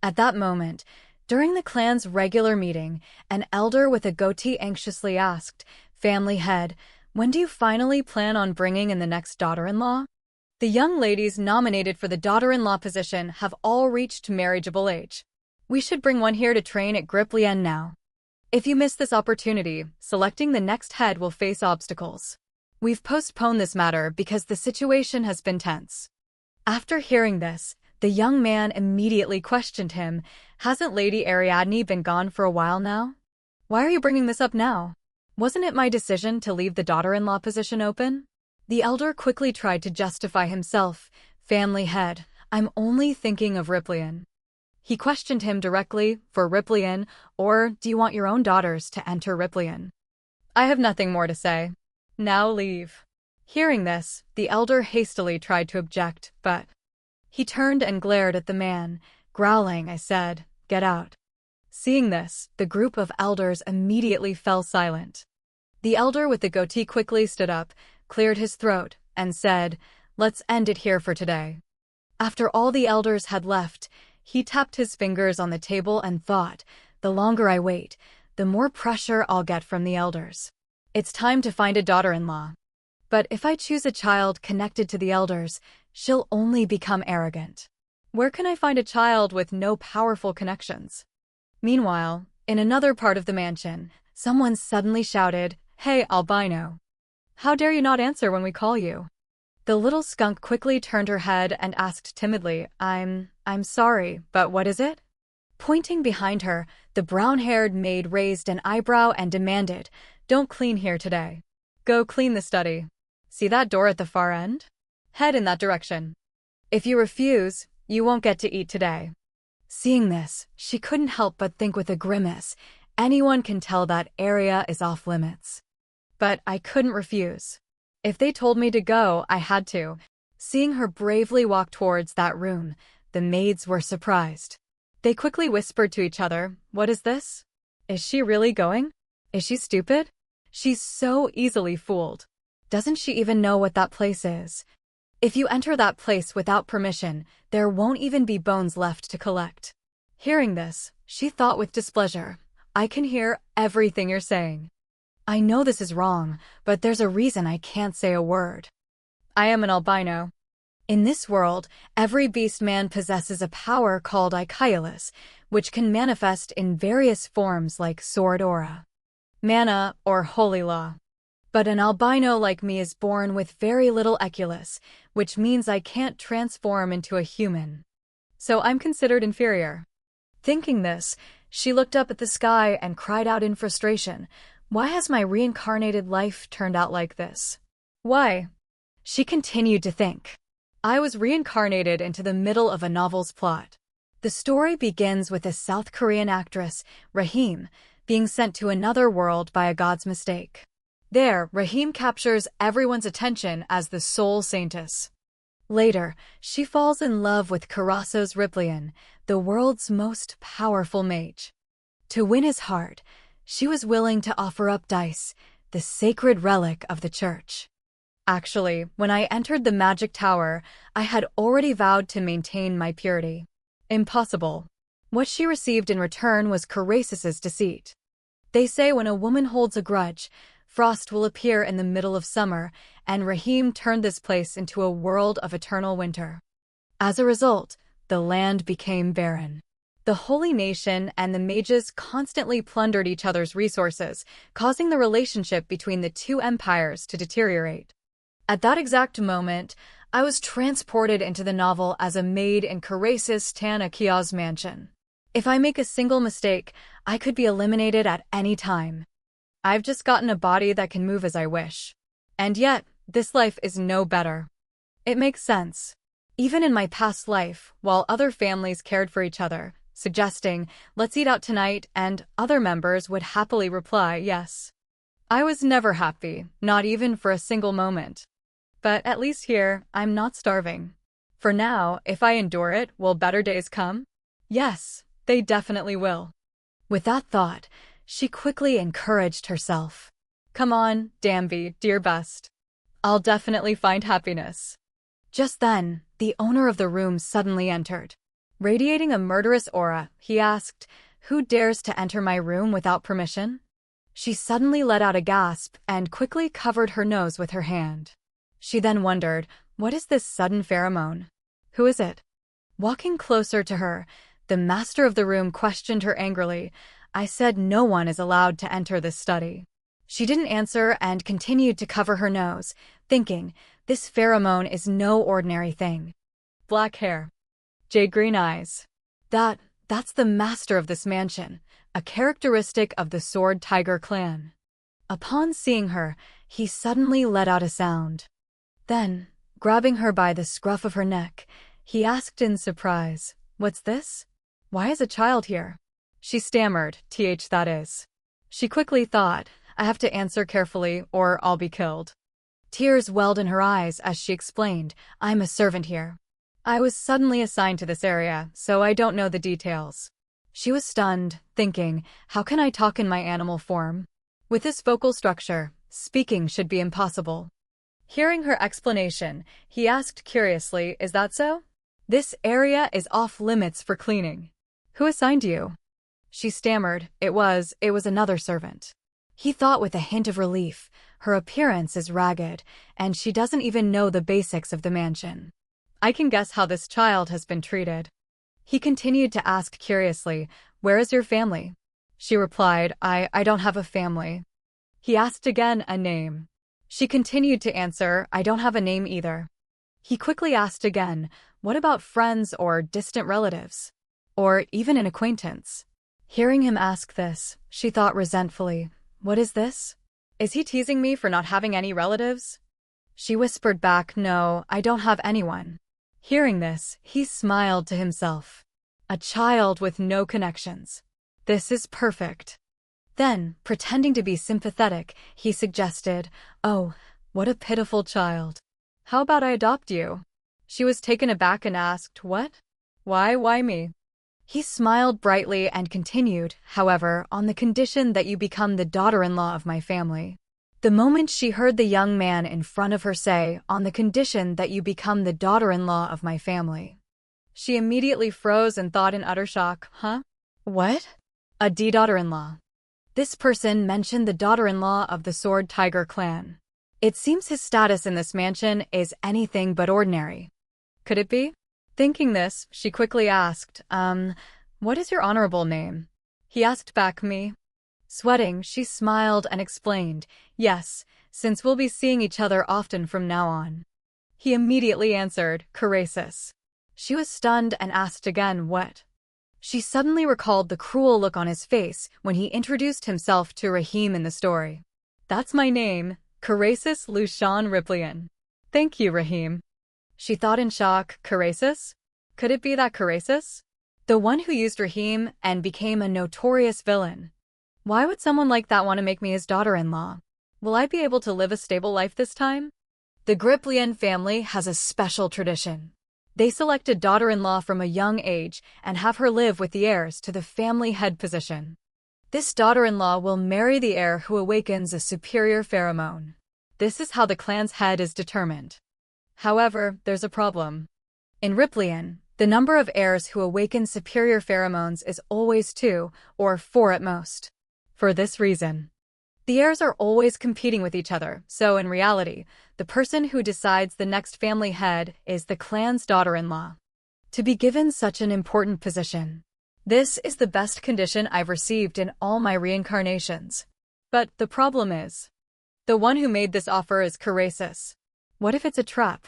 At that moment, during the clan's regular meeting, an elder with a goatee anxiously asked, "Family head, when do you finally plan on bringing in the next daughter-in-law?" The young ladies nominated for the daughter-in-law position have all reached marriageable age. We should bring one here to train at Griplien now. If you miss this opportunity, selecting the next head will face obstacles. We've postponed this matter because the situation has been tense. After hearing this, the young man immediately questioned him. Hasn't Lady Ariadne been gone for a while now? Why are you bringing this up now? Wasn't it my decision to leave the daughter-in-law position open? The elder quickly tried to justify himself. Family head, I'm only thinking of Riplien. He questioned him directly, for Riplien, or do you want your own daughters to enter Riplien? I have nothing more to say. Now leave. Hearing this, the elder hastily tried to object, but he turned and glared at the man, growling. I said, "Get out." Seeing this, the group of elders immediately fell silent. The elder with the goatee quickly stood up, cleared his throat, and said, "Let's end it here for today." After all the elders had left, he tapped his fingers on the table and thought, the longer I wait, the more pressure I'll get from the elders. It's time to find a daughter-in-law. But if I choose a child connected to the elders, she'll only become arrogant. Where can I find a child with no powerful connections? Meanwhile, in another part of the mansion, someone suddenly shouted, "Hey, albino. How dare you not answer when we call you?" The little skunk quickly turned her head and asked timidly, I'm sorry, but what is it?" Pointing behind her, the brown-haired maid raised an eyebrow and demanded, "Don't clean here today. Go clean the study. See that door at the far end? Head in that direction. If you refuse, you won't get to eat today." Seeing this, she couldn't help but think with a grimace, anyone can tell that area is off limits. But I couldn't refuse. If they told me to go, I had to. Seeing her bravely walk towards that room, the maids were surprised. They quickly whispered to each other, "What is this? Is she really going? Is she stupid? She's so easily fooled. Doesn't she even know what that place is? If you enter that place without permission, there won't even be bones left to collect." Hearing this, she thought with displeasure, "I can hear everything you're saying. I know this is wrong, but there's a reason I can't say a word. I am an albino. In this world, every beast man possesses a power called Icaeolus, which can manifest in various forms like sword aura, mana, or holy law. But an albino like me is born with very little eculus, which means I can't transform into a human. So I'm considered inferior." Thinking this, she looked up at the sky and cried out in frustration, "Why has my reincarnated life turned out like this? Why?" She continued to think. I was reincarnated into the middle of a novel's plot. The story begins with a South Korean actress, Rahim, being sent to another world by a god's mistake. There, Rahim captures everyone's attention as the sole saintist. Later, she falls in love with Karaso's Riplien, the world's most powerful mage. To win his heart, she was willing to offer up dice, the sacred relic of the church. Actually, when I entered the magic tower, I had already vowed to maintain my purity. Impossible. What she received in return was Karasus's deceit. They say when a woman holds a grudge, frost will appear in the middle of summer, and Rahim turned this place into a world of eternal winter. As a result, the land became barren. The holy nation and the mages constantly plundered each other's resources, causing the relationship between the two empires to deteriorate. At that exact moment, I was transported into the novel as a maid in Karasus Tanakia's mansion. If I make a single mistake, I could be eliminated at any time. I've just gotten a body that can move as I wish. And yet, this life is no better. It makes sense. Even in my past life, while other families cared for each other, suggesting, "Let's eat out tonight," and other members would happily reply, "Yes." I was never happy, not even for a single moment. But at least here, I'm not starving. For now, if I endure it, will better days come? Yes, they definitely will. With that thought, she quickly encouraged herself. Come on, Danby, dear best. I'll definitely find happiness. Just then, the owner of the room suddenly entered. Radiating a murderous aura, he asked, "Who dares to enter my room without permission?" She suddenly let out a gasp and quickly covered her nose with her hand. She then wondered, what is this sudden pheromone? Who is it? Walking closer to her, the master of the room questioned her angrily. "I said no one is allowed to enter this study." She didn't answer and continued to cover her nose, thinking, this pheromone is no ordinary thing. Black hair. Jade green eyes. That's the master of this mansion, a characteristic of the Sword Tiger clan. Upon seeing her, he suddenly let out a sound. Then, grabbing her by the scruff of her neck, he asked in surprise, "What's this? Why is a child here?" She stammered, that is. She quickly thought, I have to answer carefully or I'll be killed. Tears welled in her eyes as she explained, "I'm a servant here. I was suddenly assigned to this area, so I don't know the details." She was stunned, thinking, how can I talk in my animal form? With this vocal structure, speaking should be impossible. Hearing her explanation, he asked curiously, "Is that so? This area is off limits for cleaning. Who assigned you?" She stammered, It was another servant." He thought with a hint of relief, her appearance is ragged, and she doesn't even know the basics of the mansion. "I can guess how this child has been treated." He continued to ask curiously, "Where is your family?" She replied, I don't have a family." He asked again a name. She continued to answer, "I don't have a name either." He quickly asked again, "What about friends or distant relatives? Or even an acquaintance?" Hearing him ask this, she thought resentfully, what is this? Is he teasing me for not having any relatives? She whispered back, "No, I don't have anyone." Hearing this, he smiled to himself. A child with no connections. This is perfect. Then, pretending to be sympathetic, he suggested, "Oh, what a pitiful child. How about I adopt you?" She was taken aback and asked, "What? Why me?" He smiled brightly and continued, "However, on the condition that you become the daughter-in-law of my family." The moment she heard the young man in front of her say, "On the condition that you become the daughter-in-law of my family," she immediately froze and thought in utter shock, "Huh? What? A daughter-in-law?" This person mentioned the daughter-in-law of the Sword Tiger clan. It seems his status in this mansion is anything but ordinary. Could it be? Thinking this, she quickly asked, what is your honorable name?" He asked back, "Me." Sweating, she smiled and explained, "Yes, since we'll be seeing each other often from now on." He immediately answered, "Carasis." She was stunned and asked again, "What?" She suddenly recalled the cruel look on his face when he introduced himself to Rahim in the story. "That's my name, Carasis Lushan Riplian." "Thank you, Rahim." She thought in shock, Carasis? Could it be that Carasis? The one who used Rahim and became a notorious villain. Why would someone like that want to make me his daughter-in-law? Will I be able to live a stable life this time? The Griplian family has a special tradition. They select a daughter-in-law from a young age and have her live with the heirs to the family head position. This daughter-in-law will marry the heir who awakens a superior pheromone. This is how the clan's head is determined. However, there's a problem. In Riplian, the number of heirs who awaken superior pheromones is always 2, or 4 at most. For this reason, the heirs are always competing with each other, so in reality, the person who decides the next family head is the clan's daughter-in-law. To be given such an important position, this is the best condition I've received in all my reincarnations. But the problem is, the one who made this offer is Carasis. What if it's a trap?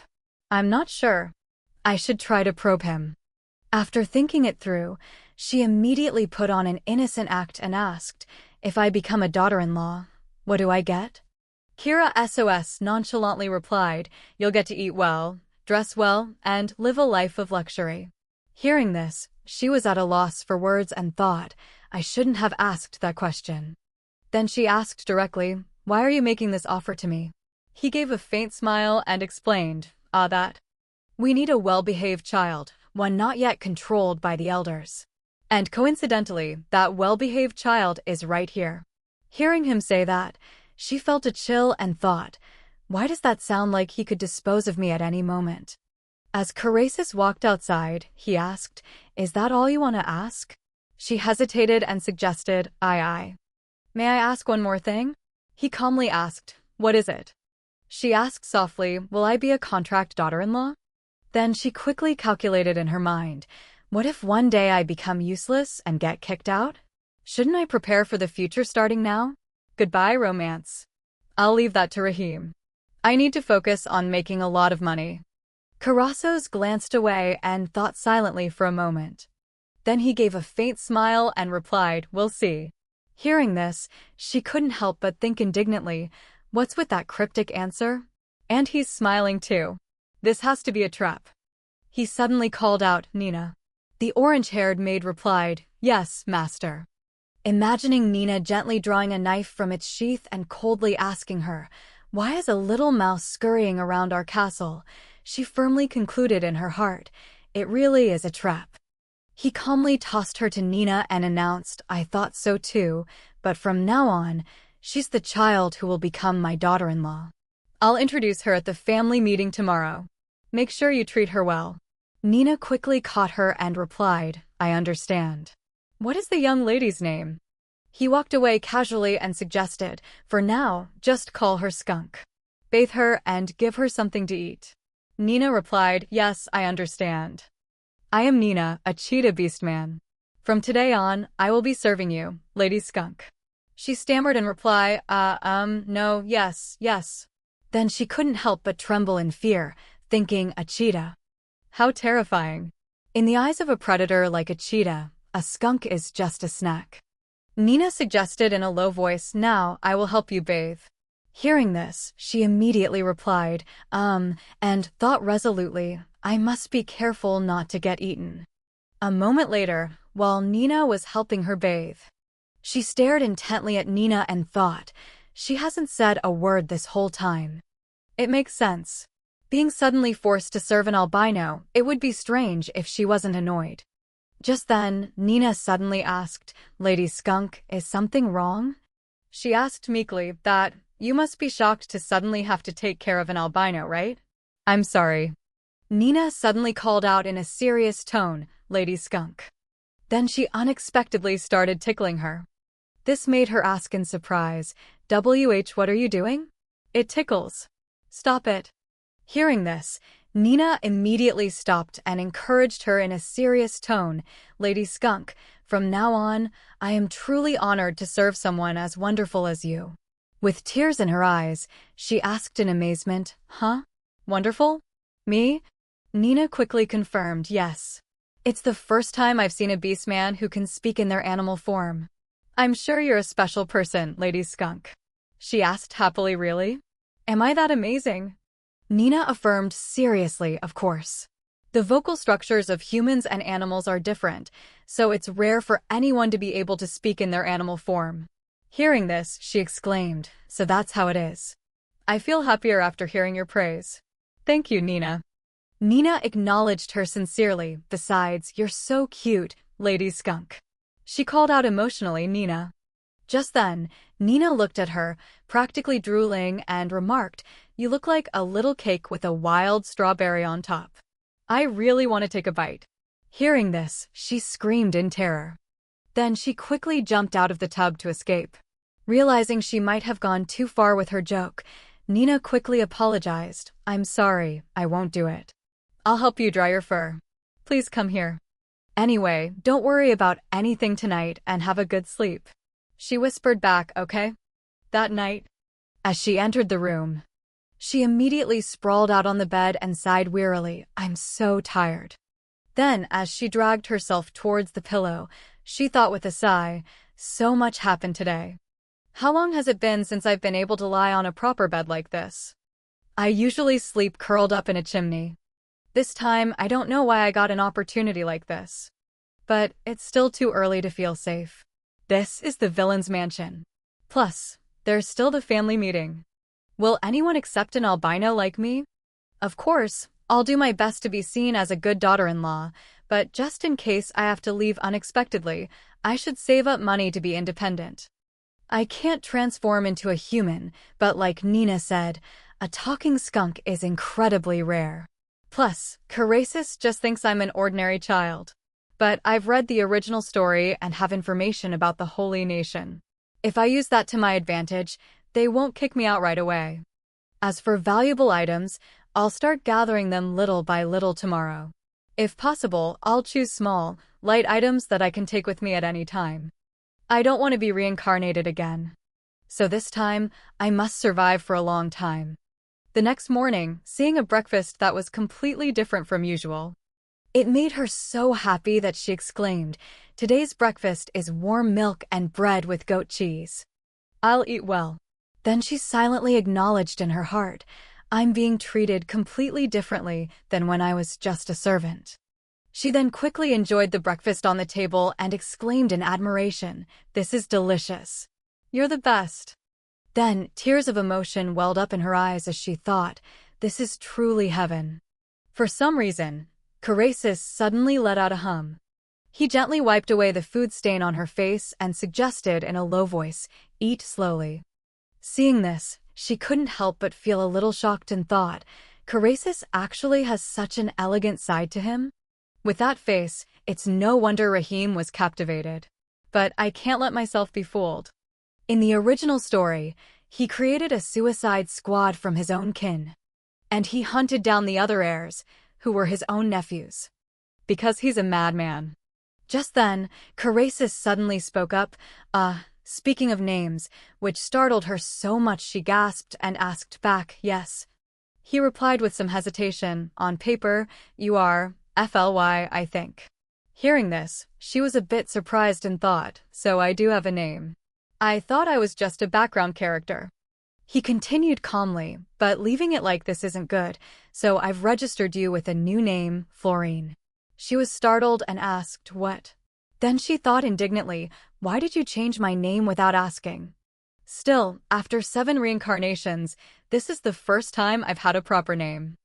I'm not sure. I should try to probe him. After thinking it through, she immediately put on an innocent act and asked, "If I become a daughter-in-law, what do I get?" Kira SOS nonchalantly replied, "You'll get to eat well, dress well, and live a life of luxury." Hearing this, she was at a loss for words and thought, I shouldn't have asked that question. Then she asked directly, "Why are you making this offer to me?" He gave a faint smile and explained, that we need a well-behaved child, one not yet controlled by the elders. And coincidentally, that well-behaved child is right here." Hearing him say that, she felt a chill and thought, why does that sound like he could dispose of me at any moment? As Carasis walked outside, he asked, "Is that all you want to ask?" She hesitated and suggested, "Aye. May I ask one more thing?" He calmly asked, "What is it?" She asked softly, "Will I be a contract daughter-in-law?" Then she quickly calculated in her mind, "What if one day I become useless and get kicked out? Shouldn't I prepare for the future starting now? Goodbye, romance. I'll leave that to Rahim. I need to focus on making a lot of money." Carasos glanced away and thought silently for a moment. Then he gave a faint smile and replied, "We'll see." Hearing this, she couldn't help but think indignantly, "What's with that cryptic answer? And he's smiling too. This has to be a trap." He suddenly called out, "Nina." The orange-haired maid replied, "Yes, master." Imagining Nina gently drawing a knife from its sheath and coldly asking her, "Why is a little mouse scurrying around our castle?" she firmly concluded in her heart, "It really is a trap." He calmly tossed her to Nina and announced, "I thought so too, but from now on, she's the child who will become my daughter-in-law. I'll introduce her at the family meeting tomorrow. Make sure you treat her well." Nina quickly caught her and replied, "I understand. What is the young lady's name?" He walked away casually and suggested, "For now, just call her Skunk. Bathe her and give her something to eat." Nina replied, "Yes, I understand. I am Nina, a cheetah beastman. From today on, I will be serving you, Lady Skunk." She stammered in reply, no, yes. Then she couldn't help but tremble in fear, thinking, a cheetah. How terrifying. In the eyes of a predator like a cheetah, a skunk is just a snack. Nina suggested in a low voice, "Now, I will help you bathe." Hearing this, she immediately replied, and thought resolutely, "I must be careful not to get eaten." A moment later, while Nina was helping her bathe, she stared intently at Nina and thought, "She hasn't said a word this whole time." It makes sense. Being suddenly forced to serve an albino, it would be strange if she wasn't annoyed. Just then, Nina suddenly asked, "Lady Skunk, is something wrong?" She asked meekly, "That, you must be shocked to suddenly have to take care of an albino, right?" "I'm sorry." Nina suddenly called out in a serious tone, "Lady Skunk." Then she unexpectedly started tickling her. This made her ask in surprise, what are you doing?" "It tickles." "Stop it." Hearing this, Nina immediately stopped and encouraged her in a serious tone, "Lady Skunk, from now on, I am truly honored to serve someone as wonderful as you." With tears in her eyes, she asked in amazement, "Huh? Wonderful? Me?" Nina quickly confirmed, "Yes. It's the first time I've seen a beastman who can speak in their animal form." "I'm sure you're a special person, Lady Skunk." She asked happily, "Really? Am I that amazing?" Nina affirmed seriously, "Of course. The vocal structures of humans and animals are different, so it's rare for anyone to be able to speak in their animal form." Hearing this, she exclaimed, "So that's how it is. I feel happier after hearing your praise." "Thank you, Nina." Nina acknowledged her sincerely. "Besides, you're so cute, Lady Skunk." She called out emotionally, "Nina." Just then, Nina looked at her, practically drooling, and remarked, "You look like a little cake with a wild strawberry on top. I really want to take a bite." Hearing this, she screamed in terror. Then she quickly jumped out of the tub to escape. Realizing she might have gone too far with her joke, Nina quickly apologized. "I'm sorry, I won't do it. I'll help you dry your fur. Please come here. Anyway, don't worry about anything tonight and have a good sleep." She whispered back, "Okay?" That night, as she entered the room, she immediately sprawled out on the bed and sighed wearily, "I'm so tired." Then, as she dragged herself towards the pillow, she thought with a sigh, "So much happened today. How long has it been since I've been able to lie on a proper bed like this? I usually sleep curled up in a chimney. This time, I don't know why I got an opportunity like this. But it's still too early to feel safe. This is the villain's mansion. Plus, there's still the family meeting. Will anyone accept an albino like me? Of course, I'll do my best to be seen as a good daughter-in-law, but just in case I have to leave unexpectedly, I should save up money to be independent. I can't transform into a human, but like Nina said, a talking skunk is incredibly rare. Plus, Carasis just thinks I'm an ordinary child. But I've read the original story and have information about the Holy Nation. If I use that to my advantage, they won't kick me out right away. As for valuable items, I'll start gathering them little by little tomorrow. If possible, I'll choose small, light items that I can take with me at any time. I don't want to be reincarnated again. So this time, I must survive for a long time. The next morning, seeing a breakfast that was completely different from usual, it made her so happy that she exclaimed, "Today's breakfast is warm milk and bread with goat cheese. I'll eat well." Then she silently acknowledged in her heart, "I'm being treated completely differently than when I was just a servant." She then quickly enjoyed the breakfast on the table and exclaimed in admiration, "This is delicious. You're the best." Then, tears of emotion welled up in her eyes as she thought, "This is truly heaven." For some reason, Carasis suddenly let out a hum. He gently wiped away the food stain on her face and suggested in a low voice, "Eat slowly." Seeing this, she couldn't help but feel a little shocked and thought, Carasis actually has such an elegant side to him? With that face, it's no wonder Rahim was captivated. But I can't let myself be fooled. In the original story, he created a suicide squad from his own kin. And he hunted down the other heirs, who were his own nephews. Because he's a madman. Just then, Carasis suddenly spoke up, speaking of names, which startled her so much she gasped and asked back, "Yes." He replied with some hesitation, "On paper, you are FLY, I think." Hearing this, she was a bit surprised and thought, "So I do have a name. I thought I was just a background character." He continued calmly, "But leaving it like this isn't good, so I've registered you with a new name, Florine." She was startled and asked, "What?" Then she thought indignantly, "Why did you change my name without asking?" Still, after 7 reincarnations, this is the first time I've had a proper name.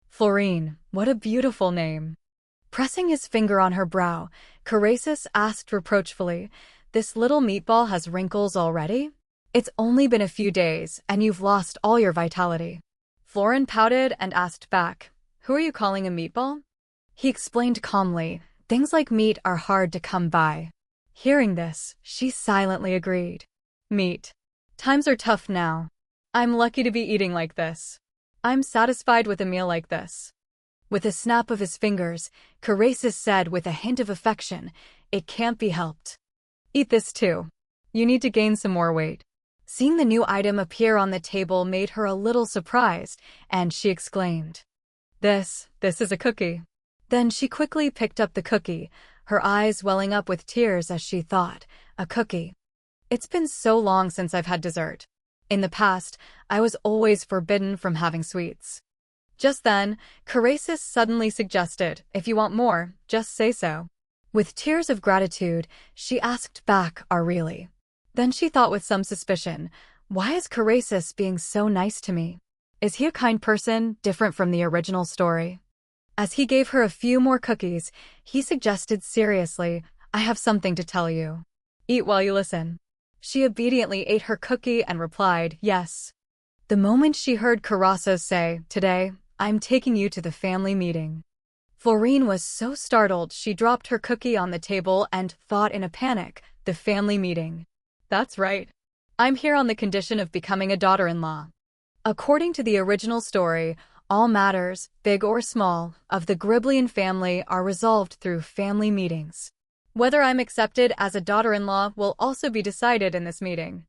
Florine, what a beautiful name. Pressing his finger on her brow, Carasis asked reproachfully, "This little meatball has wrinkles already? It's only been a few days, and you've lost all your vitality." Florine pouted and asked back, "Who are you calling a meatball?" He explained calmly, "Things like meat are hard to come by." Hearing this, she silently agreed. "Meat. Times are tough now. I'm lucky to be eating like this. I'm satisfied with a meal like this." With a snap of his fingers, Carasis said with a hint of affection, "It can't be helped. Eat this too. You need to gain some more weight." Seeing the new item appear on the table made her a little surprised, and she exclaimed, This is a cookie." Then she quickly picked up the cookie, her eyes welling up with tears as she thought, "A cookie. It's been so long since I've had dessert. In the past, I was always forbidden from having sweets." Just then, Carasis suddenly suggested, "If you want more, just say so." With tears of gratitude, she asked back, "Really?" Then she thought with some suspicion, "Why is Carasis being so nice to me? Is he a kind person, different from the original story?" As he gave her a few more cookies, he suggested seriously, "I have something to tell you. Eat while you listen." She obediently ate her cookie and replied, "Yes." The moment she heard Carasis say, "Today, I'm taking you to the family meeting," Florine was so startled she dropped her cookie on the table and thought in a panic, "The family meeting. That's right. I'm here on the condition of becoming a daughter-in-law." According to the original story, all matters, big or small, of the Griblian family are resolved through family meetings. Whether I'm accepted as a daughter-in-law will also be decided in this meeting.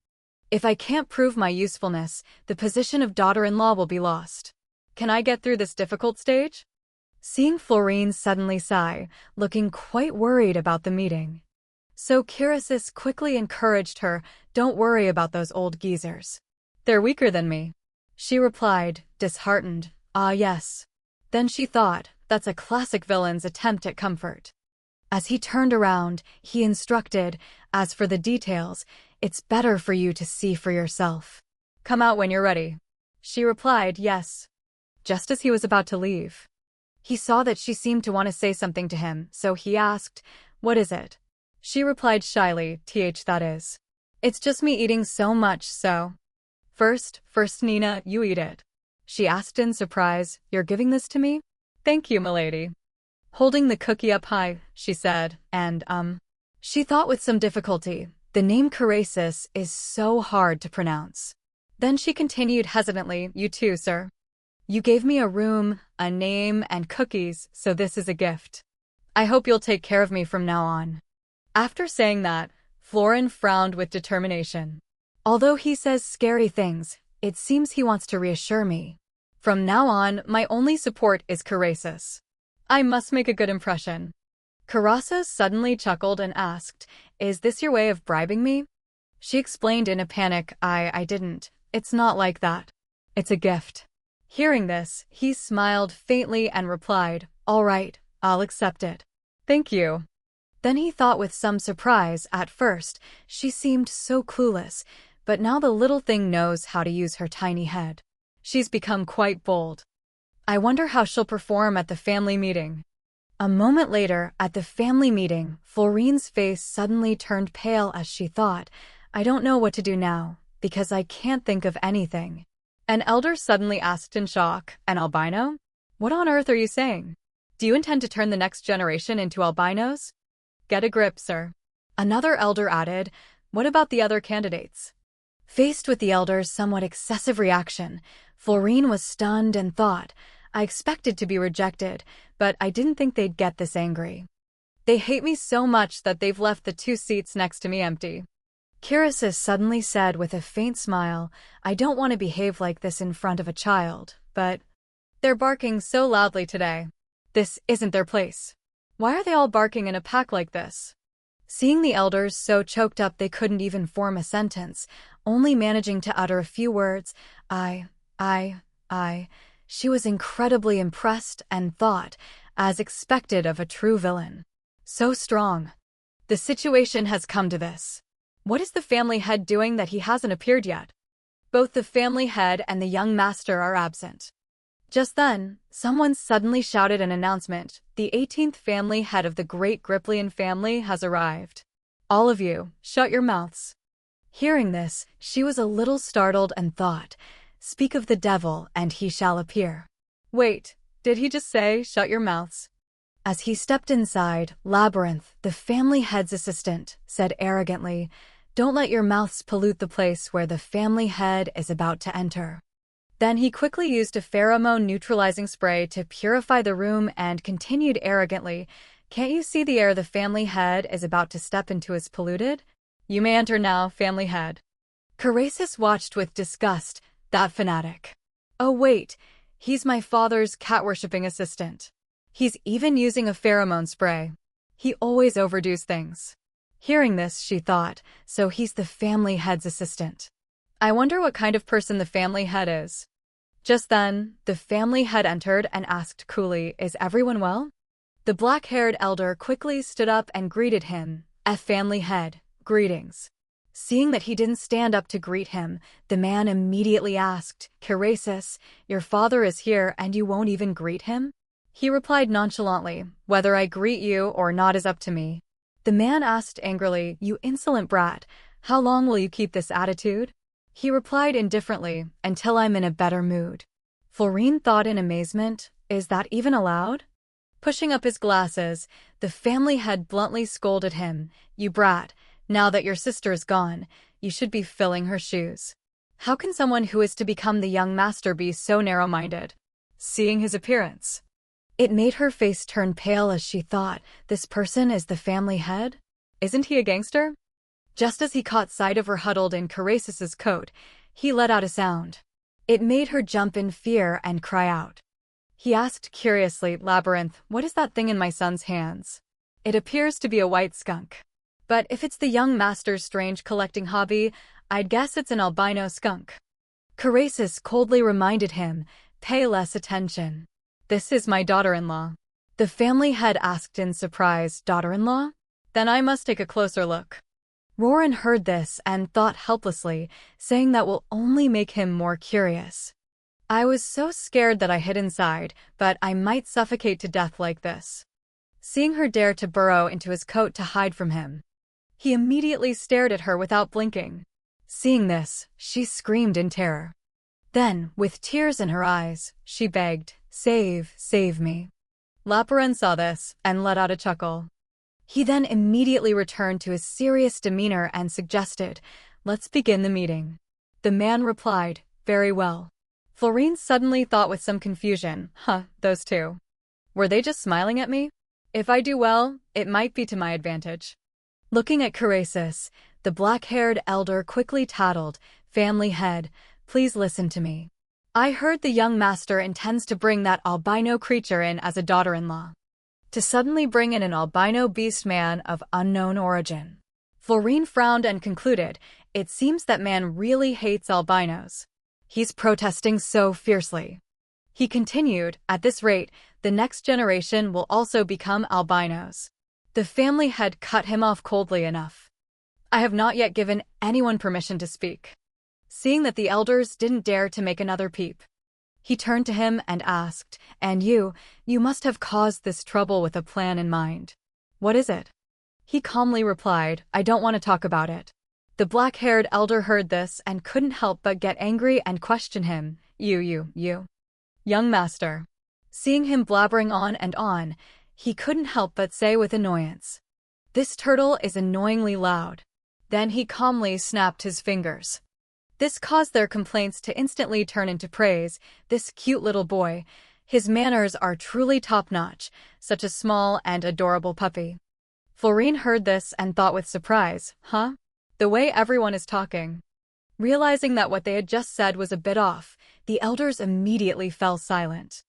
If I can't prove my usefulness, the position of daughter-in-law will be lost. Can I get through this difficult stage? Seeing Florine suddenly sigh, looking quite worried about the meeting. So Carasis quickly encouraged her, "Don't worry about those old geezers. They're weaker than me." She replied, disheartened, "Ah yes." Then she thought, that's a classic villain's attempt at comfort. As he turned around, he instructed, "As for the details, it's better for you to see for yourself. Come out when you're ready." She replied, "Yes." Just as he was about to leave, he saw that she seemed to want to say something to him, so he asked, "What is it?" She replied shyly, that is. "It's just me eating so much, so." First, Nina, you eat it." She asked in surprise, "You're giving this to me?" Thank you, milady. Holding the cookie up high, she said, and, she thought with some difficulty. The name Carasis is so hard to pronounce. Then she continued hesitantly, you too, sir. You gave me a room, a name, and cookies, so this is a gift. I hope you'll take care of me from now on. After saying that, Florin frowned with determination. Although he says scary things, it seems he wants to reassure me. From now on, my only support is Carasis. I must make a good impression. Carasis suddenly chuckled and asked, is this your way of bribing me? She explained in a panic, I didn't. It's not like that. It's a gift. Hearing this, he smiled faintly and replied, all right, I'll accept it. Thank you. Then he thought with some surprise. At first, she seemed so clueless, but now the little thing knows how to use her tiny head. She's become quite bold. I wonder how she'll perform at the family meeting. A moment later, at the family meeting, Florine's face suddenly turned pale as she thought, I don't know what to do now, because I can't think of anything. An elder suddenly asked in shock, an albino? What on earth are you saying? Do you intend to turn the next generation into albinos? Get a grip, sir. Another elder added, what about the other candidates? Faced with the elder's somewhat excessive reaction, Florine was stunned and thought, I expected to be rejected, but I didn't think they'd get this angry. They hate me so much that they've left the 2 seats next to me empty. Carasis suddenly said with a faint smile, I don't want to behave like this in front of a child, but they're barking so loudly today. This isn't their place. Why are they all barking in a pack like this? Seeing the elders so choked up they couldn't even form a sentence, only managing to utter a few words, I, she was incredibly impressed and thought, as expected of a true villain. So strong. The situation has come to this. What is the family head doing that he hasn't appeared yet? Both the family head and the young master are absent. Just then, someone suddenly shouted an announcement. The 18th family head of the great Griplian family has arrived. All of you, shut your mouths. Hearing this, she was a little startled and thought, speak of the devil and he shall appear. Wait, did he just say, shut your mouths? As he stepped inside, Labyrinth, the family head's assistant, said arrogantly, don't let your mouths pollute the place where the family head is about to enter. Then he quickly used a pheromone-neutralizing spray to purify the room and continued arrogantly, can't you see the air the family head is about to step into is polluted? You may enter now, family head. Carasis watched with disgust, that fanatic. Oh wait, he's my father's cat-worshipping assistant. He's even using a pheromone spray. He always overdoes things. Hearing this, she thought, so he's the family head's assistant. I wonder what kind of person the family head is. Just then, the family head entered and asked coolly, is everyone well? The black-haired elder quickly stood up and greeted him, family head, greetings. Seeing that he didn't stand up to greet him, the man immediately asked, Carasis, your father is here and you won't even greet him? He replied nonchalantly, whether I greet you or not is up to me. The man asked angrily, you insolent brat, how long will you keep this attitude? He replied indifferently, until I'm in a better mood. Florine thought in amazement, is that even allowed? Pushing up his glasses, the family head bluntly scolded him, you brat, now that your sister is gone, you should be filling her shoes. How can someone who is to become the young master be so narrow-minded? Seeing his appearance, it made her face turn pale as she thought, this person is the family head? Isn't he a gangster? Just as he caught sight of her huddled in Carasis's coat, he let out a sound. It made her jump in fear and cry out. He asked curiously, Labyrinth, what is that thing in my son's hands? It appears to be a white skunk. But if it's the young master's strange collecting hobby, I'd guess it's an albino skunk. Carasis coldly reminded him, pay less attention. This is my daughter-in-law. The family head asked in surprise, daughter-in-law? Then I must take a closer look. Roran heard this and thought helplessly, saying that will only make him more curious. I was so scared that I hid inside, but I might suffocate to death like this. Seeing her dare to burrow into his coat to hide from him, he immediately stared at her without blinking. Seeing this, she screamed in terror. Then, with tears in her eyes, she begged, save me. Laparan saw this and let out a chuckle. He then immediately returned to his serious demeanor and suggested, let's begin the meeting. The man replied, very well. Florine suddenly thought with some confusion, those two. Were they just smiling at me? If I do well, it might be to my advantage. Looking at Carasis, the black-haired elder quickly tattled, family head, please listen to me. I heard the young master intends to bring that albino creature in as a daughter-in-law. To suddenly bring in an albino beast man of unknown origin. Florine frowned and concluded, it seems that man really hates albinos. He's protesting so fiercely. He continued, at this rate, the next generation will also become albinos. The family head cut him off coldly enough. I have not yet given anyone permission to speak. Seeing that the elders didn't dare to make another peep, he turned to him and asked, and you must have caused this trouble with a plan in mind. What is it? He calmly replied, I don't want to talk about it. The black-haired elder heard this and couldn't help but get angry and question him, you. Young master. Seeing him blabbering on and on, he couldn't help but say with annoyance, this turtle is annoyingly loud. Then he calmly snapped his fingers. This caused their complaints to instantly turn into praise. This cute little boy, his manners are truly top-notch, such a small and adorable puppy. Florine heard this and thought with surprise, the way everyone is talking. Realizing that what they had just said was a bit off, the elders immediately fell silent.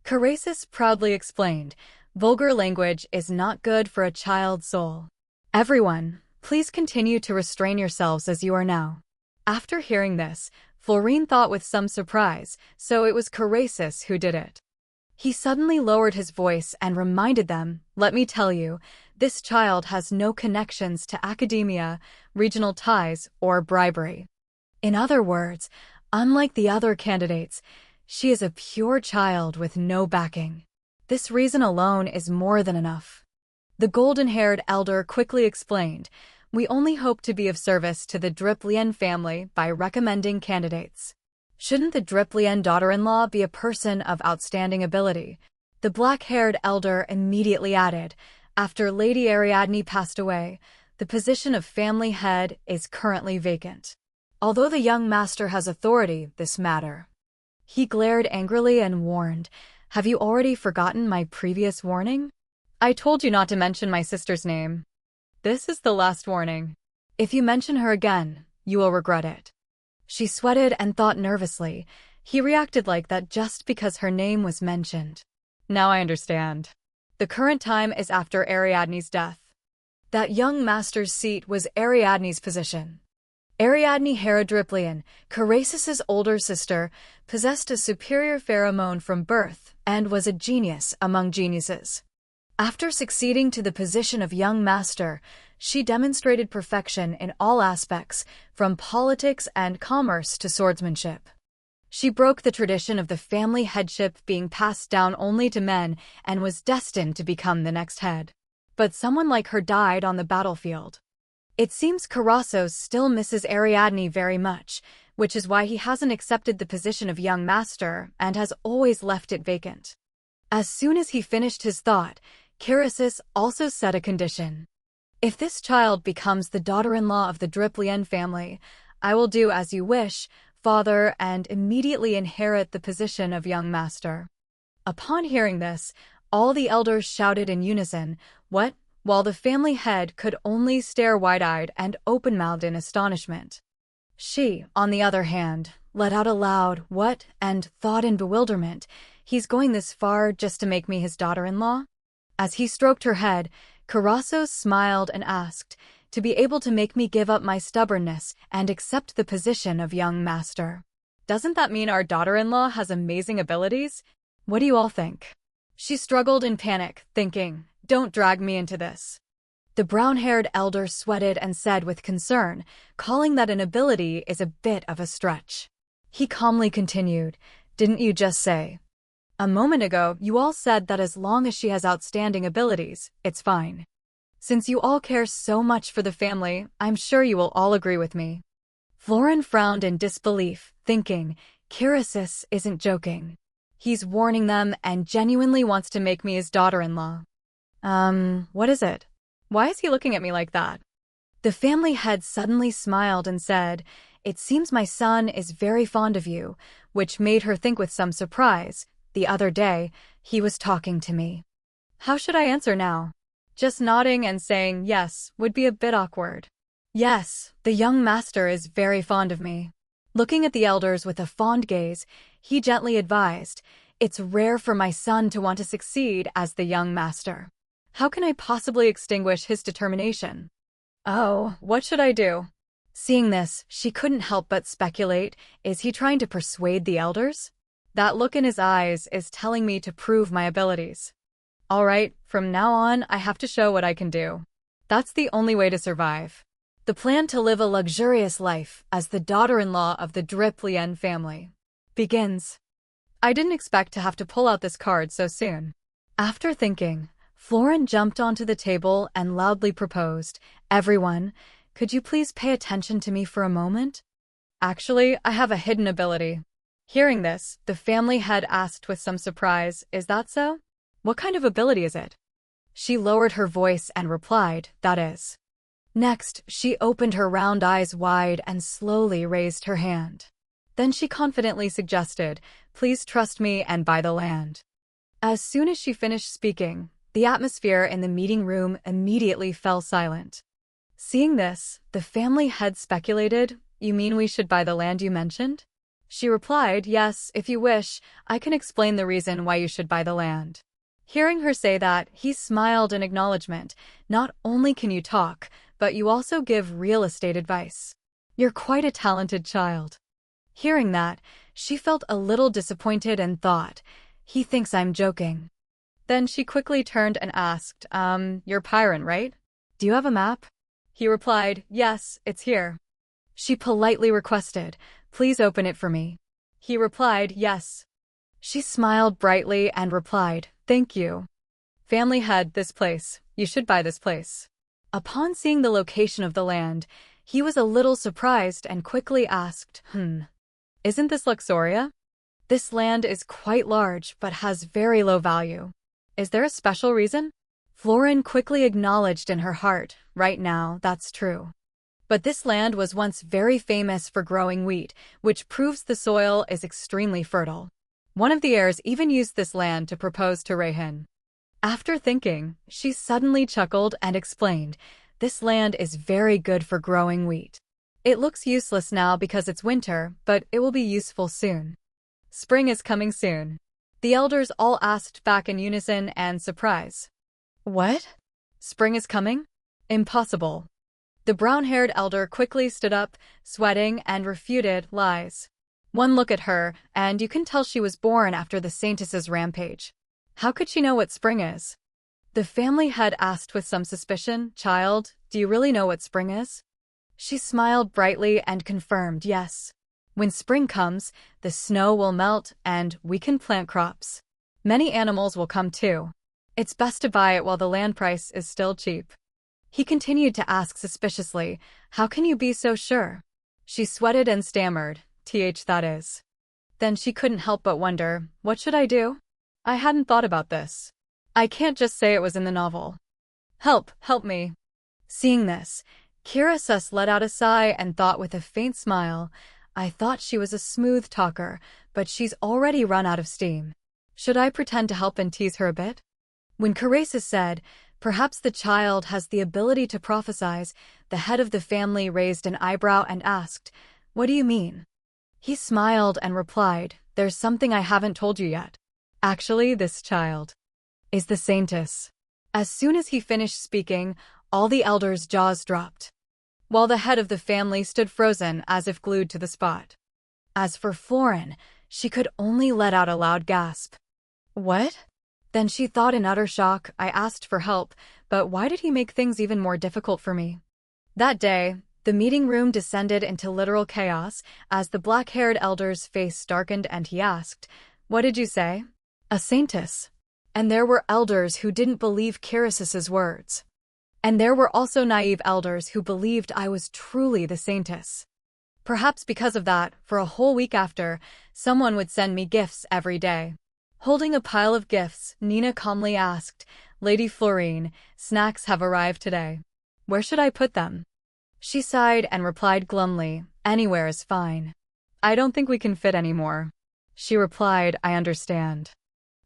Carasis proudly explained, vulgar language is not good for a child's soul. Everyone, please continue to restrain yourselves as you are now. After hearing this, Florine thought with some surprise, so it was Carasis who did it. He suddenly lowered his voice and reminded them, let me tell you, this child has no connections to academia, regional ties, or bribery. In other words, unlike the other candidates, she is a pure child with no backing. This reason alone is more than enough. The golden-haired elder quickly explained, we only hope to be of service to the Driplien family by recommending candidates. Shouldn't the Driplien daughter-in-law be a person of outstanding ability? The black-haired elder immediately added, after Lady Ariadne passed away, the position of family head is currently vacant. Although the young master has authority, this matter. He glared angrily and warned, have you already forgotten my previous warning? I told you not to mention my sister's name. This is the last warning. If you mention her again, you will regret it. She sweated and thought nervously. He reacted like that just because her name was mentioned. Now I understand. The current time is after Ariadne's death. That young master's seat was Ariadne's position. Ariadne Herodriplian, Carasis' older sister, possessed a superior pheromone from birth and was a genius among geniuses. After succeeding to the position of young master, she demonstrated perfection in all aspects, from politics and commerce to swordsmanship. She broke the tradition of the family headship being passed down only to men and was destined to become the next head. But someone like her died on the battlefield. It seems Carasos still misses Ariadne very much, which is why he hasn't accepted the position of young master and has always left it vacant. As soon as he finished his thought, Carasis also set a condition. If this child becomes the daughter-in-law of the Driplien family, I will do as you wish, father, and immediately inherit the position of young master. Upon hearing this, all the elders shouted in unison, what? While the family head could only stare wide-eyed and open-mouthed in astonishment. She, on the other hand, let out a loud, what? And thought in bewilderment, he's going this far just to make me his daughter-in-law? As he stroked her head, Carasos smiled and asked, to be able to make me give up my stubbornness and accept the position of young master. Doesn't that mean our daughter-in-law has amazing abilities? What do you all think? She struggled in panic, thinking, don't drag me into this. The brown-haired elder sweated and said with concern, calling that an ability is a bit of a stretch. He calmly continued, didn't you just say? A moment ago, you all said that as long as she has outstanding abilities, it's fine. Since you all care so much for the family, I'm sure you will all agree with me. Florin frowned in disbelief, thinking, Kirisis isn't joking. He's warning them and genuinely wants to make me his daughter-in-law. What is it? Why is he looking at me like that? The family head suddenly smiled and said, "It seems my son is very fond of you," which made her think with some surprise. The other day, he was talking to me. How should I answer now? Just nodding and saying yes would be a bit awkward. Yes, the young master is very fond of me. Looking at the elders with a fond gaze, he gently advised, "It's rare for my son to want to succeed as the young master. How can I possibly extinguish his determination?" Oh, what should I do? Seeing this, she couldn't help but speculate, is he trying to persuade the elders? That look in his eyes is telling me to prove my abilities. All right, from now on, I have to show what I can do. That's the only way to survive. The plan to live a luxurious life as the daughter-in-law of the Drip Lien family begins. I didn't expect to have to pull out this card so soon. After thinking, Florin jumped onto the table and loudly proposed, "Everyone, could you please pay attention to me for a moment? Actually, I have a hidden ability." Hearing this, the family head asked with some surprise, "Is that so? What kind of ability is it?" She lowered her voice and replied, "That is." Next, she opened her round eyes wide and slowly raised her hand. Then she confidently suggested, "Please trust me and buy the land." As soon as she finished speaking, the atmosphere in the meeting room immediately fell silent. Seeing this, the family head speculated, "You mean we should buy the land you mentioned?" She replied, "Yes, if you wish, I can explain the reason why you should buy the land." Hearing her say that, he smiled in acknowledgement. "Not only can you talk, but you also give real estate advice. You're quite a talented child." Hearing that, she felt a little disappointed and thought, "He thinks I'm joking." Then she quickly turned and asked, "You're Pyron, right? Do you have a map?" He replied, "Yes, it's here." She politely requested, "Please open it for me." He replied, "Yes." She smiled brightly and replied, "Thank you." Family head, "This place. You should buy this place." Upon seeing the location of the land, he was a little surprised and quickly asked, "Isn't this Luxoria? This land is quite large but has very low value. Is there a special reason?" Florin quickly acknowledged in her heart, "Right now, that's true. But this land was once very famous for growing wheat, which proves the soil is extremely fertile. One of the heirs even used this land to propose to Rayhan." After thinking, she suddenly chuckled and explained, "This land is very good for growing wheat. It looks useless now because it's winter, but it will be useful soon. Spring is coming soon." The elders all asked back in unison and surprise. "What? Spring is coming? Impossible." The brown-haired elder quickly stood up, sweating, and refuted lies. One look at her, and you can tell she was born after the saintess's rampage. How could she know what spring is? The family head asked with some suspicion, "Child, do you really know what spring is?" She smiled brightly and confirmed, "Yes. When spring comes, the snow will melt and we can plant crops. Many animals will come too. It's best to buy it while the land price is still cheap." He continued to ask suspiciously, "How can you be so sure?" She sweated and stammered, That is." Then she couldn't help but wonder, "What should I do? I hadn't thought about this. I can't just say it was in the novel. Help me." Seeing this, Kirisis let out a sigh and thought with a faint smile, "I thought she was a smooth talker, but she's already run out of steam. Should I pretend to help and tease her a bit?" When Kirisis said, "Perhaps the child has the ability to prophesize," the head of the family raised an eyebrow and asked, "What do you mean?" He smiled and replied, "There's something I haven't told you yet. Actually, this child is the saintist." As soon as he finished speaking, all the elders' jaws dropped, while the head of the family stood frozen as if glued to the spot. As for Florin, she could only let out a loud gasp. "What?" Then she thought in utter shock, "I asked for help, but why did he make things even more difficult for me?" That day, the meeting room descended into literal chaos as the black-haired elder's face darkened and he asked, "What did you say?" "A saintess." And there were elders who didn't believe Kirisis's words. And there were also naive elders who believed I was truly the saintess. Perhaps because of that, for a whole week after, someone would send me gifts every day. Holding a pile of gifts, Nina calmly asked, Lady Florine, snacks have arrived today. Where should I put them? She sighed and replied glumly, anywhere is fine. I don't think we can fit anymore. She replied, I understand.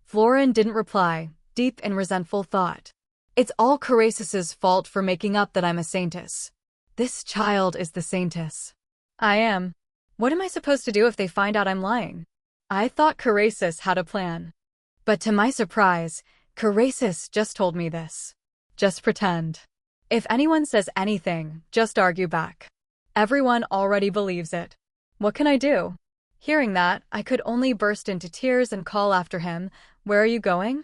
Florine didn't reply, deep in resentful thought. It's all Caracis's fault for making up that I'm a saintess. This child is the saintess. I am. What am I supposed to do if they find out I'm lying? I thought Caracis had a plan. But to my surprise, Caracis just told me this. Just pretend. If anyone says anything, just argue back. Everyone already believes it. What can I do? Hearing that, I could only burst into tears and call after him, Where are you going?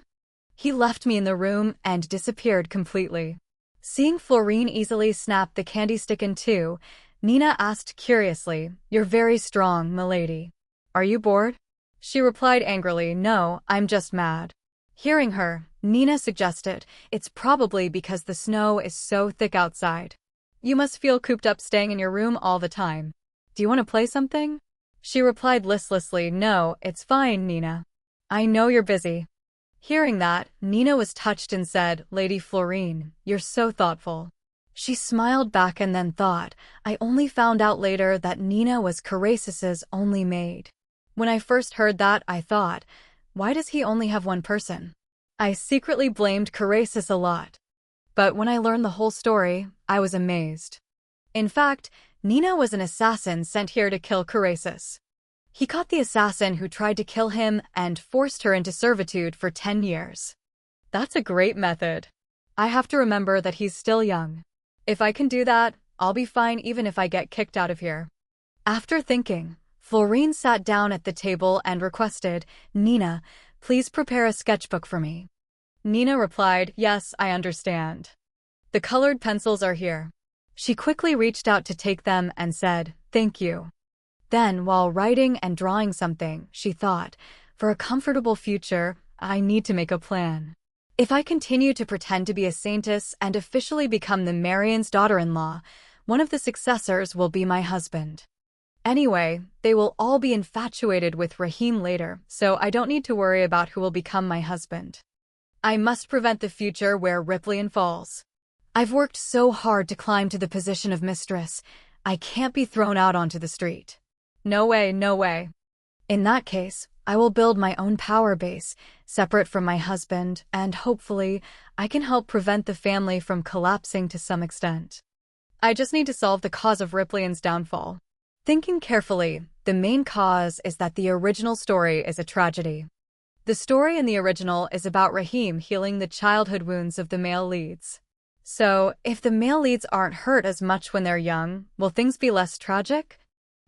He left me in the room and disappeared completely. Seeing Florine easily snap the candy stick in two, Nina asked curiously, You're very strong, milady. Are you bored? She replied angrily, No, I'm just mad. Hearing her, Nina suggested, It's probably because the snow is so thick outside. You must feel cooped up staying in your room all the time. Do you want to play something? She replied listlessly, No, it's fine, Nina. I know you're busy. Hearing that, Nina was touched and said, Lady Florine, you're so thoughtful. She smiled back and then thought, I only found out later that Nina was Caracis's only maid. When I first heard that, I thought, why does he only have one person? I secretly blamed Caracis a lot. But when I learned the whole story, I was amazed. In fact, Nina was an assassin sent here to kill Caracis. He caught the assassin who tried to kill him and forced her into servitude for 10 years. That's a great method. I have to remember that he's still young. If I can do that, I'll be fine even if I get kicked out of here. After thinking, Florine sat down at the table and requested, Nina, please prepare a sketchbook for me. Nina replied, Yes, I understand. The colored pencils are here. She quickly reached out to take them and said, Thank you. Then, while writing and drawing something, she thought, For a comfortable future, I need to make a plan. If I continue to pretend to be a saintess and officially become the Marian's daughter-in-law, one of the successors will be my husband. Anyway, they will all be infatuated with Rahim later, so I don't need to worry about who will become my husband. I must prevent the future where Ripley falls. I've worked so hard to climb to the position of mistress, I can't be thrown out onto the street. No way, no way. In that case, I will build my own power base, separate from my husband, and hopefully, I can help prevent the family from collapsing to some extent. I just need to solve the cause of Ripley's downfall. Thinking carefully, the main cause is that the original story is a tragedy. The story in the original is about Rahim healing the childhood wounds of the male leads. So, if the male leads aren't hurt as much when they're young, will things be less tragic?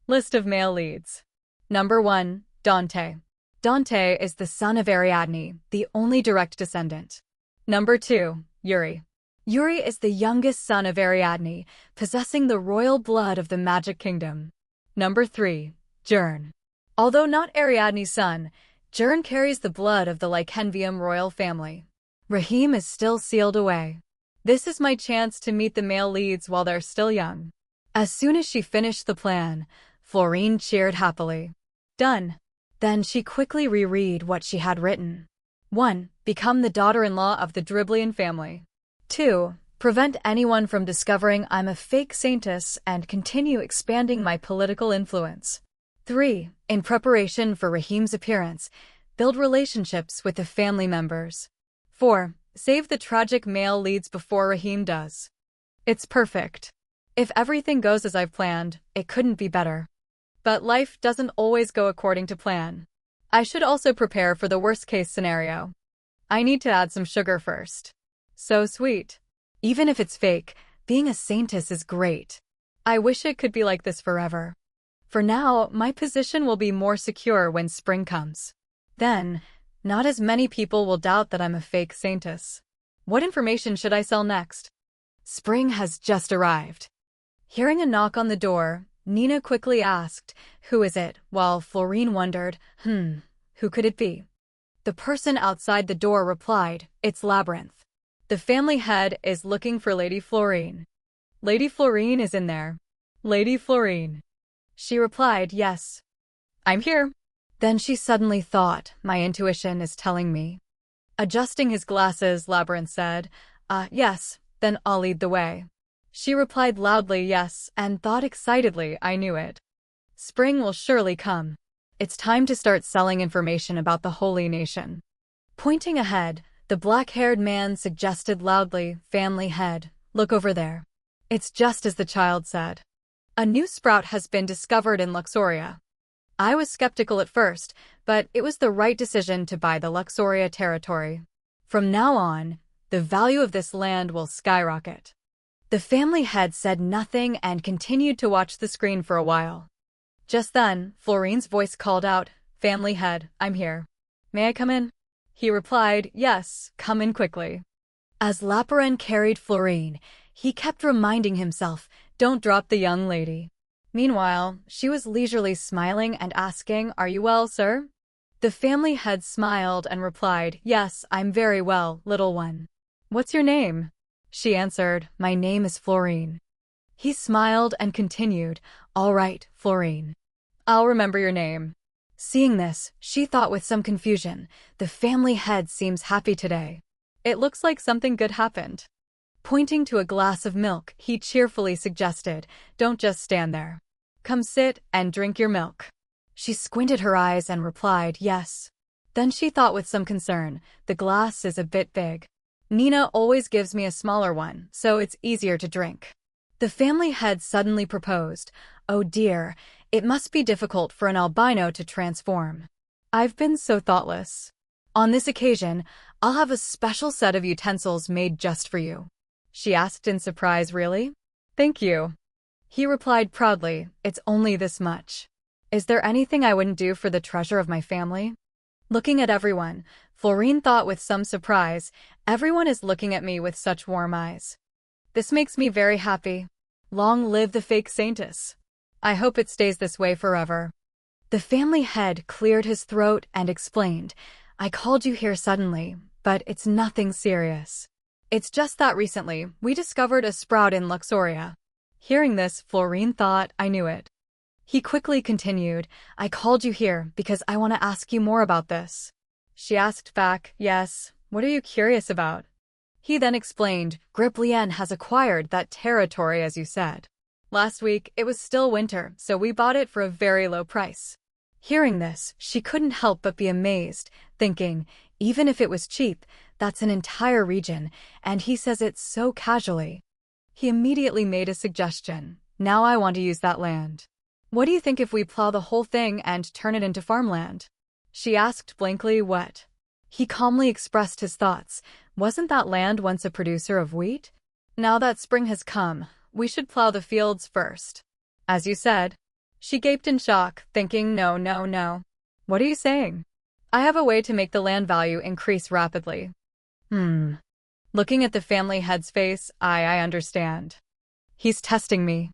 List of male leads. Number 1. Dante. Dante is the son of Ariadne, the only direct descendant. Number 2. Yuri. Yuri is the youngest son of Ariadne, possessing the royal blood of the Magic Kingdom. Number 3. Jour. Although not Ariadne's son, Jour carries the blood of the Lycenvium royal family. Rahim is still sealed away. This is my chance to meet the male leads while they're still young. As soon as she finished the plan, Florine cheered happily. Done. Then she quickly reread what she had written. 1. Become the daughter-in-law of the Dribblian family. 2. Prevent anyone from discovering I'm a fake saintess and continue expanding my political influence. 3. In preparation for Rahim's appearance, build relationships with the family members. 4. Save the tragic male leads before Rahim does. It's perfect. If everything goes as I've planned, it couldn't be better. But life doesn't always go according to plan. I should also prepare for the worst-case scenario. I need to add some sugar first. So sweet. Even if it's fake, being a saintess is great. I wish it could be like this forever. For now, my position will be more secure when spring comes. Then, not as many people will doubt that I'm a fake saintess. What information should I sell next? Spring has just arrived. Hearing a knock on the door, Nina quickly asked, Who is it? While Florine wondered, who could it be? The person outside the door replied, It's Labyrinth. The family head is looking for Lady Florine. Lady Florine is in there. Lady Florine. She replied, yes. I'm here. Then she suddenly thought, my intuition is telling me. Adjusting his glasses, Labyrinth said, yes, then I'll lead the way. She replied loudly, yes, and thought excitedly, I knew it. Spring will surely come. It's time to start selling information about the holy nation. Pointing ahead, the black-haired man suggested loudly, family head, look over there. It's just as the child said. A new sprout has been discovered in Luxoria. I was skeptical at first, but it was the right decision to buy the Luxoria territory. From now on, the value of this land will skyrocket. The family head said nothing and continued to watch the screen for a while. Just then, Florine's voice called out, family head, I'm here. May I come in? He replied, yes, come in quickly. As Labyrinth carried Florine, he kept reminding himself, don't drop the young lady. Meanwhile, she was leisurely smiling and asking, are you well, sir? The family head smiled and replied, yes, I'm very well, little one. What's your name? She answered, my name is Florine. He smiled and continued, all right, Florine. I'll remember your name. Seeing this, she thought with some confusion, the family head seems happy today. It looks like something good happened. Pointing to a glass of milk, he cheerfully suggested, don't just stand there. Come sit and drink your milk. She squinted her eyes and replied, yes. Then she thought with some concern, the glass is a bit big. Nina always gives me a smaller one, so it's easier to drink. The family head suddenly proposed, oh dear, it must be difficult for an albino to transform. I've been so thoughtless. On this occasion, I'll have a special set of utensils made just for you. She asked in surprise, really? Thank you. He replied proudly, it's only this much. Is there anything I wouldn't do for the treasure of my family? Looking at everyone, Florine thought with some surprise, everyone is looking at me with such warm eyes. This makes me very happy. Long live the fake saintist. I hope it stays this way forever. The family head cleared his throat and explained, I called you here suddenly, but it's nothing serious. It's just that recently, we discovered a sprout in Luxoria. Hearing this, Florine thought, I knew it. He quickly continued, I called you here because I want to ask you more about this. She asked back, yes, what are you curious about? He then explained, Griplien has acquired that territory as you said. Last week, it was still winter, so we bought it for a very low price. Hearing this, she couldn't help but be amazed, thinking, even if it was cheap, that's an entire region, and he says it so casually. He immediately made a suggestion. Now I want to use that land. What do you think if we plow the whole thing and turn it into farmland? She asked blankly, what? He calmly expressed his thoughts. Wasn't that land once a producer of wheat? Now that spring has come, we should plow the fields first. As you said. She gaped in shock, thinking, no, no, no. What are you saying? I have a way to make the land value increase rapidly. Looking at the family head's face, I understand. He's testing me.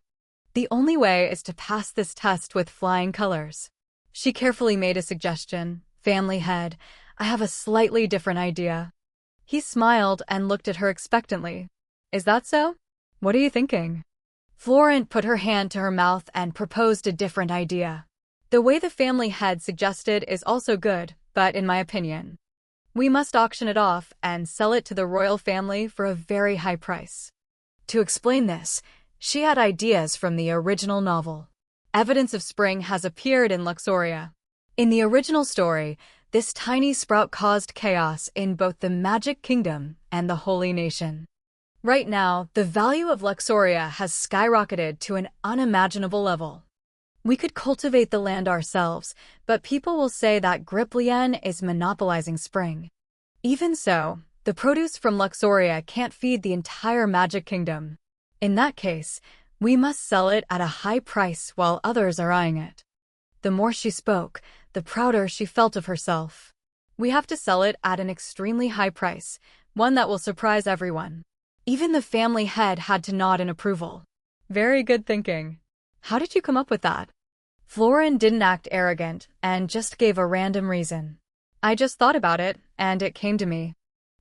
The only way is to pass this test with flying colors. She carefully made a suggestion. Family head, I have a slightly different idea. He smiled and looked at her expectantly. Is that so? What are you thinking? Florine put her hand to her mouth and proposed a different idea. The way the family head suggested is also good, but in my opinion, we must auction it off and sell it to the royal family for a very high price. To explain this, she had ideas from the original novel. Evidence of spring has appeared in Luxoria. In the original story, this tiny sprout caused chaos in both the Magic Kingdom and the Holy Nation. Right now, the value of Luxoria has skyrocketed to an unimaginable level. We could cultivate the land ourselves, but people will say that Griplien is monopolizing spring. Even so, the produce from Luxoria can't feed the entire Magic Kingdom. In that case, we must sell it at a high price while others are eyeing it. The more she spoke, the prouder she felt of herself. We have to sell it at an extremely high price, one that will surprise everyone. Even the family head had to nod in approval. Very good thinking. How did you come up with that? Florine didn't act arrogant and just gave a random reason. I just thought about it, and it came to me.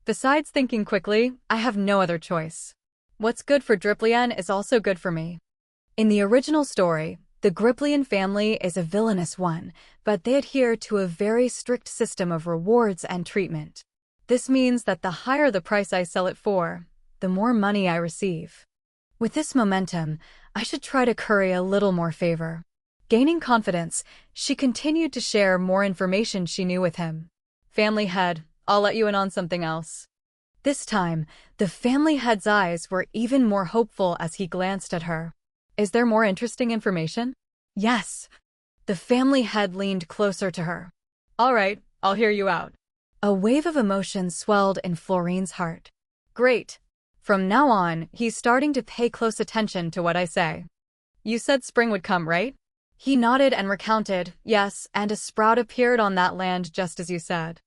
Besides thinking quickly, I have no other choice. What's good for Griplien is also good for me. In the original story, The Griplian family is a villainous one, but they adhere to a very strict system of rewards and treatment. This means that the higher the price I sell it for, the more money I receive. With this momentum, I should try to curry a little more favor. Gaining confidence, she continued to share more information she knew with him. Family head, I'll let you in on something else. This time, the family head's eyes were even more hopeful as he glanced at her. Is there more interesting information? Yes. The family head leaned closer to her. All right, I'll hear you out. A wave of emotion swelled in Florine's heart. Great. From now on, he's starting to pay close attention to what I say. You said spring would come, right? He nodded and recounted, yes, and a sprout appeared on that land just as you said.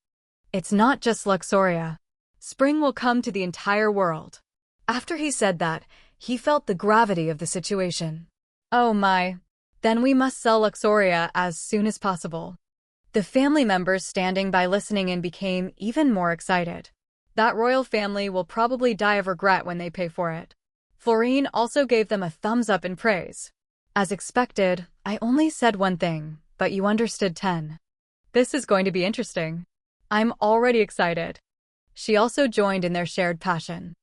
It's not just Luxoria. Spring will come to the entire world. After he said that, he felt the gravity of the situation. Oh my. Then we must sell Luxoria as soon as possible. The family members standing by listening in became even more excited. That royal family will probably die of regret when they pay for it. Florine also gave them a thumbs up in praise. As expected, I only said one thing, but you understood 10. This is going to be interesting. I'm already excited. She also joined in their shared passion.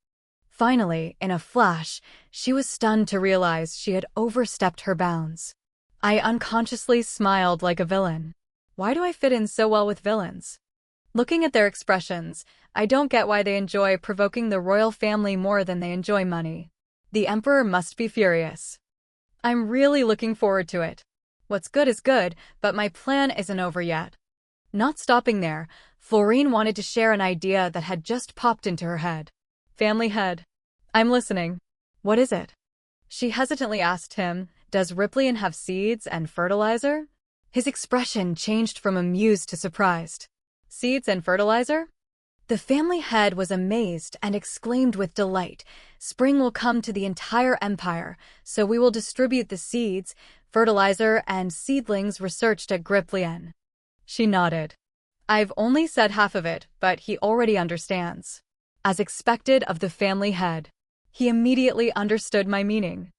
Finally, in a flash, she was stunned to realize she had overstepped her bounds. I unconsciously smiled like a villain. Why do I fit in so well with villains? Looking at their expressions, I don't get why they enjoy provoking the royal family more than they enjoy money. The emperor must be furious. I'm really looking forward to it. What's good is good, but my plan isn't over yet. Not stopping there, Florine wanted to share an idea that had just popped into her head. Family head. I'm listening. What is it? She hesitantly asked him, does Riplian have seeds and fertilizer? His expression changed from amused to surprised. Seeds and fertilizer? The family head was amazed and exclaimed with delight, spring will come to the entire empire, so we will distribute the seeds, fertilizer, and seedlings researched at Griplian. She nodded. I've only said half of it, but he already understands. As expected of the family head, he immediately understood my meaning.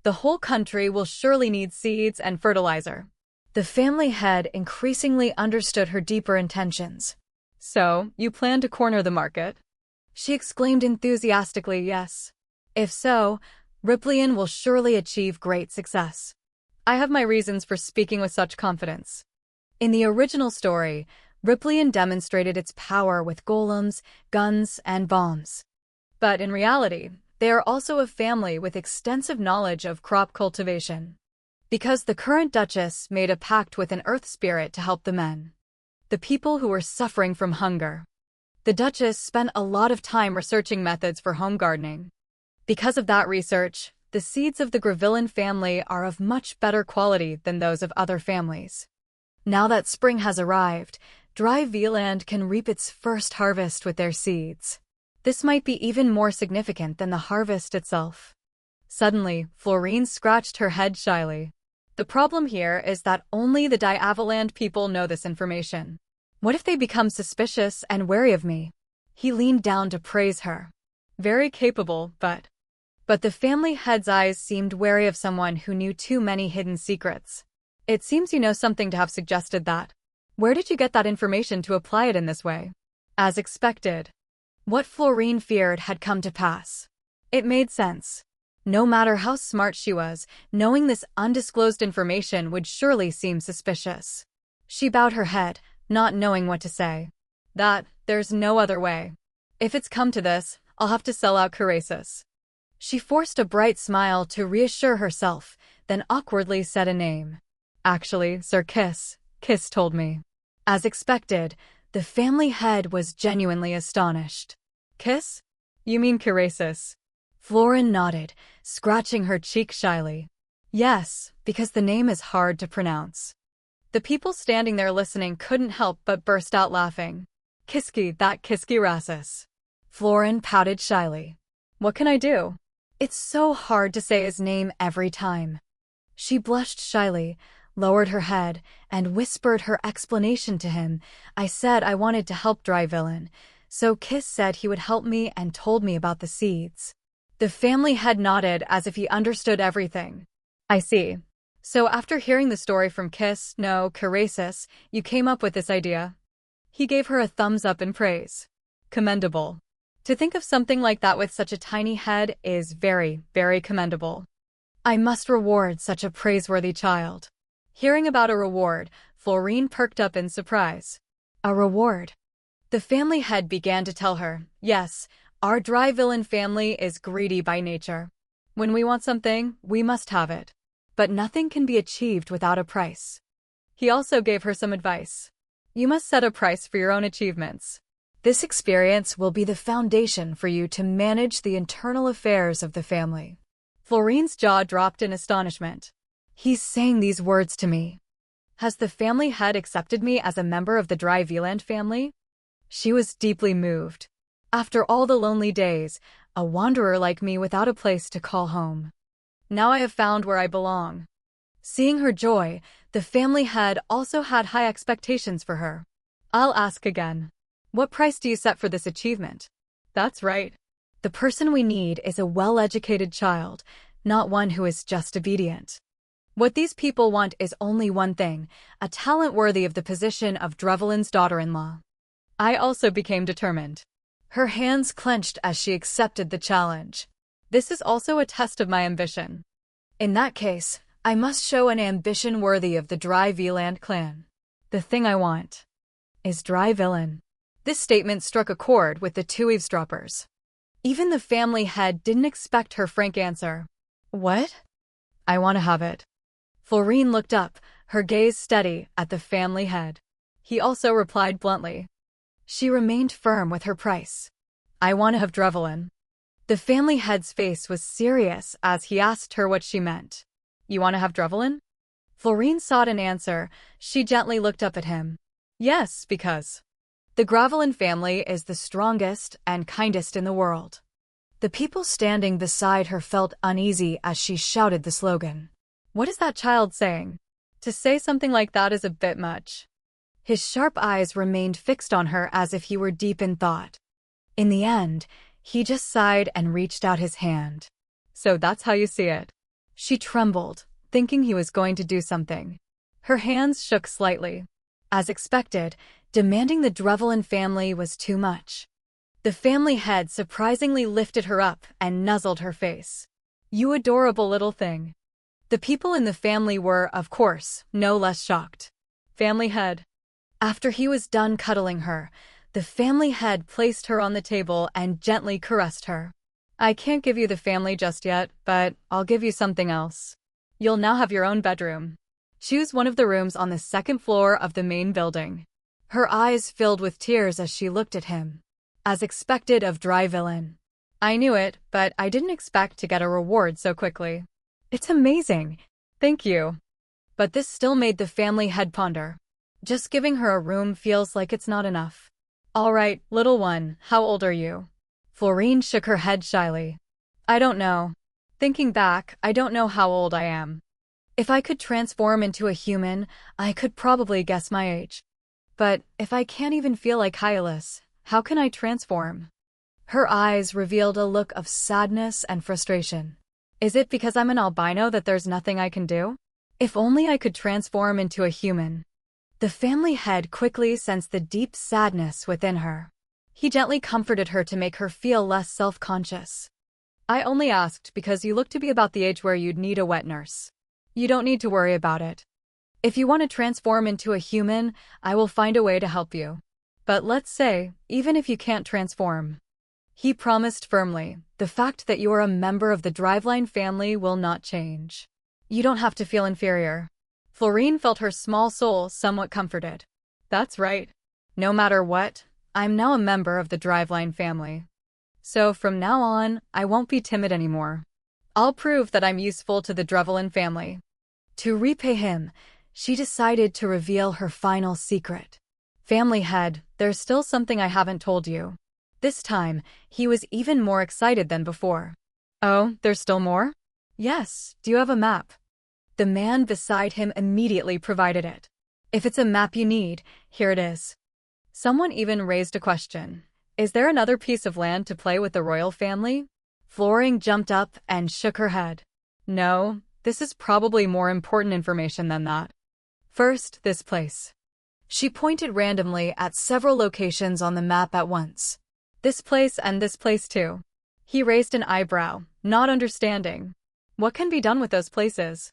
The whole country will surely need seeds and fertilizer. The family head increasingly understood her deeper intentions. So, you plan to corner the market? She exclaimed enthusiastically, yes. If so, Riplian will surely achieve great success. I have my reasons for speaking with such confidence. In the original story, Riplian demonstrated its power with golems, guns, and bombs. But in reality, they are also a family with extensive knowledge of crop cultivation. Because the current duchess made a pact with an earth spirit to help the men. The people who were suffering from hunger. The duchess spent a lot of time researching methods for home gardening. Because of that research, the seeds of the Grivillan family are of much better quality than those of other families. Now that spring has arrived, Dry Veland can reap its first harvest with their seeds. This might be even more significant than the harvest itself. Suddenly, Florine scratched her head shyly. The problem here is that only the Diavaland people know this information. What if they become suspicious and wary of me? He leaned down to praise her. Very capable, but the family head's eyes seemed wary of someone who knew too many hidden secrets. It seems you know something to have suggested that. Where did you get that information to apply it in this way? As expected. What Florine feared had come to pass. It made sense. No matter how smart she was, knowing this undisclosed information would surely seem suspicious. She bowed her head, not knowing what to say. There's no other way. If it's come to this, I'll have to sell out Carasis. She forced a bright smile to reassure herself, then awkwardly said a name. Actually, Sir Kiss told me. As expected, the family head was genuinely astonished. Kiss? You mean Carasis? Florin nodded, scratching her cheek shyly. Yes, because the name is hard to pronounce. The people standing there listening couldn't help but burst out laughing. Kiski Rasis. Florin pouted shyly. What can I do? It's so hard to say his name every time. She blushed shyly, lowered her head, and whispered her explanation to him. I said I wanted to help Dry Villain, so Kiss said he would help me and told me about the seeds. The family head nodded as if he understood everything. I see. So after hearing the story from Carasis, you came up with this idea. He gave her a thumbs up in praise. Commendable. To think of something like that with such a tiny head is very, very commendable. I must reward such a praiseworthy child. Hearing about a reward, Florine perked up in surprise. A reward? The family head began to tell her, yes, our dry villain family is greedy by nature. When we want something, we must have it. But nothing can be achieved without a price. He also gave her some advice. You must set a price for your own achievements. This experience will be the foundation for you to manage the internal affairs of the family. Florine's jaw dropped in astonishment. He's saying these words to me. Has the family head accepted me as a member of the Dry Viland family? She was deeply moved. After all the lonely days, a wanderer like me without a place to call home. Now I have found where I belong. Seeing her joy, the family head also had high expectations for her. I'll ask again. What price do you set for this achievement? That's right. The person we need is a well-educated child, not one who is just obedient. What these people want is only one thing, a talent worthy of the position of Drevelin's daughter-in-law. I also became determined. Her hands clenched as she accepted the challenge. This is also a test of my ambition. In that case, I must show an ambition worthy of the Dry Viland clan. The thing I want is Dry Villain. This statement struck a chord with the two eavesdroppers. Even the family head didn't expect her frank answer. What? I want to have it. Florine looked up, her gaze steady at the family head. He also replied bluntly. She remained firm with her price. I want to have Drevelin. The family head's face was serious as he asked her what she meant. You want to have Drevelin? Florine sought an answer. She gently looked up at him. Yes, because the Gravelin family is the strongest and kindest in the world. The people standing beside her felt uneasy as she shouted the slogan. What is that child saying? To say something like that is a bit much. His sharp eyes remained fixed on her as if he were deep in thought. In the end, he just sighed and reached out his hand. So that's how you see it. She trembled, thinking he was going to do something. Her hands shook slightly. As expected, demanding the Drevelin family was too much. The family head surprisingly lifted her up and nuzzled her face. You adorable little thing. The people in the family were, of course, no less shocked. Family head. After he was done cuddling her, the family head placed her on the table and gently caressed her. I can't give you the family just yet, but I'll give you something else. You'll now have your own bedroom. Choose one of the rooms on the second floor of the main building. Her eyes filled with tears as she looked at him. As expected of Dry Villain. I knew it, but I didn't expect to get a reward so quickly. It's amazing. Thank you. But this still made the family head ponder. Just giving her a room feels like it's not enough. All right, little one, how old are you? Florine shook her head shyly. I don't know. Thinking back, I don't know how old I am. If I could transform into a human, I could probably guess my age. But if I can't even feel like Hylas, how can I transform? Her eyes revealed a look of sadness and frustration. Is it because I'm an albino that there's nothing I can do? If only I could transform into a human. The family head quickly sensed the deep sadness within her. He gently comforted her to make her feel less self-conscious. I only asked because you look to be about the age where you'd need a wet nurse. You don't need to worry about it. If you want to transform into a human, I will find a way to help you. But let's say, even if you can't transform. He promised firmly, the fact that you are a member of the Driveline family will not change. You don't have to feel inferior. Florine felt her small soul somewhat comforted. That's right. No matter what, I'm now a member of the Driveline family. So from now on, I won't be timid anymore. I'll prove that I'm useful to the Drevelin family. To repay him, she decided to reveal her final secret. Family head, there's still something I haven't told you. This time, he was even more excited than before. Oh, there's still more? Yes, do you have a map? The man beside him immediately provided it. If it's a map you need, here it is. Someone even raised a question. Is there another piece of land to play with the royal family? Florine jumped up and shook her head. No, this is probably more important information than that. First, this place. She pointed randomly at several locations on the map at once. This place and this place too. He raised an eyebrow, not understanding. What can be done with those places?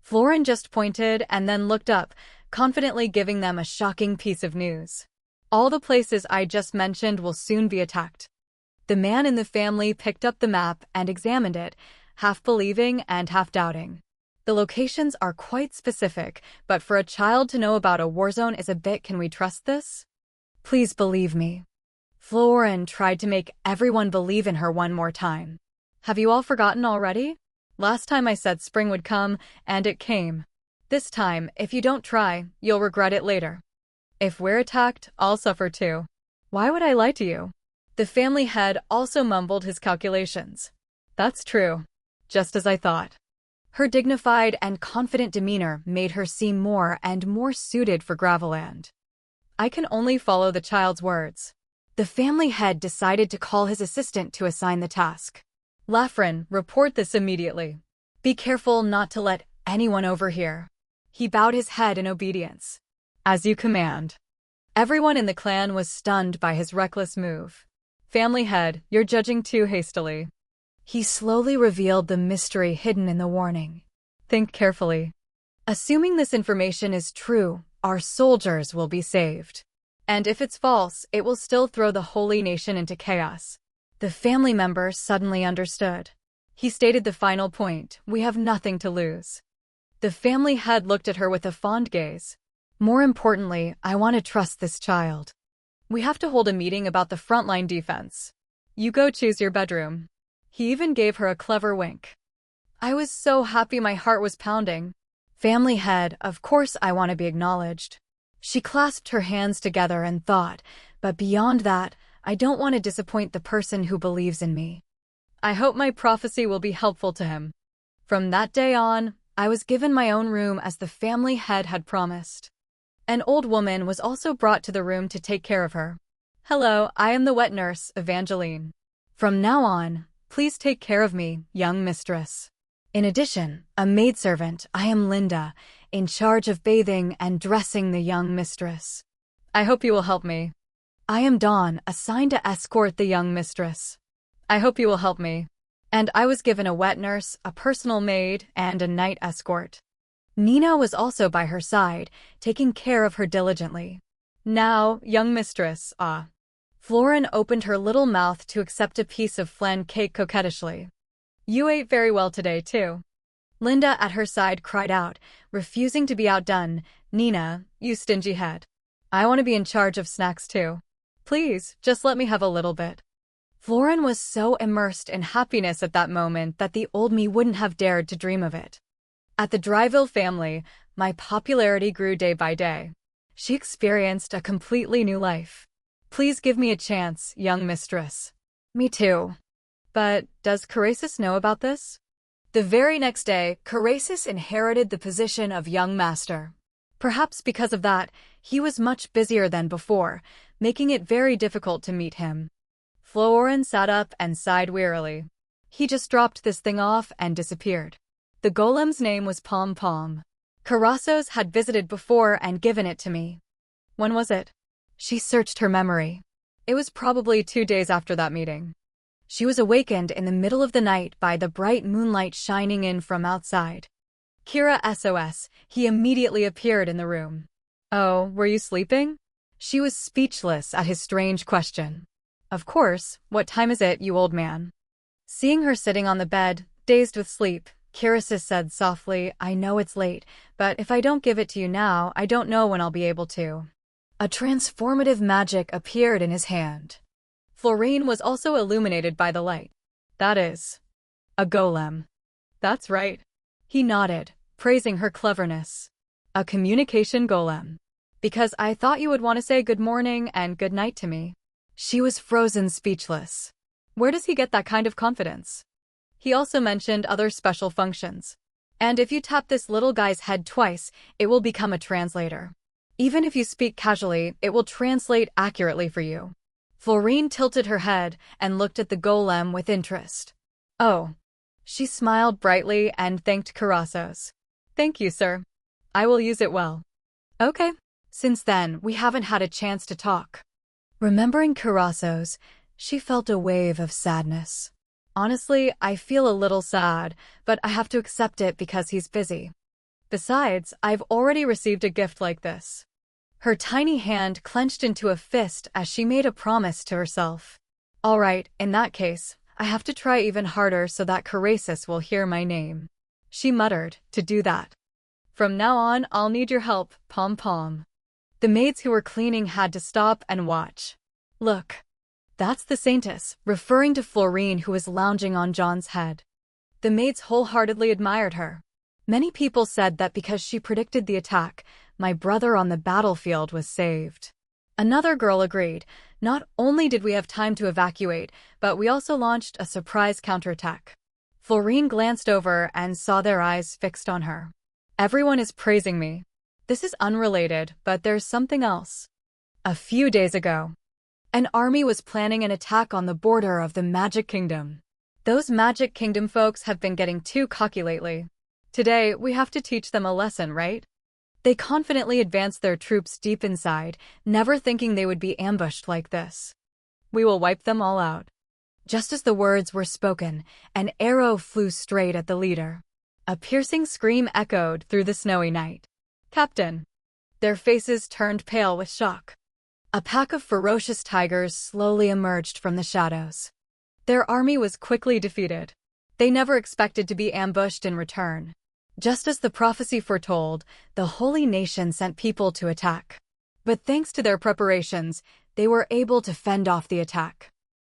Florin just pointed and then looked up, confidently giving them a shocking piece of news. All the places I just mentioned will soon be attacked. The man in the family picked up the map and examined it, half believing and half doubting. The locations are quite specific, but for a child to know about a war zone is a bit. Can we trust this? Please believe me. Florin tried to make everyone believe in her one more time. Have you all forgotten already? Last time I said spring would come, and it came. This time, if you don't try, you'll regret it later. If we're attacked, I'll suffer too. Why would I lie to you? The family head also mumbled his calculations. That's true. Just as I thought. Her dignified and confident demeanor made her seem more and more suited for Graveland. I can only follow the child's words. The family head decided to call his assistant to assign the task. Lafren, report this immediately. Be careful not to let anyone overhear. He bowed his head in obedience. As you command. Everyone in the clan was stunned by his reckless move. Family head, you're judging too hastily. He slowly revealed the mystery hidden in the warning. Think carefully. Assuming this information is true, our soldiers will be saved. And if it's false, it will still throw the holy nation into chaos. The family member suddenly understood. He stated the final point: we have nothing to lose. The family head looked at her with a fond gaze. More importantly, I want to trust this child. We have to hold a meeting about the frontline defense. You go choose your bedroom. He even gave her a clever wink. I was so happy, my heart was pounding. Family head, of course I want to be acknowledged. She clasped her hands together and thought, but beyond that, I don't want to disappoint the person who believes in me. I hope my prophecy will be helpful to him. From that day on, I was given my own room as the family head had promised. An old woman was also brought to the room to take care of her. Hello, I am the wet nurse, Evangeline. From now on, please take care of me, young mistress. In addition, a maidservant, I am Linda, in charge of bathing and dressing the young mistress. I hope you will help me. I am Dawn, assigned to escort the young mistress. I hope you will help me. And I was given a wet nurse, a personal maid, and a night escort. Nina was also by her side, taking care of her diligently. Now, young mistress, Florin opened her little mouth to accept a piece of flan cake coquettishly. You ate very well today, too. Linda at her side cried out, refusing to be outdone. Nina, you stingy head. I want to be in charge of snacks too. Please, just let me have a little bit. Florin was so immersed in happiness at that moment that the old me wouldn't have dared to dream of it. At the Dryville family, my popularity grew day by day. She experienced a completely new life. Please give me a chance, young mistress. Me too. But does Carasis know about this? The very next day, Carasis inherited the position of young master. Perhaps because of that, he was much busier than before, making it very difficult to meet him. Florin sat up and sighed wearily. He just dropped this thing off and disappeared. The golem's name was Pom Pom. Carasos had visited before and given it to me. When was it? She searched her memory. It was probably 2 days after that meeting. She was awakened in the middle of the night by the bright moonlight shining in from outside. Kira SOS, he immediately appeared in the room. Oh, were you sleeping? She was speechless at his strange question. Of course, what time is it, you old man? Seeing her sitting on the bed, dazed with sleep, Carasis said softly, I know it's late, but if I don't give it to you now, I don't know when I'll be able to. A transformative magic appeared in his hand. Florin was also illuminated by the light. That is a golem. That's right. He nodded, praising her cleverness. A communication golem. Because I thought you would want to say good morning and good night to me. She was frozen speechless. Where does he get that kind of confidence? He also mentioned other special functions. And if you tap this little guy's head twice, it will become a translator. Even if you speak casually, it will translate accurately for you. Florin tilted her head and looked at the golem with interest. Oh. She smiled brightly and thanked Carasos. Thank you, sir. I will use it well. Okay. Since then, we haven't had a chance to talk. Remembering Carasos, she felt a wave of sadness. Honestly, I feel a little sad, but I have to accept it because he's busy. Besides, I've already received a gift like this. Her tiny hand clenched into a fist as she made a promise to herself. All right, in that case, I have to try even harder so that Carasos will hear my name. She muttered, to do that. From now on, I'll need your help, Pom-Pom. The maids who were cleaning had to stop and watch. Look. That's the saintess, referring to Florine who was lounging on John's head. The maids wholeheartedly admired her. Many people said that because she predicted the attack, my brother on the battlefield was saved. Another girl agreed. Not only did we have time to evacuate, but we also launched a surprise counterattack. Florine glanced over and saw their eyes fixed on her. Everyone is praising me. This is unrelated, but there's something else. A few days ago, an army was planning an attack on the border of the Magic Kingdom. Those Magic Kingdom folks have been getting too cocky lately. Today, we have to teach them a lesson, right? They confidently advanced their troops deep inside, never thinking they would be ambushed like this. We will wipe them all out. Just as the words were spoken, an arrow flew straight at the leader. A piercing scream echoed through the snowy night. Captain! Their faces turned pale with shock. A pack of ferocious tigers slowly emerged from the shadows. Their army was quickly defeated. They never expected to be ambushed in return. Just as the prophecy foretold, the holy nation sent people to attack. But thanks to their preparations, they were able to fend off the attack.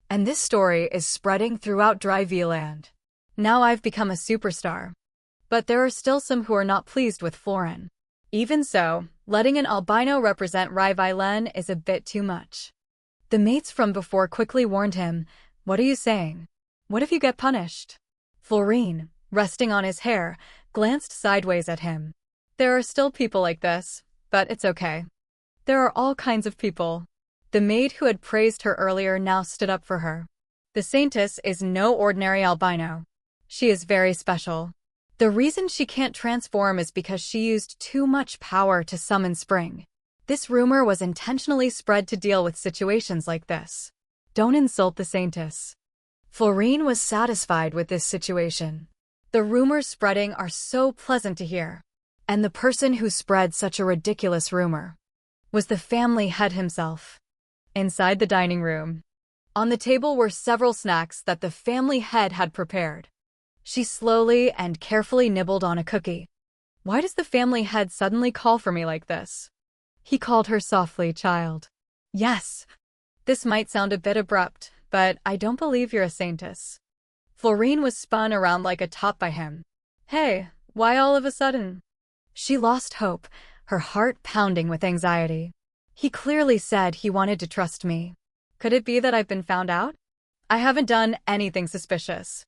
And this story is spreading throughout Dry V-land. Now I've become a superstar. But there are still some who are not pleased with Florin. Even so, letting an albino represent Rai Vilen is a bit too much. The mates from before quickly warned him, "What are you saying? What if you get punished?" Florine, resting on his hair, glanced sideways at him. There are still people like this, but it's okay. There are all kinds of people. The maid who had praised her earlier now stood up for her. The saintist is no ordinary albino. She is very special. The reason she can't transform is because she used too much power to summon spring. This rumor was intentionally spread to deal with situations like this. Don't insult the saintess. Florine was satisfied with this situation. The rumors spreading are so pleasant to hear. And the person who spread such a ridiculous rumor was the family head himself. Inside the dining room, on the table were several snacks that the family head had prepared. She slowly and carefully nibbled on a cookie. Why does the family head suddenly call for me like this? He called her softly, child. Yes. This might sound a bit abrupt, but I don't believe you're a saintess. Florine was spun around like a top by him. Hey, why all of a sudden? She lost hope, her heart pounding with anxiety. He clearly said he wanted to trust me. Could it be that I've been found out? I haven't done anything suspicious.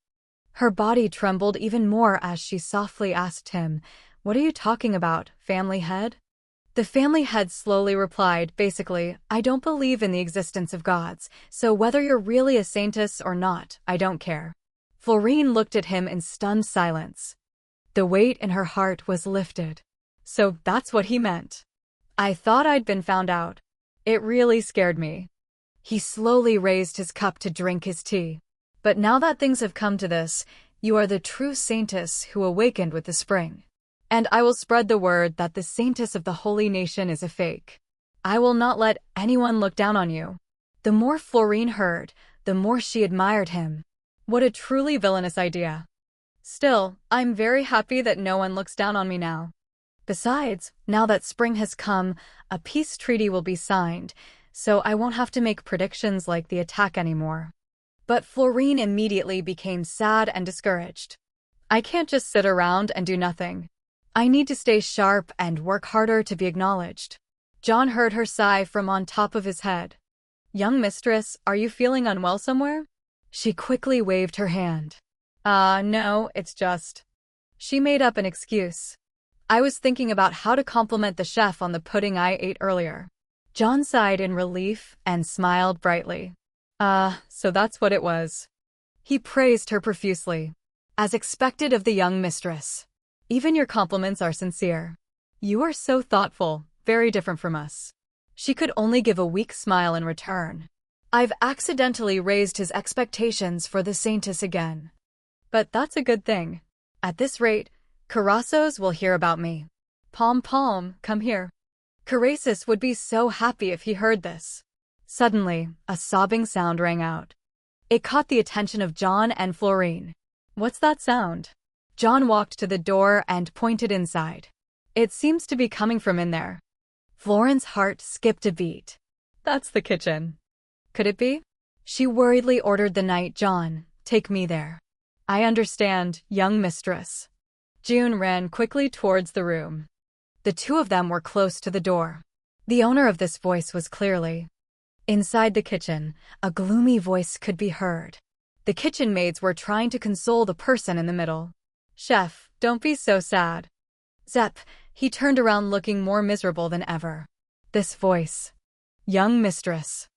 Her body trembled even more as she softly asked him, "What are you talking about, family head?" The family head slowly replied, basically, "I don't believe in the existence of gods, so whether you're really a saintess or not, I don't care." Florine looked at him in stunned silence. The weight in her heart was lifted. So that's what he meant. I thought I'd been found out. It really scared me. He slowly raised his cup to drink his tea. But now that things have come to this, you are the true saintess who awakened with the spring. And I will spread the word that the saintess of the holy nation is a fake. I will not let anyone look down on you. The more Florine heard, the more she admired him. What a truly villainous idea. Still, I'm very happy that no one looks down on me now. Besides, now that spring has come, a peace treaty will be signed, so I won't have to make predictions like the attack anymore. But Florine immediately became sad and discouraged. I can't just sit around and do nothing. I need to stay sharp and work harder to be acknowledged. John heard her sigh from on top of his head. Young mistress, are you feeling unwell somewhere? She quickly waved her hand. No, it's just... She made up an excuse. I was thinking about how to compliment the chef on the pudding I ate earlier. John sighed in relief and smiled brightly. So that's what it was. He praised her profusely. As expected of the young mistress. Even your compliments are sincere. You are so thoughtful, very different from us. She could only give a weak smile in return. I've accidentally raised his expectations for the saintist again. But that's a good thing. At this rate, Carrassos will hear about me. Pom-pom, come here. Carrassos would be so happy if he heard this. Suddenly, a sobbing sound rang out. It caught the attention of John and Florine. What's that sound? John walked to the door and pointed inside. It seems to be coming from in there. Florence's heart skipped a beat. That's the kitchen. Could it be? She worriedly ordered the knight. John, take me there. I understand, young mistress. June ran quickly towards the room. The two of them were close to the door. The owner of this voice was clearly. Inside the kitchen, a gloomy voice could be heard. The kitchen maids were trying to console the person in the middle. Chef, don't be so sad. Zep, he turned around looking more miserable than ever. This voice. Young mistress.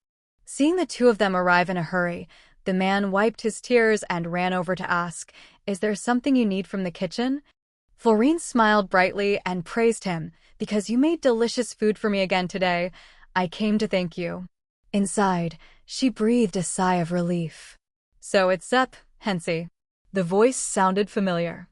Seeing the two of them arrive in a hurry, the man wiped his tears and ran over to ask, Is there something you need from the kitchen? Florine smiled brightly and praised him, Because you made delicious food for me again today. I came to thank you. Inside, she breathed a sigh of relief. So it's Zep, Hensi. The voice sounded familiar.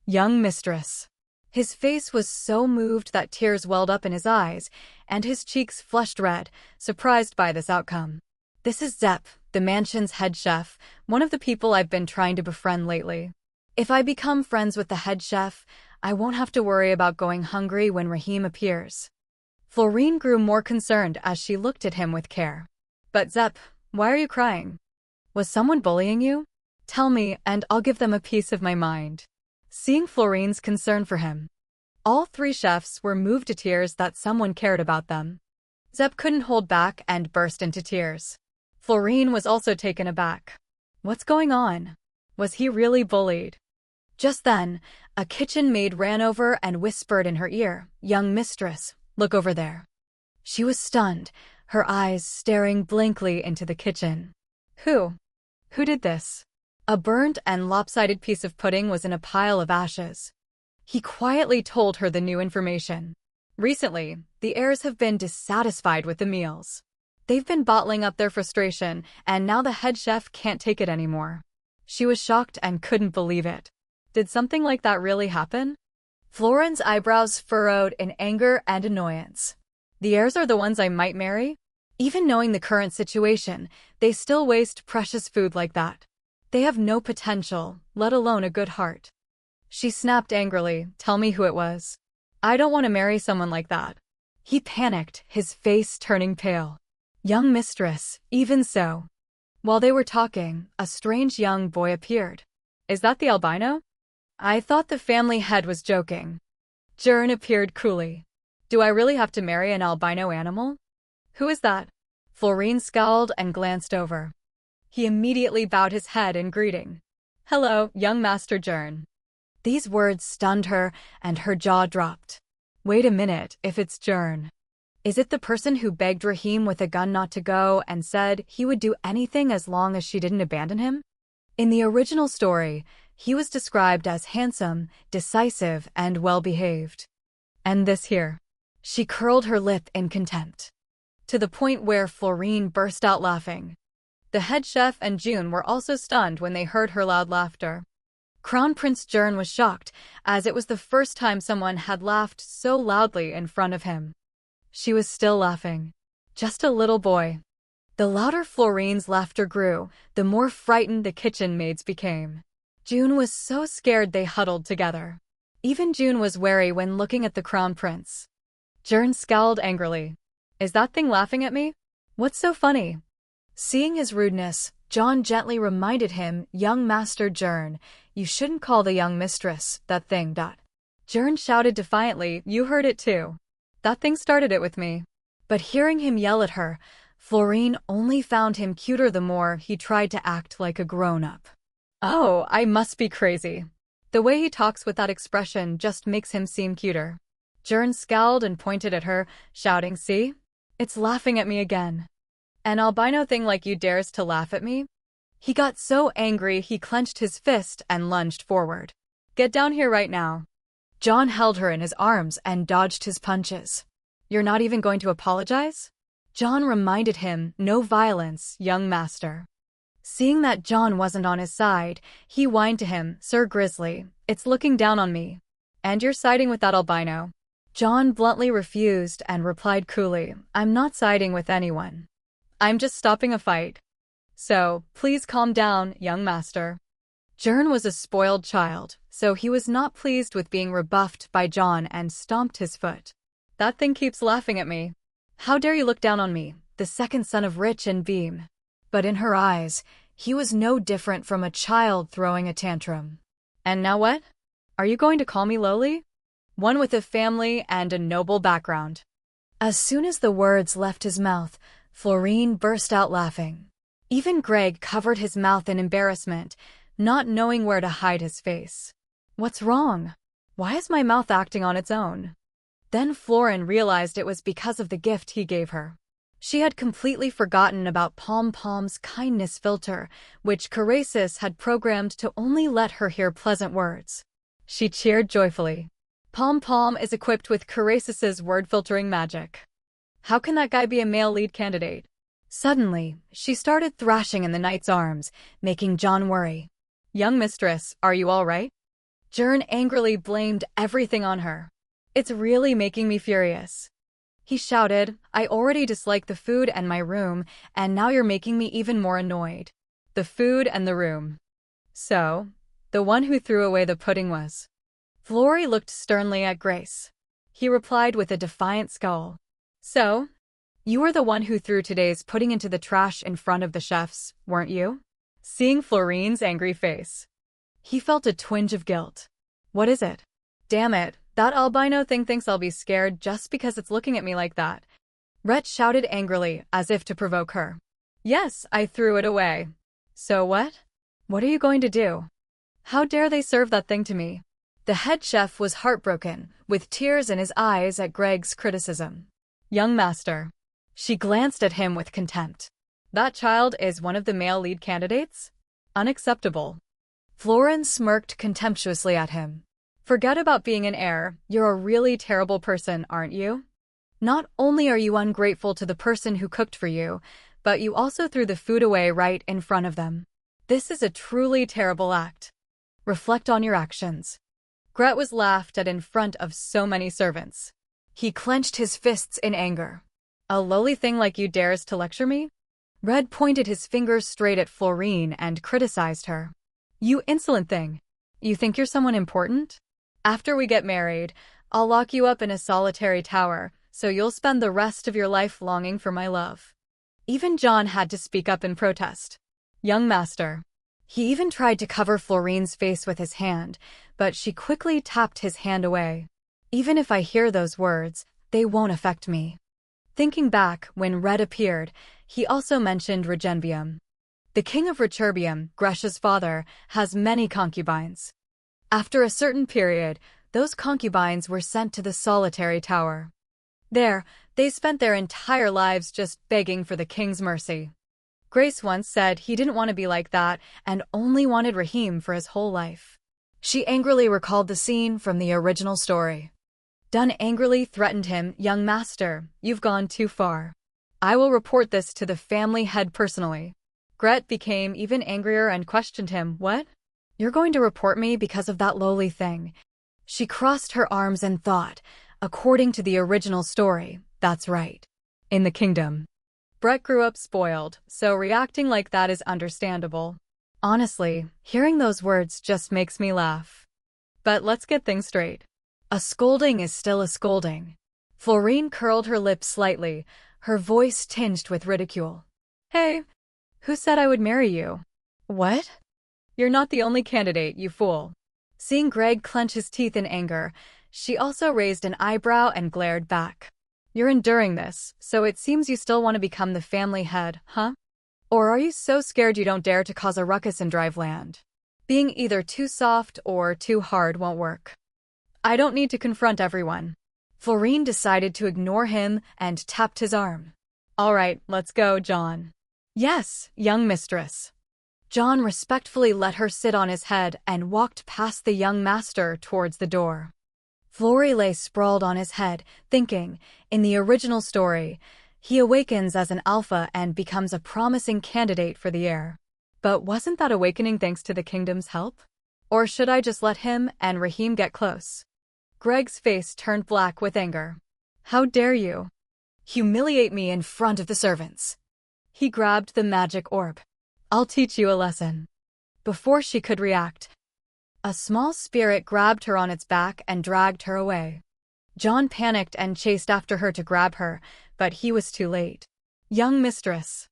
Young mistress. His face was so moved that tears welled up in his eyes, and his cheeks flushed red, surprised by this outcome. This is Zep, the mansion's head chef, one of the people I've been trying to befriend lately. If I become friends with the head chef, I won't have to worry about going hungry when Rahim appears. Florine grew more concerned as she looked at him with care. But Zep, why are you crying? Was someone bullying you? Tell me, and I'll give them a piece of my mind. Seeing Florine's concern for him, all three chefs were moved to tears that someone cared about them. Zep couldn't hold back and burst into tears. Florine was also taken aback. What's going on? Was he really bullied? Just then, a kitchen maid ran over and whispered in her ear, Young mistress, look over there. She was stunned, her eyes staring blankly into the kitchen. Who? Who did this? A burnt and lopsided piece of pudding was in a pile of ashes. He quietly told her the new information. Recently, the heirs have been dissatisfied with the meals. They've been bottling up their frustration, and now the head chef can't take it anymore. She was shocked and couldn't believe it. Did something like that really happen? Florence's eyebrows furrowed in anger and annoyance. The heirs are the ones I might marry? Even knowing the current situation, they still waste precious food like that. They have no potential, let alone a good heart. She snapped angrily, Tell me who it was. I don't want to marry someone like that. He panicked, his face turning pale. Young mistress, even so. While they were talking, a strange young boy appeared. Is that the albino? I thought the family head was joking. Jern appeared coolly. Do I really have to marry an albino animal? Who is that? Florine scowled and glanced over. He immediately bowed his head in greeting. Hello, young Master Jern. These words stunned her, and her jaw dropped. Wait a minute, if it's Jern. Is it the person who begged Rahim with a gun not to go and said he would do anything as long as she didn't abandon him? In the original story, he was described as handsome, decisive, and well-behaved. And this here. She curled her lip in contempt. To the point where Florine burst out laughing. The head chef and June were also stunned when they heard her loud laughter. Crown Prince Jern was shocked, as it was the first time someone had laughed so loudly in front of him. She was still laughing. Just a little boy. The louder Florine's laughter grew, the more frightened the kitchen maids became. June was so scared they huddled together. Even June was wary when looking at the Crown Prince. Jern scowled angrily. Is that thing laughing at me? What's so funny? Seeing his rudeness, John gently reminded him, Young Master Jern, you shouldn't call the young mistress that thing. Jern shouted defiantly, You heard it too. That thing started it with me. But hearing him yell at her, Florine only found him cuter the more he tried to act like a grown-up. Oh, I must be crazy. The way he talks with that expression just makes him seem cuter. Jern scowled and pointed at her, shouting, See? It's laughing at me again. An albino thing like you dares to laugh at me? He got so angry he clenched his fist and lunged forward. Get down here right now. John held her in his arms and dodged his punches. You're not even going to apologize? John reminded him, no violence, young master. Seeing that John wasn't on his side, he whined to him, Sir Grizzly, it's looking down on me. And you're siding with that albino. John bluntly refused and replied coolly, I'm not siding with anyone. I'm just stopping a fight. So, please calm down, young master. Jour was a spoiled child, so he was not pleased with being rebuffed by John and stomped his foot. That thing keeps laughing at me. How dare you look down on me, the second son of Rich and Beam? But in her eyes, he was no different from a child throwing a tantrum. And now what? Are you going to call me lowly? One with a family and a noble background. As soon as the words left his mouth, Florine burst out laughing. Even Greg covered his mouth in embarrassment, not knowing where to hide his face. What's wrong? Why is my mouth acting on its own? Then Florine realized it was because of the gift he gave her. She had completely forgotten about Pom Pom's kindness filter, which Carasis had programmed to only let her hear pleasant words. She cheered joyfully. Pom Pom is equipped with Carasis's word-filtering magic. How can that guy be a male lead candidate? Suddenly, she started thrashing in the knight's arms, making John worry. Young mistress, are you all right? Jour angrily blamed everything on her. It's really making me furious. He shouted, I already dislike the food and my room, and now you're making me even more annoyed. The food and the room. So, the one who threw away the pudding was. Flory looked sternly at Grace. He replied with a defiant scowl. So, you were the one who threw today's pudding into the trash in front of the chefs, weren't you? Seeing Florine's angry face, he felt a twinge of guilt. What is it? Damn it, that albino thing thinks I'll be scared just because it's looking at me like that. Rhett shouted angrily, as if to provoke her. Yes, I threw it away. So what? What are you going to do? How dare they serve that thing to me? The head chef was heartbroken, with tears in his eyes at Greg's criticism. Young master. She glanced at him with contempt. That child is one of the male lead candidates? Unacceptable. Florine smirked contemptuously at him. Forget about being an heir, you're a really terrible person, aren't you? Not only are you ungrateful to the person who cooked for you, but you also threw the food away right in front of them. This is a truly terrible act. Reflect on your actions. Gret was laughed at in front of so many servants. He clenched his fists in anger. A lowly thing like you dares to lecture me? Red pointed his fingers straight at Florine and criticized her. You insolent thing. You think you're someone important? After we get married, I'll lock you up in a solitary tower, so you'll spend the rest of your life longing for my love. Even John had to speak up in protest. Young master. He even tried to cover Florine's face with his hand, but she quickly tapped his hand away. Even if I hear those words, they won't affect me. Thinking back, when Red appeared, he also mentioned Regenbium. The king of Returbium, Gresha's father, has many concubines. After a certain period, those concubines were sent to the solitary tower. There, they spent their entire lives just begging for the king's mercy. Grace once said he didn't want to be like that and only wanted Rahim for his whole life. She angrily recalled the scene from the original story. Dunn angrily threatened him, Young master, you've gone too far. I will report this to the family head personally. Gret became even angrier and questioned him, What? You're going to report me because of that lowly thing? She crossed her arms and thought, according to the original story, that's right. In the kingdom. Brett grew up spoiled, so reacting like that is understandable. Honestly, hearing those words just makes me laugh. But let's get things straight. A scolding is still a scolding. Florine curled her lips slightly, her voice tinged with ridicule. Hey, who said I would marry you? What? You're not the only candidate, you fool. Seeing Greg clench his teeth in anger, she also raised an eyebrow and glared back. You're enduring this, so it seems you still want to become the family head, huh? Or are you so scared you don't dare to cause a ruckus in Driveland? Being either too soft or too hard won't work. I don't need to confront everyone. Florine decided to ignore him and tapped his arm. All right, let's go, John. Yes, young mistress. John respectfully let her sit on his head and walked past the young master towards the door. Flory lay sprawled on his head, thinking, in the original story, he awakens as an alpha and becomes a promising candidate for the heir. But wasn't that awakening thanks to the kingdom's help? Or should I just let him and Raheem get close? Greg's face turned black with anger. How dare you? Humiliate me in front of the servants. He grabbed the magic orb. I'll teach you a lesson. Before she could react, a small spirit grabbed her on its back and dragged her away. John panicked and chased after her to grab her, but he was too late. Young mistress.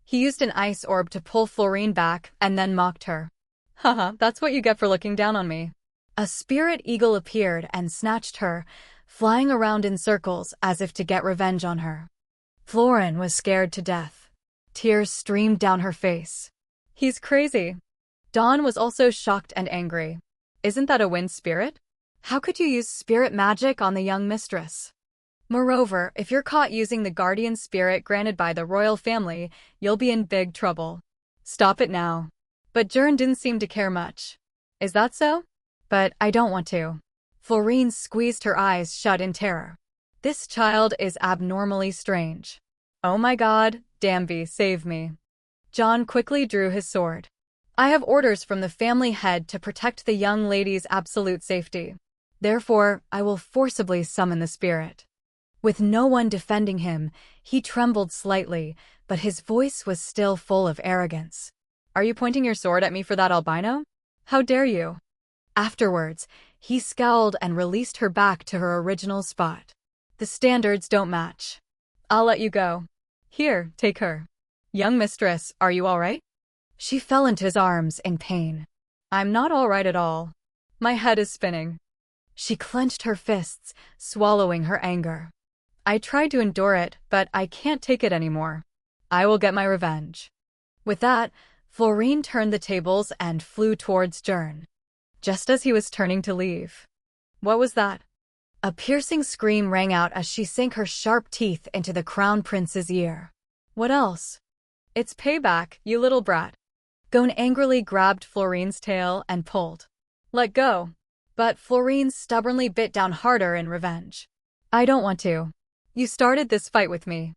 He used an ice orb to pull Florine back and then mocked her. Haha, that's what you get for looking down on me. A spirit eagle appeared and snatched her, flying around in circles as if to get revenge on her. Florine was scared to death. Tears streamed down her face. He's crazy. Dawn was also shocked and angry. Isn't that a wind spirit? How could you use spirit magic on the young mistress? Moreover, if you're caught using the guardian spirit granted by the royal family, you'll be in big trouble. Stop it now. But Jour didn't seem to care much. Is that so? But I don't want to. Florine squeezed her eyes shut in terror. This child is abnormally strange. Oh my God, Danby, save me. John quickly drew his sword. I have orders from the family head to protect the young lady's absolute safety. Therefore, I will forcibly summon the spirit. With no one defending him, he trembled slightly, but his voice was still full of arrogance. Are you pointing your sword at me for that albino? How dare you? Afterwards, he scowled and released her back to her original spot. The standards don't match. I'll let you go. Here, take her. Young mistress, are you all right? She fell into his arms in pain. I'm not all right at all. My head is spinning. She clenched her fists, swallowing her anger. I tried to endure it, but I can't take it anymore. I will get my revenge. With that, Florine turned the tables and flew towards Jour. Just as he was turning to leave. What was that? A piercing scream rang out as she sank her sharp teeth into the crown prince's ear. What else? It's payback, you little brat. Gon angrily grabbed Florine's tail and pulled. Let go. But Florine stubbornly bit down harder in revenge. I don't want to. You started this fight with me.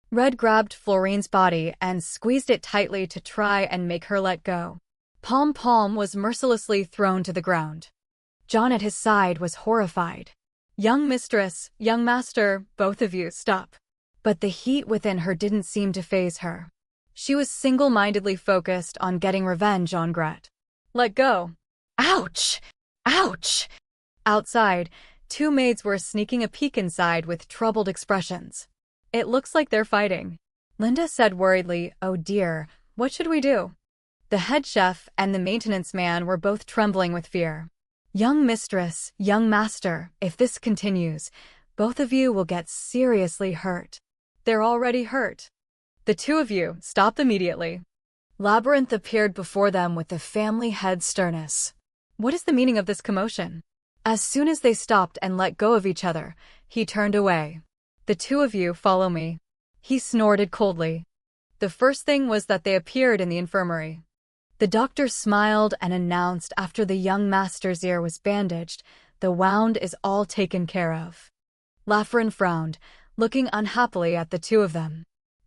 Red grabbed Florine's body and squeezed it tightly to try and make her let go. Pom was mercilessly thrown to the ground. John at his side was horrified. Young mistress, young master, both of you, stop. But the heat within her didn't seem to faze her. She was single-mindedly focused on getting revenge on Gret. Let go. Ouch! Ouch! Outside, two maids were sneaking a peek inside with troubled expressions. It looks like they're fighting. Linda said worriedly, oh dear, what should we do? The head chef and the maintenance man were both trembling with fear. Young mistress, young master, if this continues, both of you will get seriously hurt. They're already hurt. The two of you, stop immediately. Labyrinth appeared before them with the family head's sternness. What is the meaning of this commotion? As soon as they stopped and let go of each other, he turned away. The two of you follow me. He snorted coldly. The first thing was that they appeared in the infirmary. The doctor smiled and announced after the young master's ear was bandaged, the wound is all taken care of. Laffren frowned, looking unhappily at the two of them.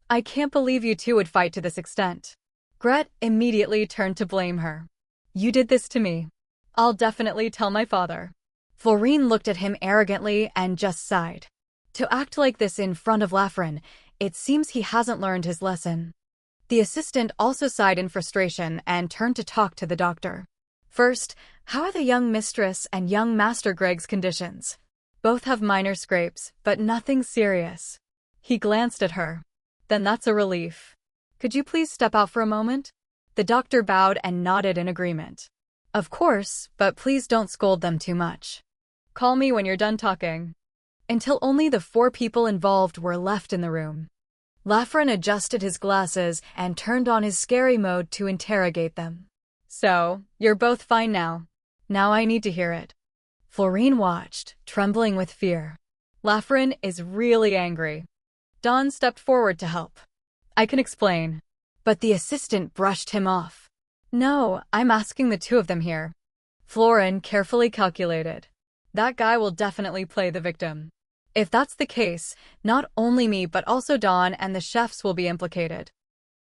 I can't believe you two would fight to this extent. Gret immediately turned to blame her. You did this to me. I'll definitely tell my father. Florine looked at him arrogantly and just sighed. To act like this in front of Laffren, it seems he hasn't learned his lesson. The assistant also sighed in frustration and turned to talk to the doctor. First, how are the young mistress and young master Greg's conditions? Both have minor scrapes, but nothing serious. He glanced at her. Then that's a relief. Could you please step out for a moment? The doctor bowed and nodded in agreement. Of course, but please don't scold them too much. Call me when you're done talking. Until only the four people involved were left in the room. Laffren adjusted his glasses and turned on his scary mode to interrogate them. So, you're both fine now. Now I need to hear it. Florine watched, trembling with fear. Laffren is really angry. Dawn stepped forward to help. I can explain. But the assistant brushed him off. No, I'm asking the two of them here. Florin carefully calculated. That guy will definitely play the victim. If that's the case, not only me but also Dawn and the chefs will be implicated.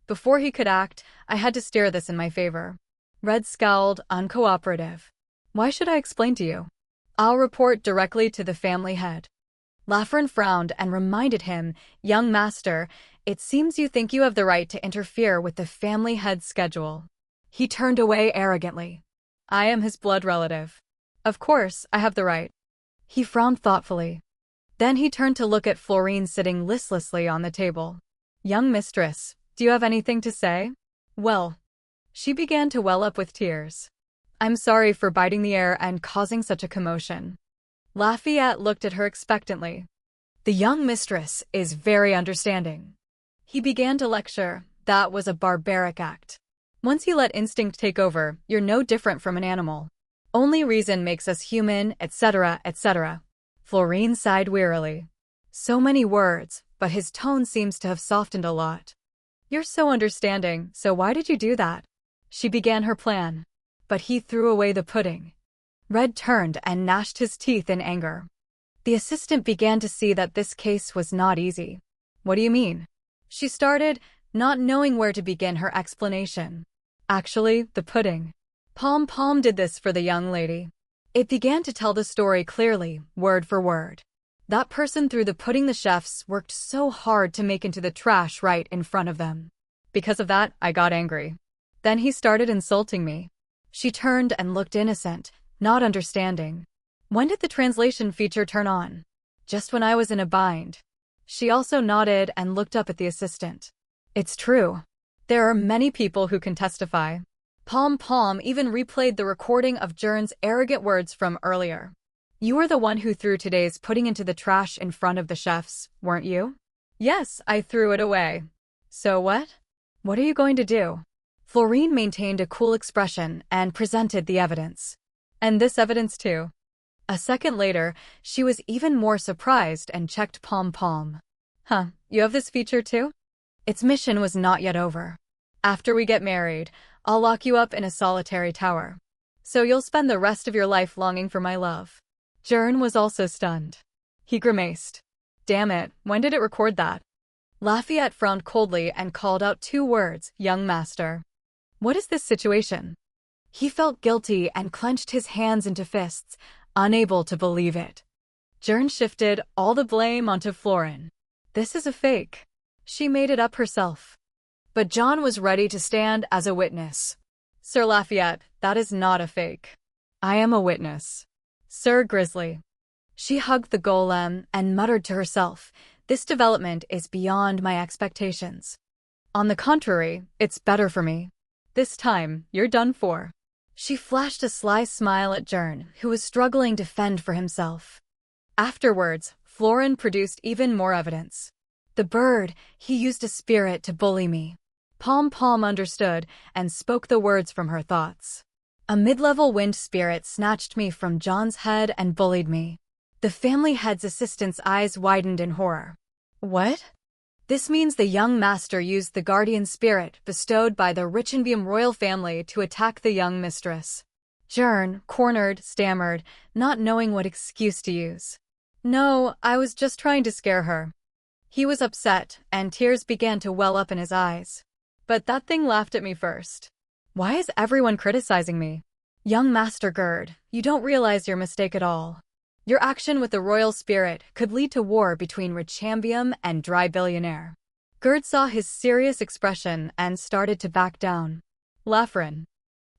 Before he could act, I had to steer this in my favor. Red scowled, uncooperative. Why should I explain to you? I'll report directly to the family head. Lafren frowned and reminded him, young master, it seems you think you have the right to interfere with the family head's schedule. He turned away arrogantly. I am his blood relative. Of course, I have the right. He frowned thoughtfully. Then he turned to look at Florine sitting listlessly on the table. Young mistress, do you have anything to say? Well, she began to well up with tears. I'm sorry for biting the air and causing such a commotion. Lafayette looked at her expectantly. The young mistress is very understanding. He began to lecture. That was a barbaric act. Once you let instinct take over, you're no different from an animal. Only reason makes us human, etc., etc. Florine sighed wearily. So many words, but his tone seems to have softened a lot. You're so understanding, so why did you do that? She began her plan. But he threw away the pudding. Red turned and gnashed his teeth in anger. The assistant began to see that this case was not easy. What do you mean? She started, not knowing where to begin her explanation. Actually, the pudding. Pom did this for the young lady. It began to tell the story clearly, word for word. That person threw the pudding the chefs worked so hard to make into the trash right in front of them. Because of that, I got angry. Then he started insulting me. She turned and looked innocent, not understanding. When did the translation feature turn on? Just when I was in a bind. She also nodded and looked up at the assistant. It's true. There are many people who can testify. Pom even replayed the recording of Jern's arrogant words from earlier. You were the one who threw today's pudding into the trash in front of the chefs, weren't you? Yes, I threw it away. So what? What are you going to do? Florine maintained a cool expression and presented the evidence. And this evidence too. A second later, she was even more surprised and checked Pom. Huh, you have this feature too? Its mission was not yet over. After we get married, I'll lock you up in a solitary tower. So you'll spend the rest of your life longing for my love. Jern was also stunned. He grimaced. Damn it, when did it record that? Lafayette frowned coldly and called out two words, young master. What is this situation? He felt guilty and clenched his hands into fists, unable to believe it. Jern shifted all the blame onto Florin. This is a fake. She made it up herself. But John was ready to stand as a witness. Sir Lafayette, that is not a fake. I am a witness. Sir Grizzly. She hugged the golem and muttered to herself, this development is beyond my expectations. On the contrary, it's better for me. This time, you're done for. She flashed a sly smile at Jern, who was struggling to fend for himself. Afterwards, Florin produced even more evidence. The bird, he used a spirit to bully me. Pom understood and spoke the words from her thoughts. A mid-level wind spirit snatched me from John's head and bullied me. The family head's assistant's eyes widened in horror. What? This means the young master used the guardian spirit bestowed by the Richenbaum royal family to attack the young mistress. Jern, cornered, stammered, not knowing what excuse to use. No, I was just trying to scare her. He was upset, and tears began to well up in his eyes. But that thing laughed at me first. Why is everyone criticizing me? Young Master Gerd, you don't realize your mistake at all. Your action with the royal spirit could lead to war between Richenbaum and Dry Billionaire. Gerd saw his serious expression and started to back down. Lafren.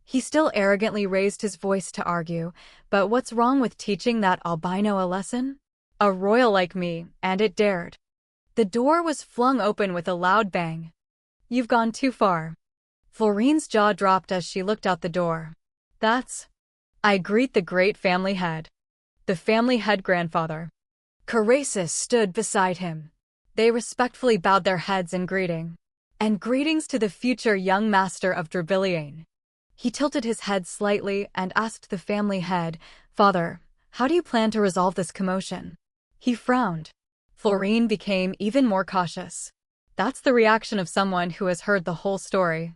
He still arrogantly raised his voice to argue, but what's wrong with teaching that albino a lesson? A royal like me, and it dared. The door was flung open with a loud bang. You've gone too far. Florine's jaw dropped as she looked out the door. That's... I greet the great family head. The family head grandfather. Carasis stood beside him. They respectfully bowed their heads in greeting. And greetings to the future young master of Drabiliane. He tilted his head slightly and asked the family head, Father, how do you plan to resolve this commotion? He frowned. Florine became even more cautious. That's the reaction of someone who has heard the whole story.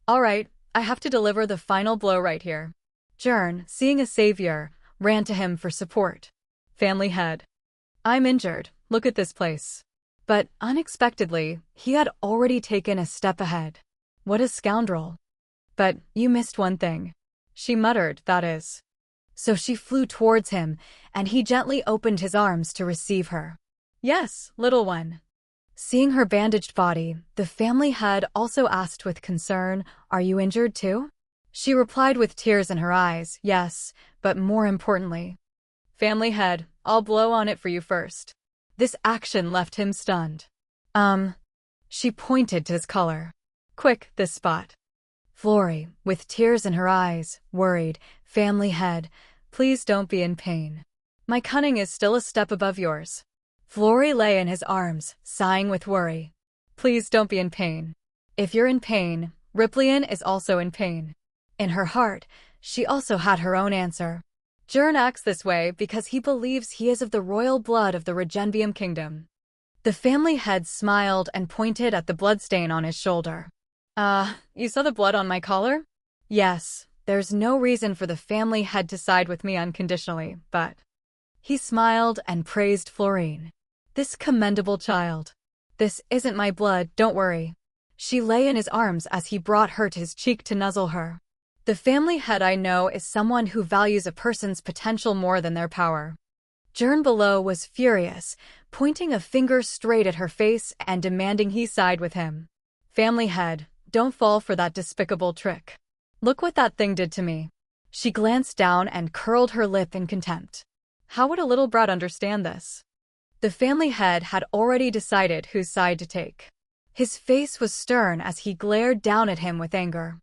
All right, I have to deliver the final blow right here. Jour, seeing a savior, ran to him for support. Family head. I'm injured, look at this place. But, unexpectedly, he had already taken a step ahead. What a scoundrel. But, you missed one thing. She muttered, that is. So she flew towards him, and he gently opened his arms to receive her. Yes, little one. Seeing her bandaged body, the family head also asked with concern, are you injured too? She replied with tears in her eyes, yes, but more importantly. Family head, I'll blow on it for you first. This action left him stunned. She pointed to his collar. Quick, this spot. Flory, with tears in her eyes, worried, family head, please don't be in pain. My cunning is still a step above yours. Flory lay in his arms, sighing with worry. Please don't be in pain. If you're in pain, Ripley'n is also in pain. In her heart, she also had her own answer. Jour acts this way because he believes he is of the royal blood of the Regenbium kingdom. The family head smiled and pointed at the bloodstain on his shoulder. You saw the blood on my collar? Yes, there's no reason for the family head to side with me unconditionally, but... He smiled and praised Florine. This commendable child. This isn't my blood, don't worry. She lay in his arms as he brought her to his cheek to nuzzle her. The family head I know is someone who values a person's potential more than their power. Jour below was furious, pointing a finger straight at her face and demanding he side with him. Family head, don't fall for that despicable trick. Look what that thing did to me. She glanced down and curled her lip in contempt. How would a little brat understand this? The family head had already decided whose side to take. His face was stern as he glared down at him with anger.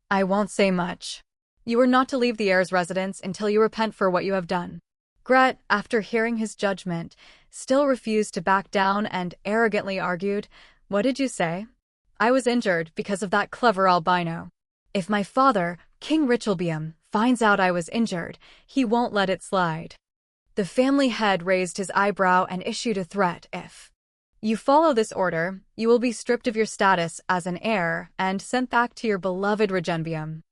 I won't say much. You are not to leave the heir's residence until you repent for what you have done. Gret, after hearing his judgment, still refused to back down and arrogantly argued, what did you say? I was injured because of that clever albino. If my father, King Richelbium, finds out I was injured, he won't let it slide. The family head raised his eyebrow and issued a threat if you follow this order, you will be stripped of your status as an heir and sent back to your beloved Regenbium.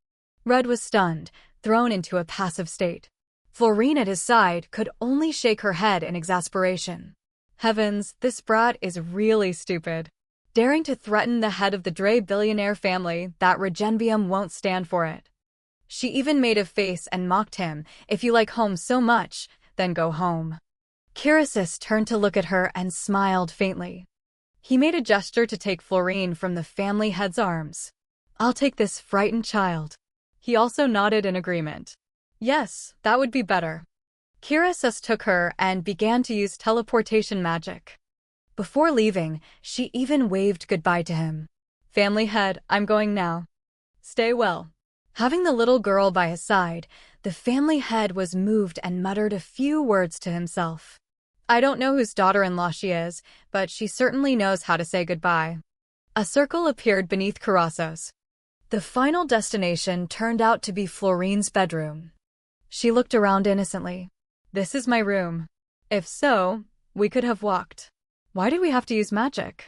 Red was stunned, thrown into a passive state. Florine at his side could only shake her head in exasperation. Heavens, this brat is really stupid. Daring to threaten the head of the Dre billionaire family, that Regenbium won't stand for it. She even made a face and mocked him, if you like home so much, then go home. Kirasis turned to look at her and smiled faintly. He made a gesture to take Florine from the family head's arms. I'll take this frightened child. He also nodded in agreement. Yes, that would be better. Kirasis took her and began to use teleportation magic. Before leaving, she even waved goodbye to him. Family head, I'm going now. Stay well. Having the little girl by his side, the family head was moved and muttered a few words to himself. I don't know whose daughter-in-law she is, but she certainly knows how to say goodbye. A circle appeared beneath Kirasos. The final destination turned out to be Florine's bedroom. She looked around innocently. This is my room. If so, we could have walked. Why did we have to use magic?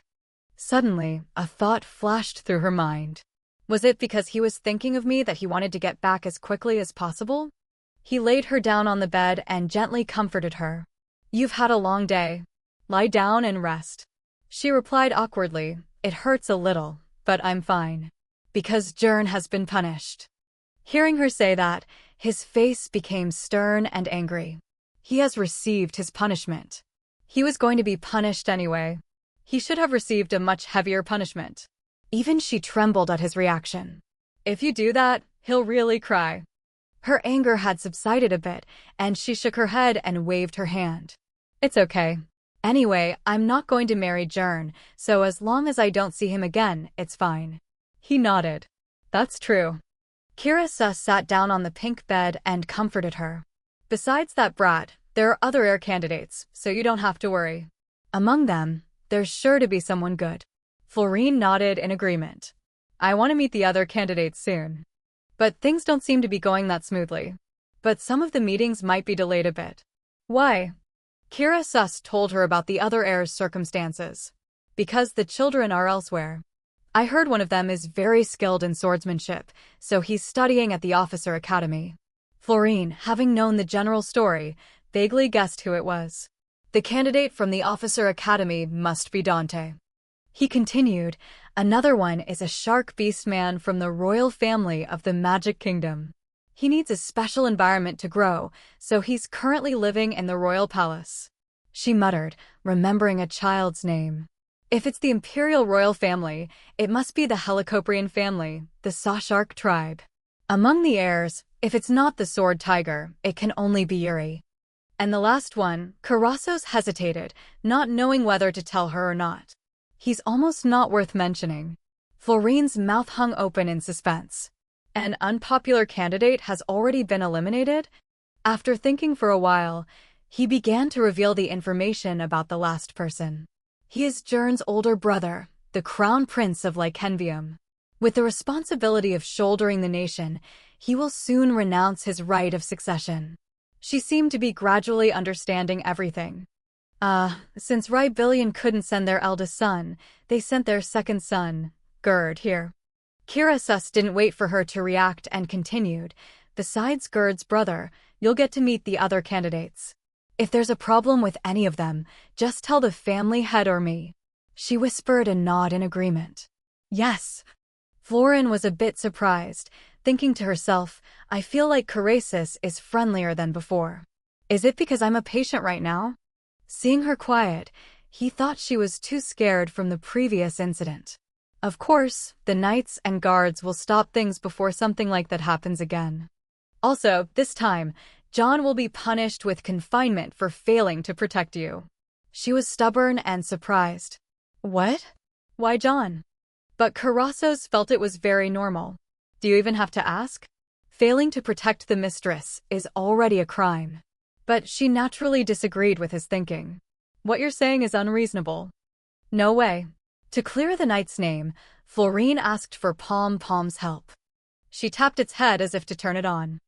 Suddenly, a thought flashed through her mind. Was it because he was thinking of me that he wanted to get back as quickly as possible? He laid her down on the bed and gently comforted her. You've had a long day. Lie down and rest. She replied awkwardly, it hurts a little, but I'm fine. Because Jour has been punished. Hearing her say that, his face became stern and angry. He has received his punishment. He was going to be punished anyway. He should have received a much heavier punishment. Even she trembled at his reaction. If you do that, he'll really cry. Her anger had subsided a bit, and she shook her head and waved her hand. It's okay. Anyway, I'm not going to marry Jour, so as long as I don't see him again, it's fine. He nodded. That's true. Kirasus sat down on the pink bed and comforted her. Besides that brat, there are other heir candidates, so you don't have to worry. Among them, there's sure to be someone good. Florine nodded in agreement. I want to meet the other candidates soon. But things don't seem to be going that smoothly. But some of the meetings might be delayed a bit. Why? Kirasus told her about the other heir's circumstances. Because the children are elsewhere. I heard one of them is very skilled in swordsmanship, so he's studying at the officer academy. Florine, having known the general story, vaguely guessed who it was. The candidate from the officer academy must be Dante. He continued, another one is a shark beast man from the royal family of the Magic Kingdom. He needs a special environment to grow, so he's currently living in the royal palace. She muttered, remembering a child's name. If it's the imperial royal family, it must be the Helicoprian family, the Sawshark tribe. Among the heirs, if it's not the sword tiger, it can only be Yuri. And the last one, Carrassos hesitated, not knowing whether to tell her or not. He's almost not worth mentioning. Florine's mouth hung open in suspense. An unpopular candidate has already been eliminated? After thinking for a while, he began to reveal the information about the last person. He is Journ's older brother, the crown prince of Lycenvium. With the responsibility of shouldering the nation, he will soon renounce his right of succession. She seemed to be gradually understanding everything. Since Rybillion couldn't send their eldest son, they sent their second son, Gerd, here. Carrassos didn't wait for her to react and continued, besides Gerd's brother, you'll get to meet the other candidates. If there's a problem with any of them, just tell the family head or me. She whispered a nod in agreement. Yes. Florine was a bit surprised, thinking to herself, I feel like Carrassos is friendlier than before. Is it because I'm a patient right now? Seeing her quiet, he thought she was too scared from the previous incident. Of course, the knights and guards will stop things before something like that happens again. Also, this time, John will be punished with confinement for failing to protect you. She was stubborn and surprised. What? Why John? But Carrassos felt it was very normal. Do you even have to ask? Failing to protect the mistress is already a crime. But she naturally disagreed with his thinking. What you're saying is unreasonable. No way. To clear the knight's name, Florine asked for Pom Pom's help. She tapped its head as if to turn it on.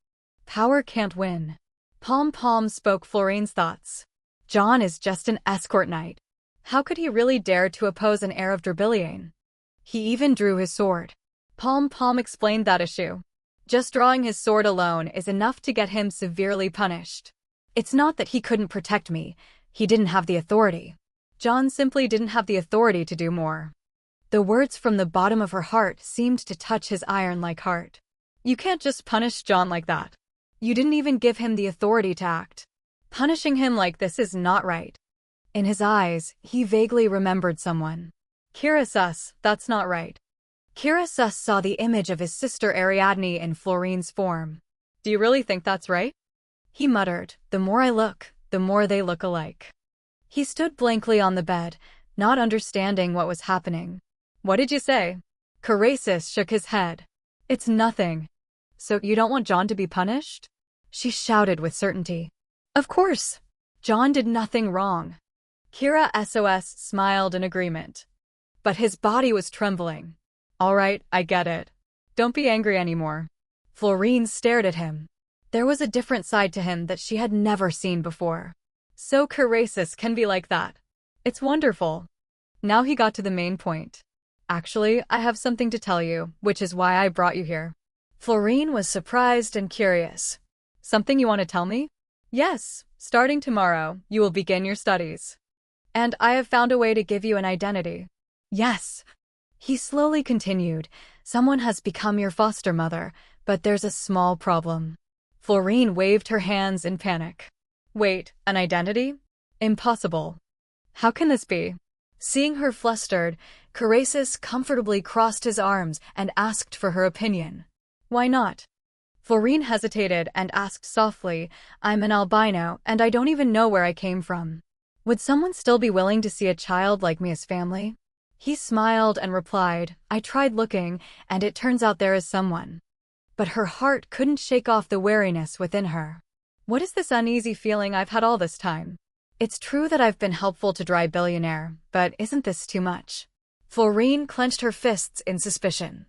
Power can't win. Pom Pom spoke Florine's thoughts. John is just an escort knight. How could he really dare to oppose an heir of Drabiliane? He even drew his sword. Pom Pom explained that issue. Just drawing his sword alone is enough to get him severely punished. It's not that he couldn't protect me, he didn't have the authority. John simply didn't have the authority to do more. The words from the bottom of her heart seemed to touch his iron-like heart. You can't just punish John like that. You didn't even give him the authority to act. Punishing him like this is not right. In his eyes, he vaguely remembered someone. Carrassos, that's not right. Carrassos saw the image of his sister Ariadne in Florine's form. Do you really think that's right? He muttered, the more I look, the more they look alike. He stood blankly on the bed, not understanding what was happening. What did you say? Carrassos shook his head. It's nothing. So you don't want John to be punished? She shouted with certainty. Of course. John did nothing wrong. Carrassos smiled in agreement. But his body was trembling. All right, I get it. Don't be angry anymore. Florine stared at him. There was a different side to him that she had never seen before. So Carrassos can be like that. It's wonderful. Now he got to the main point. Actually, I have something to tell you, which is why I brought you here. Florine was surprised and curious. Something you want to tell me? Yes, starting tomorrow, you will begin your studies. And I have found a way to give you an identity. Yes. He slowly continued, someone has become your foster mother, but there's a small problem. Florine waved her hands in panic. Wait, an identity? Impossible. How can this be? Seeing her flustered, Carrassos comfortably crossed his arms and asked for her opinion. Why not? Florine hesitated and asked softly, I'm an albino and I don't even know where I came from. Would someone still be willing to see a child like me as family? He smiled and replied, I tried looking, and it turns out there is someone. But her heart couldn't shake off the wariness within her. What is this uneasy feeling I've had all this time? It's true that I've been helpful to Drabiliane, but isn't this too much? Florine clenched her fists in suspicion.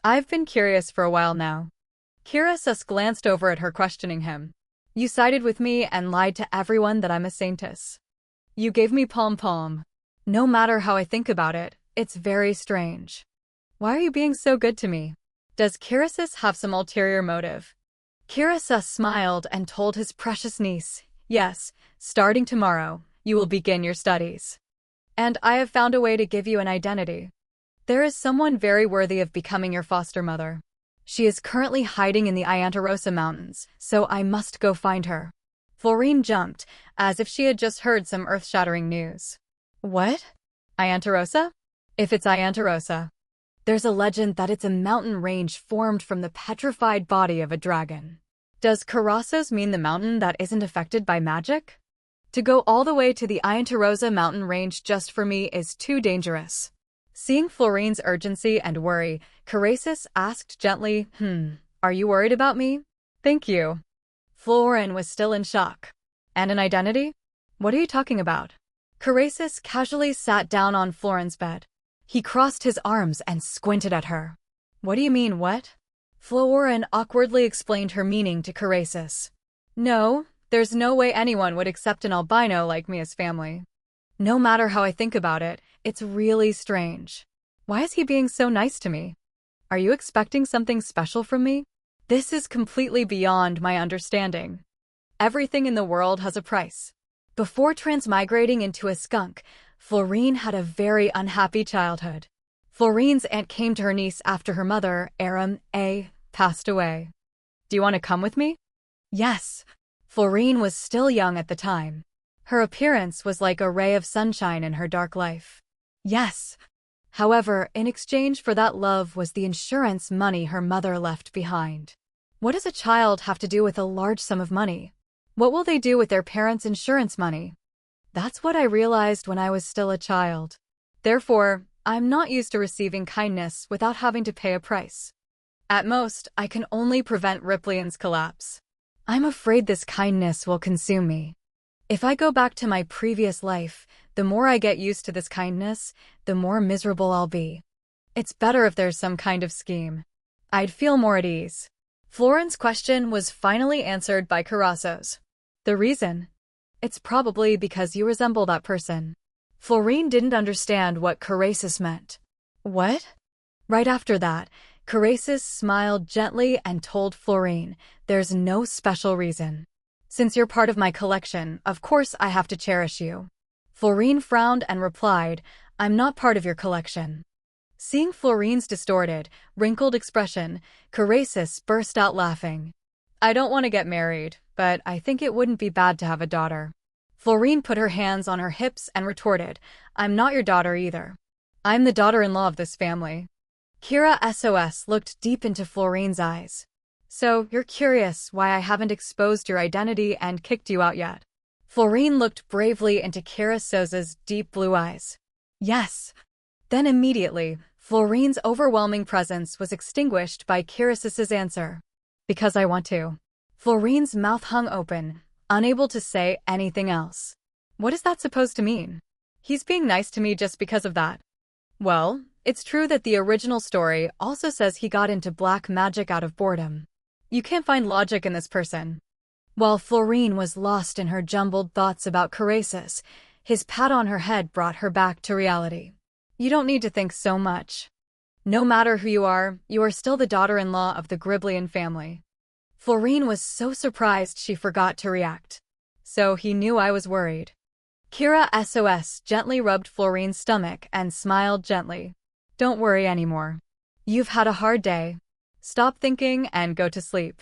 I've been curious for a while now. Carrassos glanced over at her, questioning him. You sided with me and lied to everyone that I'm a saintist. You gave me pom-pom. No matter how I think about it, it's very strange. Why are you being so good to me? Does Kirisus have some ulterior motive? Kirisus smiled and told his precious niece, yes, starting tomorrow, you will begin your studies. And I have found a way to give you an identity. There is someone very worthy of becoming your foster mother. She is currently hiding in the Iantarosa Mountains, so I must go find her. Florine jumped, as if she had just heard some earth-shattering news. What? Iantarosa? If it's Iantarosa, there's a legend that it's a mountain range formed from the petrified body of a dragon. Does Karasos mean the mountain that isn't affected by magic? To go all the way to the Iantarosa mountain range just for me is too dangerous. Seeing Florine's urgency and worry, Karasos asked gently, are you worried about me? Thank you. Florine was still in shock. And an identity? What are you talking about? Karasos casually sat down on Florine's bed. He crossed his arms and squinted at her. What do you mean, what? Florine awkwardly explained her meaning to Karasos. No, there's no way anyone would accept an albino like me as family. No matter how I think about it, it's really strange. Why is he being so nice to me? Are you expecting something special from me? This is completely beyond my understanding. Everything in the world has a price. Before transmigrating into a skunk, Florine had a very unhappy childhood. Florine's aunt came to her niece after her mother, Aram A, passed away. Do you want to come with me? Yes. Florine was still young at the time. Her appearance was like a ray of sunshine in her dark life. Yes. However, in exchange for that love was the insurance money her mother left behind. What does a child have to do with a large sum of money? What will they do with their parents' insurance money? That's what I realized when I was still a child. Therefore, I'm not used to receiving kindness without having to pay a price. At most, I can only prevent Ripley's collapse. I'm afraid this kindness will consume me. If I go back to my previous life, the more I get used to this kindness, the more miserable I'll be. It's better if there's some kind of scheme. I'd feel more at ease. Florine's question was finally answered by Karasos. The reason? It's probably because you resemble that person. Florine didn't understand what Karasos meant. What? Right after that, Karasos smiled gently and told Florine, there's no special reason. Since you're part of my collection, of course I have to cherish you. Florine frowned and replied, I'm not part of your collection. Seeing Florine's distorted, wrinkled expression, Karasos burst out laughing. I don't want to get married, but I think it wouldn't be bad to have a daughter. Florine put her hands on her hips and retorted, I'm not your daughter either. I'm the daughter-in-law of this family. Kira SOS looked deep into Florine's eyes. So, you're curious why I haven't exposed your identity and kicked you out yet? Florine looked bravely into Kira SOS's deep blue eyes. Yes. Then immediately, Florine's overwhelming presence was extinguished by Kirasos's answer. Because I want to. Florine's mouth hung open, unable to say anything else. What is that supposed to mean? He's being nice to me just because of that. Well, it's true that the original story also says he got into black magic out of boredom. You can't find logic in this person. While Florine was lost in her jumbled thoughts about Karasos, his pat on her head brought her back to reality. You don't need to think so much. No matter who you are still the daughter-in-law of the Griblian family. Florine was so surprised she forgot to react. So he knew I was worried. Kira SOS gently rubbed Florine's stomach and smiled gently. Don't worry anymore. You've had a hard day. Stop thinking and go to sleep.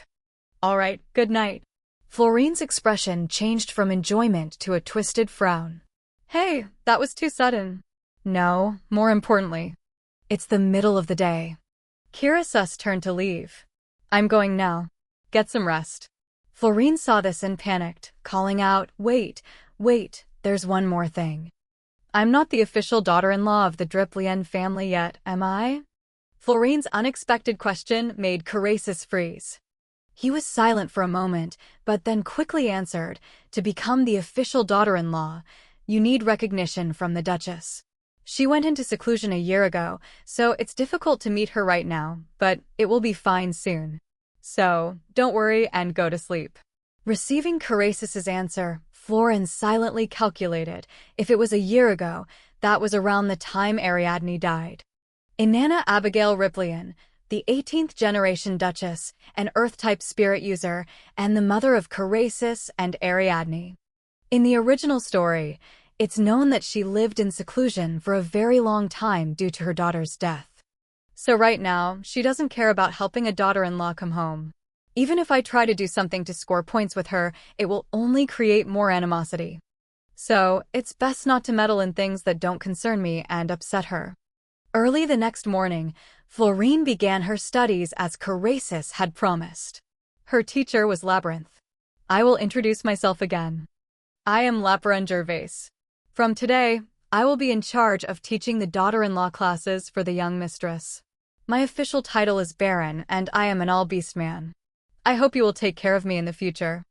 All right, good night. Florine's expression changed from enjoyment to a twisted frown. Hey, that was too sudden. No, more importantly, it's the middle of the day. Kirasus turned to leave. I'm going now. Get some rest. Florine saw this and panicked, calling out, wait, there's one more thing. I'm not the official daughter-in-law of the Driplien family yet, am I? Florine's unexpected question made Karasos freeze. He was silent for a moment, but then quickly answered, to become the official daughter-in-law, you need recognition from the Duchess. She went into seclusion a year ago, so it's difficult to meet her right now, but it will be fine soon. So, don't worry and go to sleep. Receiving Karasos' answer, Florine silently calculated, if it was a year ago, that was around the time Ariadne died. Inanna Abigail Ripley, the 18th generation duchess, an earth-type spirit user, and the mother of Carasis and Ariadne. In the original story, it's known that she lived in seclusion for a very long time due to her daughter's death. So right now, she doesn't care about helping a daughter-in-law come home. Even if I try to do something to score points with her, it will only create more animosity. So, it's best not to meddle in things that don't concern me and upset her. Early the next morning, Florine began her studies as Carasis had promised. Her teacher was Labyrinth. I will introduce myself again. I am Labyrinth Gervais. From today, I will be in charge of teaching the daughter-in-law classes for the young mistress. My official title is Baron, and I am an all-beast man. I hope you will take care of me in the future.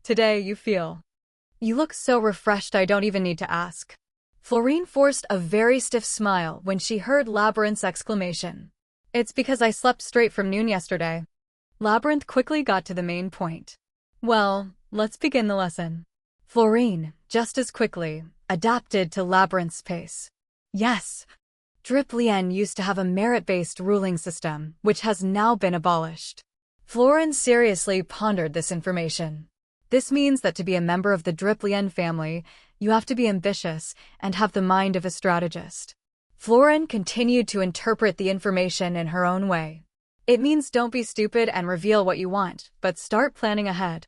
Today, You look so refreshed I don't even need to ask. Florine forced a very stiff smile when she heard Labyrinth's exclamation. It's because I slept straight from noon yesterday. Labyrinth quickly got to the main point. Well, let's begin the lesson. Florine, just as quickly, adapted to Labyrinth's pace. Yes. Driplien used to have a merit-based ruling system, which has now been abolished. Florine seriously pondered this information. This means that to be a member of the Driplien family, you have to be ambitious and have the mind of a strategist. Florine continued to interpret the information in her own way. It means don't be stupid and reveal what you want, but start planning ahead.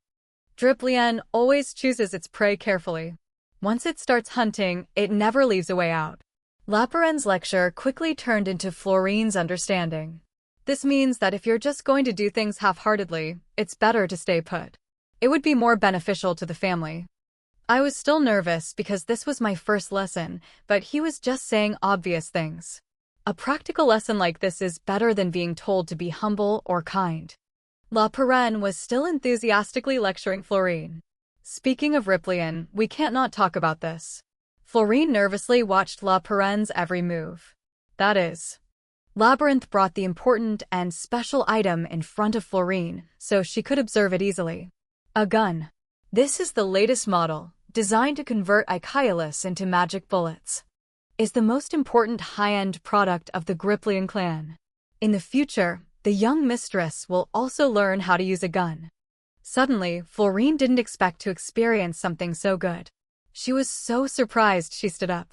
Driplien always chooses its prey carefully. Once it starts hunting, it never leaves a way out. Labyrinth's lecture quickly turned into Florine's understanding. This means that if you're just going to do things half-heartedly, it's better to stay put. It would be more beneficial to the family. I was still nervous because this was my first lesson, but he was just saying obvious things. A practical lesson like this is better than being told to be humble or kind. La Perrine was still enthusiastically lecturing Florine. Speaking of Ripley, we can't not talk about this. Florine nervously watched La Perrine's every move. That is. Labyrinth brought the important and special item in front of Florine, so she could observe it easily. A gun. This is the latest model, designed to convert Icaeolus into magic bullets. Is the most important high-end product of the Griplian clan. In the future, the young mistress will also learn how to use a gun. Suddenly, Florine didn't expect to experience something so good. She was so surprised she stood up.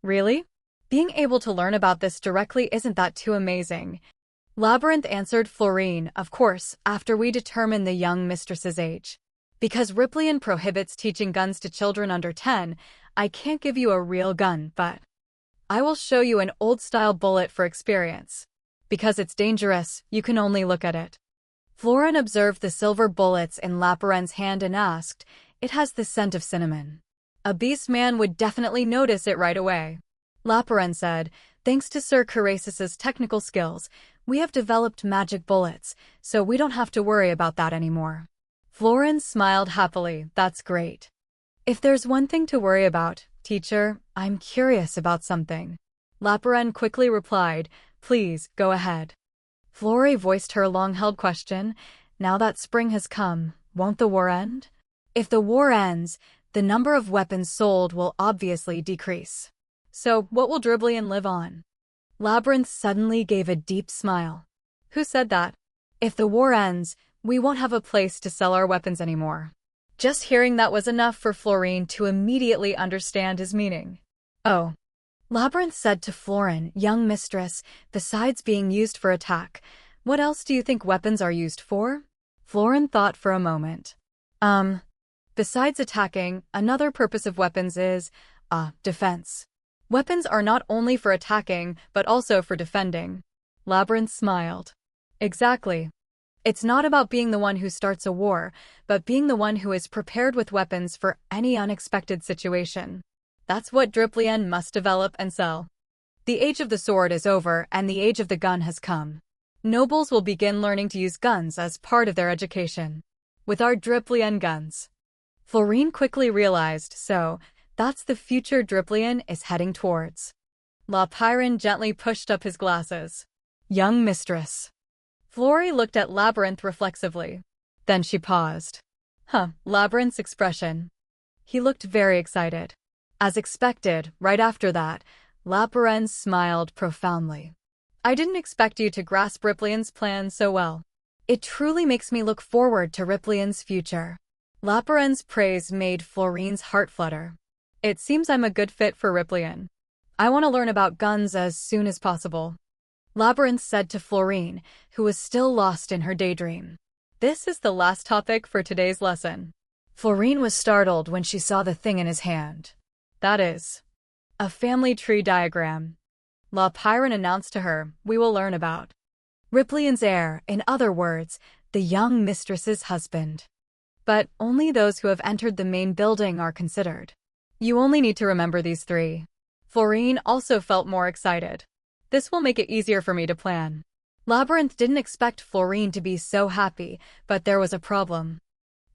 Really? Being able to learn about this directly isn't that too amazing? Labyrinth answered Florine, of course, after we determine the young mistress's age. Because Ripley prohibits teaching guns to children under 10, I can't give you a real gun, but I will show you an old-style bullet for experience. Because it's dangerous, you can only look at it. Florine observed the silver bullets in Labyrinth's hand and asked, it has the scent of cinnamon. A beast man would definitely notice it right away. Labyrinth said, thanks to Sir Carasis's technical skills, we have developed magic bullets, so we don't have to worry about that anymore. Florine smiled happily, that's great. If there's one thing to worry about, teacher, I'm curious about something. Labyrinth quickly replied, please, go ahead. Florine voiced her long-held question, now that spring has come, won't the war end? If the war ends, the number of weapons sold will obviously decrease. So, what will Driplien live on? Labyrinth suddenly gave a deep smile. Who said that? If the war ends, we won't have a place to sell our weapons anymore. Just hearing that was enough for Florine to immediately understand his meaning. Oh. Labyrinth said to Florine, young mistress, besides being used for attack, what else do you think weapons are used for? Florine thought for a moment. Besides attacking, another purpose of weapons is, defense. Weapons are not only for attacking, but also for defending. Labyrinth smiled. Exactly. It's not about being the one who starts a war, but being the one who is prepared with weapons for any unexpected situation. That's what Driplien must develop and sell. The age of the sword is over and the age of the gun has come. Nobles will begin learning to use guns as part of their education. With our Driplien guns. Florine quickly realized, so, that's the future Driplien is heading towards. La Perrine gently pushed up his glasses. Young mistress. Florine looked at Labyrinth reflexively. Then she paused. Labyrinth's expression. He looked very excited. As expected, right after that, Labyrinth smiled profoundly. I didn't expect you to grasp Riplian's plan so well. It truly makes me look forward to Riplian's future. Laparen's praise made Florine's heart flutter. It seems I'm a good fit for Riplian. I want to learn about guns as soon as possible. Labyrinth said to Florine, who was still lost in her daydream. This is the last topic for today's lesson. Florine was startled when she saw the thing in his hand. That is a family tree diagram. La Pyron announced to her, we will learn about Riplian's heir, in other words, the young mistress's husband. But only those who have entered the main building are considered. You only need to remember these 3. Florine also felt more excited. This will make it easier for me to plan. Labyrinth didn't expect Florine to be so happy, but there was a problem.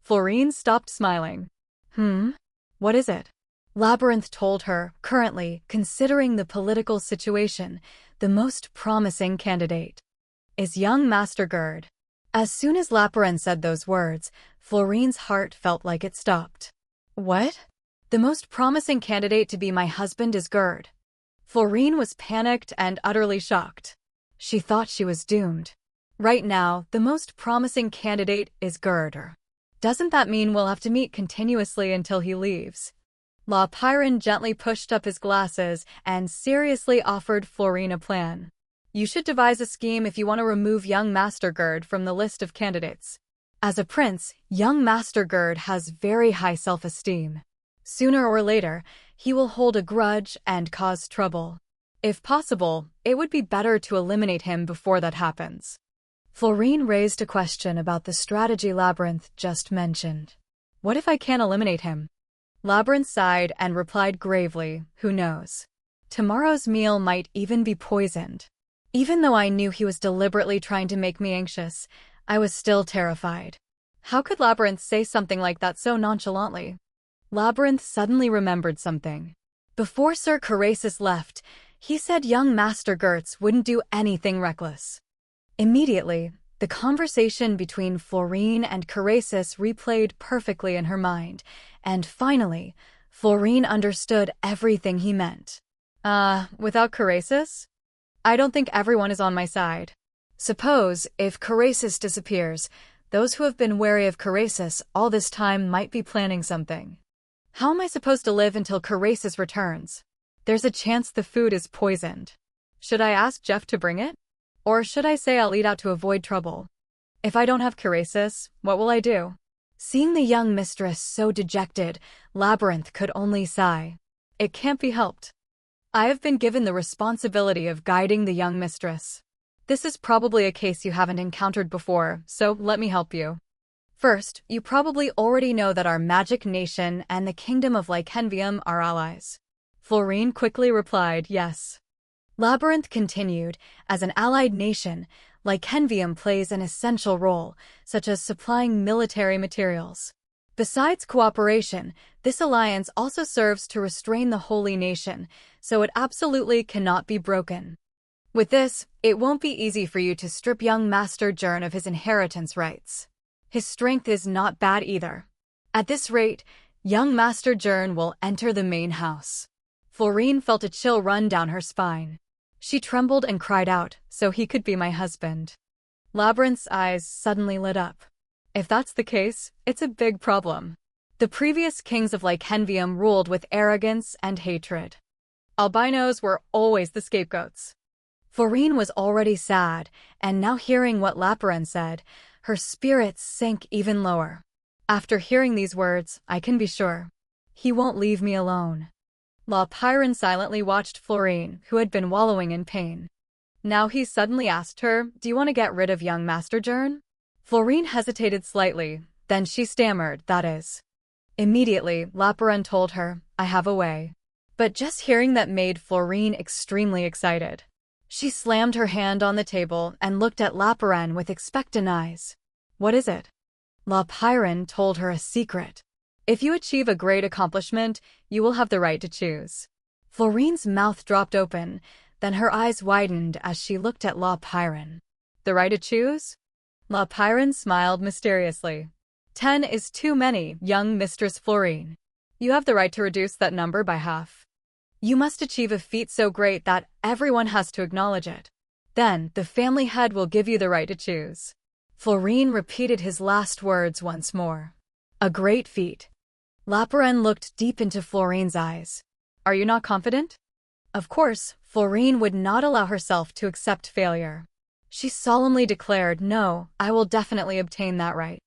Florine stopped smiling. What is it? Labyrinth told her, currently, considering the political situation, the most promising candidate is young Master Gerd. As soon as Labyrinth said those words, Florine's heart felt like it stopped. What? The most promising candidate to be my husband is Gerd. Florine was panicked and utterly shocked. She thought she was doomed. Right now, the most promising candidate is Gerd. Doesn't that mean we'll have to meet continuously until he leaves? La Pyron gently pushed up his glasses and seriously offered Florine a plan. You should devise a scheme if you want to remove young Master Gerd from the list of candidates. As a prince, young Master Gerd has very high self-esteem. Sooner or later, he will hold a grudge and cause trouble. If possible, it would be better to eliminate him before that happens. Florine raised a question about the strategy Labyrinth just mentioned. What if I can't eliminate him? Labyrinth sighed and replied gravely, who knows? Tomorrow's meal might even be poisoned. Even though I knew he was deliberately trying to make me anxious, I was still terrified. How could Labyrinth say something like that so nonchalantly? Labyrinth suddenly remembered something. Before Sir Carasis left, he said young Master Gertz wouldn't do anything reckless. Immediately, the conversation between Florine and Carasis replayed perfectly in her mind, and finally, Florine understood everything he meant. Without Carasis? I don't think everyone is on my side. Suppose, if Carasis disappears, those who have been wary of Carasis all this time might be planning something. How am I supposed to live until Carasis returns? There's a chance the food is poisoned. Should I ask Jeff to bring it? Or should I say I'll eat out to avoid trouble? If I don't have Carasis, what will I do? Seeing the young mistress so dejected, Labyrinth could only sigh. It can't be helped. I have been given the responsibility of guiding the young mistress. This is probably a case you haven't encountered before, so let me help you. First, you probably already know that our magic nation and the kingdom of Lykenvium are allies. Florine quickly replied, yes. Labyrinth continued, as an allied nation, Lykenvium plays an essential role, such as supplying military materials. Besides cooperation, this alliance also serves to restrain the Holy Nation, so it absolutely cannot be broken. With this, it won't be easy for you to strip young Master Jern of his inheritance rights. His strength is not bad either. At this rate, young Master Jern will enter the main house. Florine felt a chill run down her spine. She trembled and cried out, so he could be my husband. Labyrinth's eyes suddenly lit up. If that's the case, it's a big problem. The previous kings of Lykenvium ruled with arrogance and hatred. Albinos were always the scapegoats. Florine was already sad, and now hearing what Labyrinth said, her spirits sank even lower. After hearing these words, I can be sure. He won't leave me alone. La Pyron silently watched Florine, who had been wallowing in pain. Now he suddenly asked her, do you want to get rid of young Master Jern? Florine hesitated slightly, then she stammered, that is. Immediately, Laparan told her, I have a way. But just hearing that made Florine extremely excited. She slammed her hand on the table and looked at Laparan with expectant eyes. What is it? La Pyron told her a secret. If you achieve a great accomplishment, you will have the right to choose. Florine's mouth dropped open, then her eyes widened as she looked at La Pyron. The right to choose? La Pyron smiled mysteriously. 10 is too many, young Mistress Florine. You have the right to reduce that number by half. You must achieve a feat so great that everyone has to acknowledge it. Then, the family head will give you the right to choose. Florine repeated his last words once more. A great feat. Laparin looked deep into Florine's eyes. Are you not confident? Of course, Florine would not allow herself to accept failure. She solemnly declared, no, I will definitely obtain that right.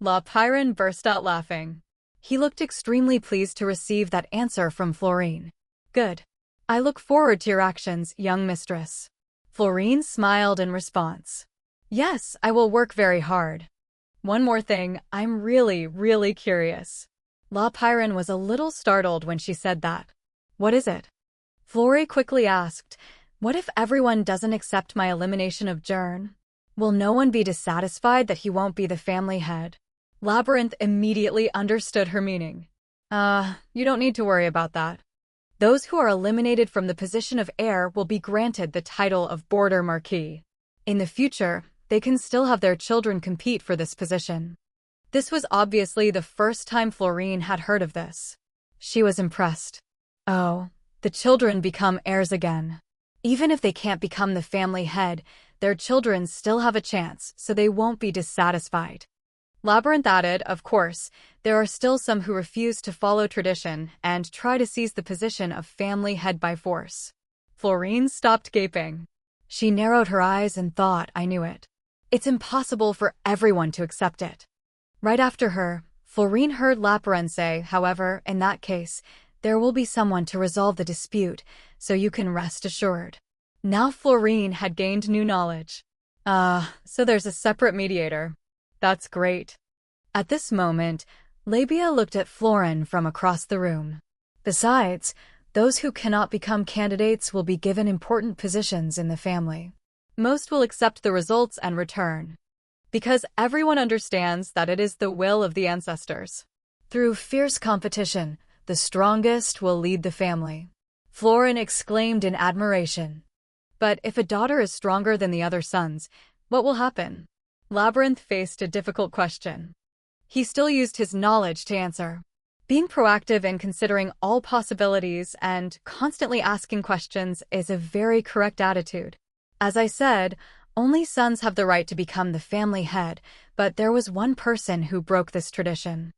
Laparin burst out laughing. He looked extremely pleased to receive that answer from Florine. Good. I look forward to your actions, young mistress. Florine smiled in response. Yes, I will work very hard. One more thing, I'm really curious. Laparin was a little startled when she said that. What is it? Flori quickly asked, what if everyone doesn't accept my elimination of jour? Will no one be dissatisfied that he won't be the family head? Labyrinth immediately understood her meaning. You don't need to worry about that. Those who are eliminated from the position of heir will be granted the title of border marquis. In the future, they can still have their children compete for this position. This was obviously the first time Florine had heard of this. She was impressed. Oh, the children become heirs again. Even if they can't become the family head, their children still have a chance, so they won't be dissatisfied. Labyrinth added, of course, there are still some who refuse to follow tradition and try to seize the position of family head by force. Florine stopped gaping. She narrowed her eyes and thought, I knew it. It's impossible for everyone to accept it. Right after her, Florine heard Laparin say, however, in that case, there will be someone to resolve the dispute, so you can rest assured. Now Florine had gained new knowledge. So there's a separate mediator. That's great. At this moment, Labia looked at Florin from across the room. Besides, those who cannot become candidates will be given important positions in the family. Most will accept the results and return. Because everyone understands that it is the will of the ancestors. Through fierce competition, the strongest will lead the family. Florin exclaimed in admiration. But if a daughter is stronger than the other sons, what will happen? Labyrinth faced a difficult question. He still used his knowledge to answer. Being proactive and considering all possibilities and constantly asking questions is a very correct attitude. As I said, only sons have the right to become the family head, but there was one person who broke this tradition.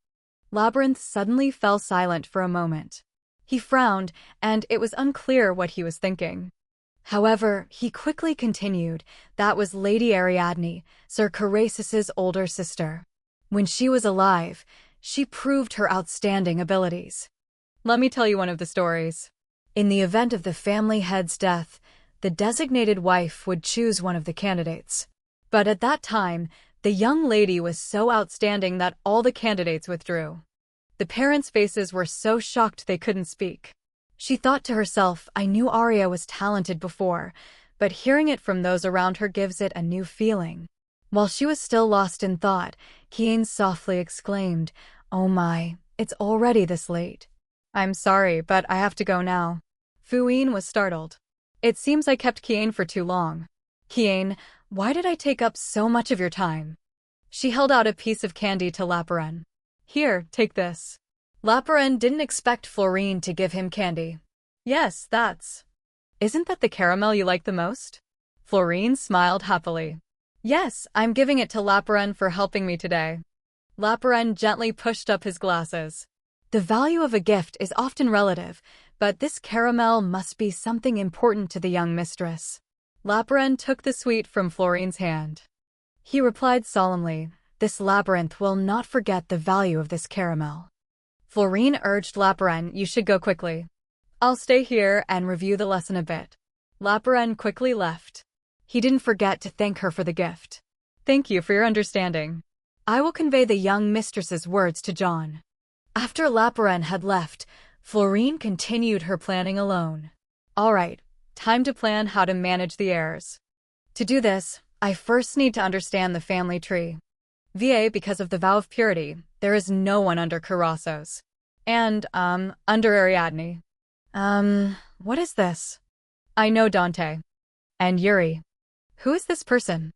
Labyrinth suddenly fell silent for a moment. He frowned, and it was unclear what he was thinking. However, he quickly continued, that was Lady Ariadne, Sir Carasus' older sister. When she was alive, she proved her outstanding abilities. Let me tell you one of the stories. In the event of the family head's death, the designated wife would choose one of the candidates. But at that time, the young lady was so outstanding that all the candidates withdrew. The parents' faces were so shocked they couldn't speak. She thought to herself, I knew Arya was talented before, but hearing it from those around her gives it a new feeling. While she was still lost in thought, Kian softly exclaimed, Oh my, it's already this late. I'm sorry, but I have to go now. Fuyin was startled. It seems I kept Kian for too long. Kian, why did I take up so much of your time? She held out a piece of candy to Laparin. Here, take this. Laparin didn't expect Florine to give him candy. Yes, that's. Isn't that the caramel you like the most? Florine smiled happily. Yes, I'm giving it to Laparin for helping me today. Laparin gently pushed up his glasses. The value of a gift is often relative, but this caramel must be something important to the young mistress. Laparin took the sweet from Florine's hand. He replied solemnly, This labyrinth will not forget the value of this caramel. Florine urged Laparin, You should go quickly. I'll stay here and review the lesson a bit. Laparin quickly left. He didn't forget to thank her for the gift. Thank you for your understanding. I will convey the young mistress's words to John. After Laparin had left, Florine continued her planning alone. All right, time to plan how to manage the heirs. To do this, I first need to understand the family tree. Because of the vow of purity, there is no one under Carasus. And, under Ariadne. What is this? I know Dante. And Yuri. Who is this person?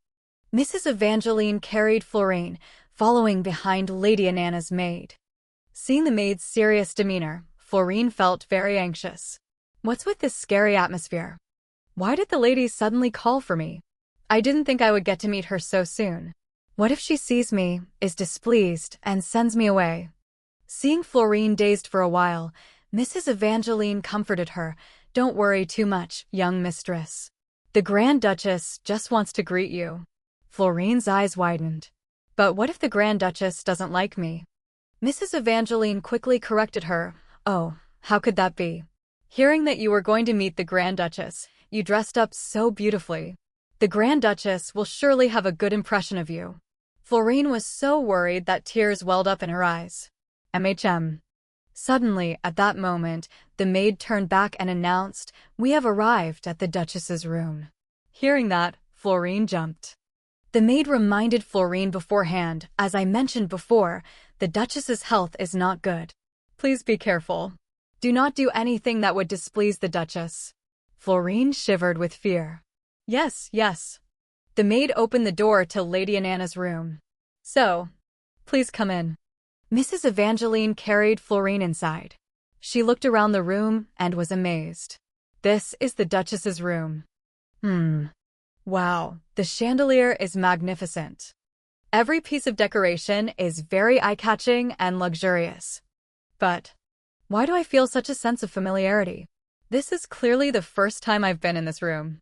Mrs. Evangeline carried Florine, following behind Lady Anana's maid. Seeing the maid's serious demeanor, Florine felt very anxious. What's with this scary atmosphere? Why did the lady suddenly call for me? I didn't think I would get to meet her so soon. What if she sees me, is displeased, and sends me away? Seeing Florine dazed for a while, Mrs. Evangeline comforted her. Don't worry too much, young mistress. The Grand Duchess just wants to greet you. Florine's eyes widened. But what if the Grand Duchess doesn't like me? Mrs. Evangeline quickly corrected her. Oh, how could that be? Hearing that you were going to meet the Grand Duchess, you dressed up so beautifully. The Grand Duchess will surely have a good impression of you. Florine was so worried that tears welled up in her eyes. MHM. Suddenly, at that moment, the maid turned back and announced, "We have arrived at the Duchess's room." Hearing that, Florine jumped. The maid reminded Florine beforehand, as I mentioned before, the Duchess's health is not good. Please be careful. Do not do anything that would displease the Duchess. Florine shivered with fear. Yes, yes. The maid opened the door to Lady Anana's room. So, please come in. Mrs. Evangeline carried Florine inside. She looked around the room and was amazed. This is the Duchess's room. Wow, the chandelier is magnificent. Every piece of decoration is very eye-catching and luxurious. But why do I feel such a sense of familiarity? This is clearly the first time I've been in this room.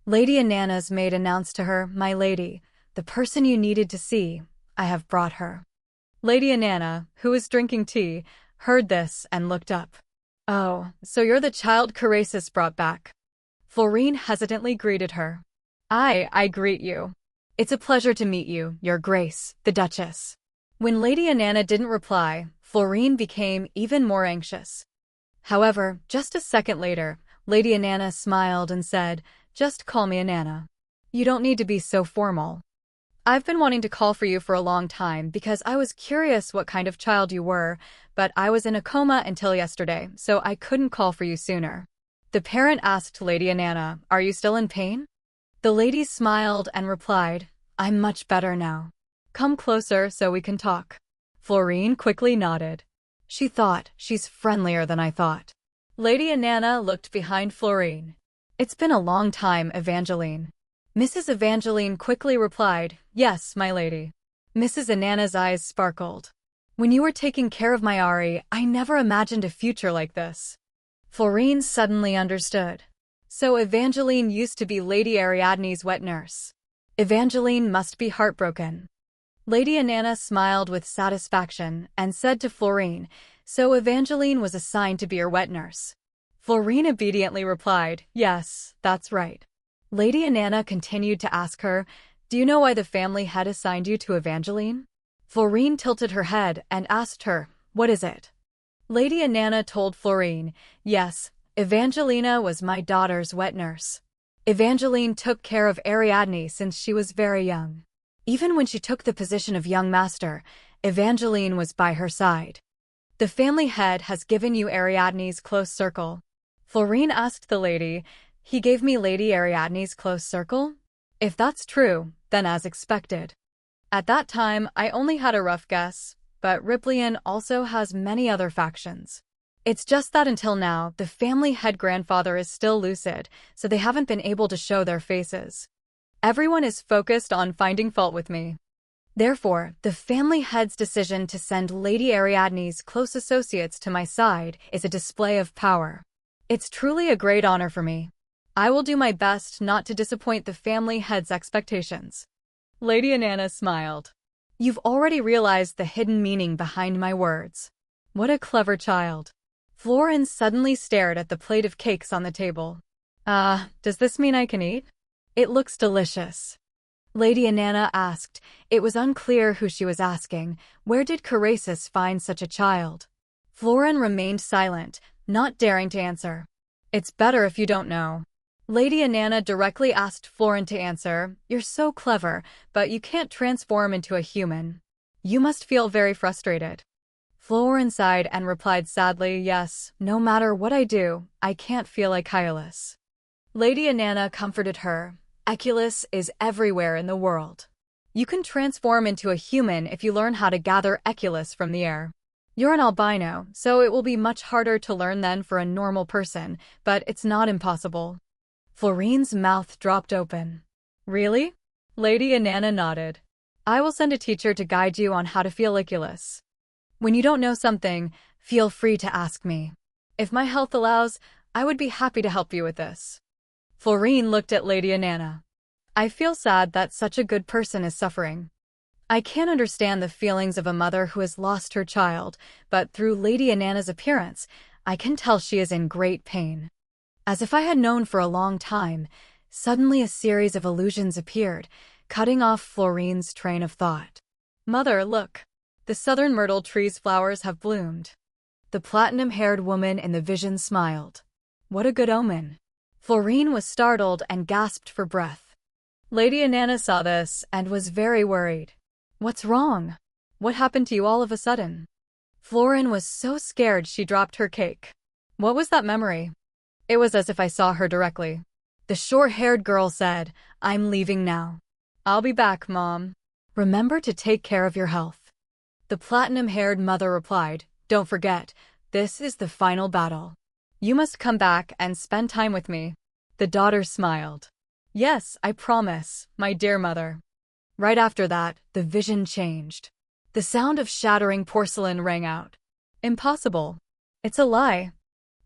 Lady Anana's maid announced to her, "My lady, the person you needed to see, I have brought her." Lady Anana, who was drinking tea, heard this and looked up. "Oh, so you're the child Carasis brought back." Florine hesitantly greeted her. I greet you. It's a pleasure to meet you, Your Grace, the Duchess." When Lady Anana didn't reply, Florine became even more anxious. However, just a second later, Lady Anana smiled and said, "Just call me Anana. You don't need to be so formal. I've been wanting to call for you for a long time because I was curious what kind of child you were, but I was in a coma until yesterday, so I couldn't call for you sooner." The parent asked Lady Anana, "Are you still in pain?" The lady smiled and replied, "I'm much better now. Come closer so we can talk." Florine quickly nodded. She thought, "She's friendlier than I thought." Lady Anana looked behind Florine. "It's been a long time, Evangeline." Mrs. Evangeline quickly replied, "Yes, my lady." Mrs. Anana's eyes sparkled. "When you were taking care of my Ari, I never imagined a future like this." Florine suddenly understood. So Evangeline used to be Lady Ariadne's wet nurse. Evangeline must be heartbroken. Lady Anana smiled with satisfaction and said to Florine, "So Evangeline was assigned to be your wet nurse." Florine obediently replied, "Yes, that's right." Lady Anana continued to ask her, "Do you know why the family had assigned you to Evangeline?" Florine tilted her head and asked her, "What is it?" Lady Anana told Florine, "Yes, Evangelina was my daughter's wet nurse. Evangeline took care of Ariadne since she was very young. Even when she took the position of young master, Evangeline was by her side. The family head has given you Ariadne's close circle." Florine asked the lady, "He gave me Lady Ariadne's close circle?" If that's true, then as expected. At that time, I only had a rough guess, but Riplian also has many other factions. It's just that until now, the family head grandfather is still lucid, so they haven't been able to show their faces. Everyone is focused on finding fault with me. Therefore, the family head's decision to send Lady Ariadne's close associates to my side is a display of power. It's truly a great honor for me. I will do my best not to disappoint the family head's expectations." Lady Anana smiled. "You've already realized the hidden meaning behind my words. What a clever child." Florine suddenly stared at the plate of cakes on the table. Does this mean I can eat? It looks delicious." Lady Anana asked. It was unclear who she was asking. Where did Carasis find such a child? Florine remained silent, not daring to answer. "It's better if you don't know." Lady Anana directly asked Florine to answer. "You're so clever, but you can't transform into a human. You must feel very frustrated." Florine sighed and replied sadly, "Yes, no matter what I do, I can't feel like Hylas." Lady Anana comforted her. "Eculus is everywhere in the world. You can transform into a human if you learn how to gather Eculus from the air. You're an albino, so it will be much harder to learn than for a normal person, but it's not impossible." Florine's mouth dropped open. Really? Lady Inanna nodded. I will send a teacher to guide you on how to feel Iculus. When you don't know something, feel free to ask me. If my health allows, I would be happy to help you with this. Florine looked at Lady Inanna. I feel sad that such a good person is suffering. I can't understand the feelings of a mother who has lost her child, but through Lady Inanna's appearance, I can tell she is in great pain. As if I had known for a long time, suddenly a series of illusions appeared, cutting off Florine's train of thought. Mother, look. The southern myrtle tree's flowers have bloomed. The platinum-haired woman in the vision smiled. What a good omen. Florine was startled and gasped for breath. Lady Inanna saw this and was very worried. What's wrong? What happened to you all of a sudden? Florine was so scared she dropped her cake. What was that memory? It was as if I saw her directly. The short-haired girl said, I'm leaving now. I'll be back, Mom. Remember to take care of your health. The platinum-haired mother replied, Don't forget, this is the final battle. You must come back and spend time with me. The daughter smiled. Yes, I promise, my dear mother. Right after that, the vision changed. The sound of shattering porcelain rang out. Impossible. It's a lie.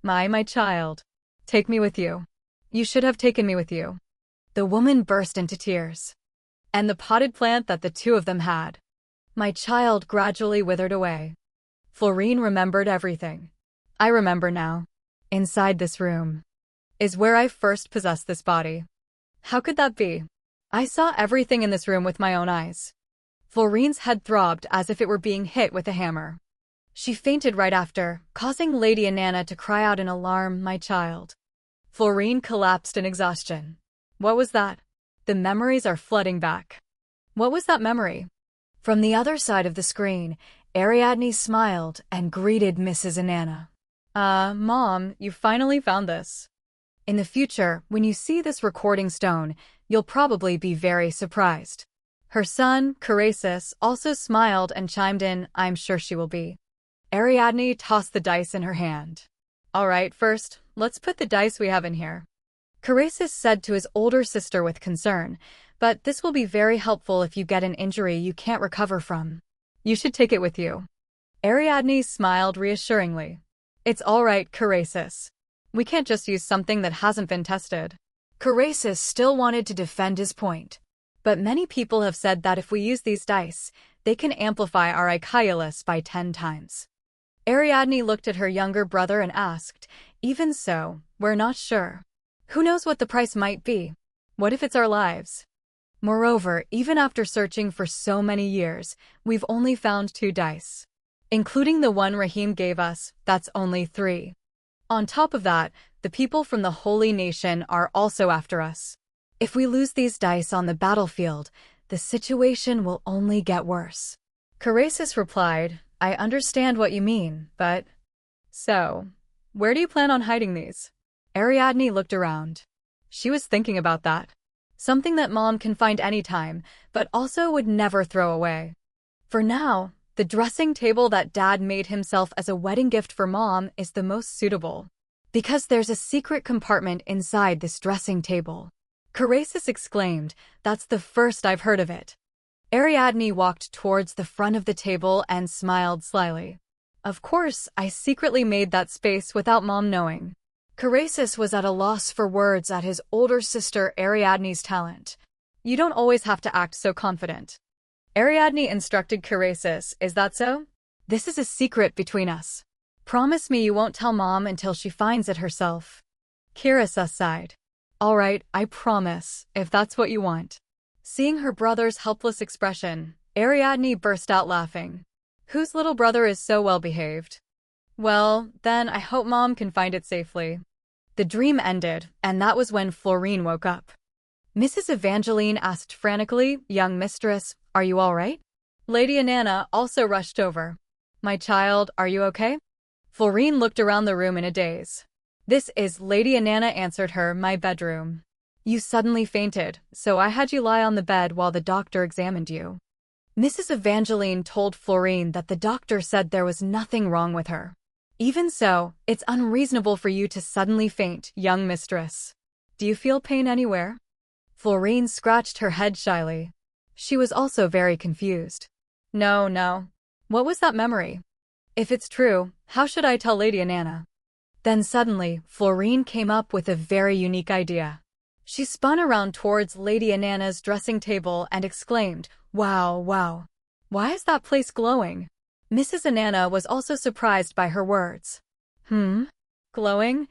My child. Take me with you. You should have taken me with you. The woman burst into tears. And the potted plant that the two of them had. My child gradually withered away. Florine remembered everything. I remember now. Inside this room is where I first possessed this body. How could that be? I saw everything in this room with my own eyes. Florine's head throbbed as if it were being hit with a hammer. She fainted right after, causing Lady Inanna to cry out in alarm, my child. Florine collapsed in exhaustion. What was that? The memories are flooding back. What was that memory? From the other side of the screen, Ariadne smiled and greeted Mrs. Inanna. Mom, you finally found this. In the future, when you see this recording stone, you'll probably be very surprised. Her son, Carasus, also smiled and chimed in, I'm sure she will be. Ariadne tossed the dice in her hand. All right, first, let's put the dice we have in here. Carasus said to his older sister with concern, but this will be very helpful if you get an injury you can't recover from. You should take it with you. Ariadne smiled reassuringly. It's all right, Carasus. We can't just use something that hasn't been tested. Carasus still wanted to defend his point. But many people have said that if we use these dice, they can amplify our Iculus by 10 times. Ariadne looked at her younger brother and asked, Even so, we're not sure. Who knows what the price might be? What if it's our lives? Moreover, even after searching for so many years, we've only found 2 dice. Including the one Rahim gave us, that's only 3. On top of that, the people from the Holy Nation are also after us. If we lose these dice on the battlefield, the situation will only get worse. Carasus replied, I understand what you mean, but... So, where do you plan on hiding these? Ariadne looked around. She was thinking about that. Something that Mom can find anytime, but also would never throw away. For now, the dressing table that Dad made himself as a wedding gift for Mom is the most suitable. Because there's a secret compartment inside this dressing table. Carasus exclaimed, That's the first I've heard of it. Ariadne walked towards the front of the table and smiled slyly. Of course, I secretly made that space without Mom knowing. Carasus was at a loss for words at his older sister Ariadne's talent. You don't always have to act so confident. Ariadne instructed Carasus, Is that so? This is a secret between us. Promise me you won't tell Mom until she finds it herself. Carasus sighed. All right, I promise, if that's what you want. Seeing her brother's helpless expression, Ariadne burst out laughing. Whose little brother is so well-behaved? Well, then I hope Mom can find it safely. The dream ended, and that was when Florine woke up. Mrs. Evangeline asked frantically, Young mistress, are you all right? Lady Inanna also rushed over. My child, are you okay? Florine looked around the room in a daze. This is Lady Inanna answered her, my bedroom. You suddenly fainted, so I had you lie on the bed while the doctor examined you. Mrs. Evangeline told Florine that the doctor said there was nothing wrong with her. Even so, it's unreasonable for you to suddenly faint, young mistress. Do you feel pain anywhere? Florine scratched her head shyly. She was also very confused. No, no. What was that memory? If it's true, how should I tell Lady Anana? Then suddenly, Florine came up with a very unique idea. She spun around towards Lady Anana's dressing table and exclaimed, "Wow, wow. Why is that place glowing?" Mrs. Anana was also surprised by her words. Glowing?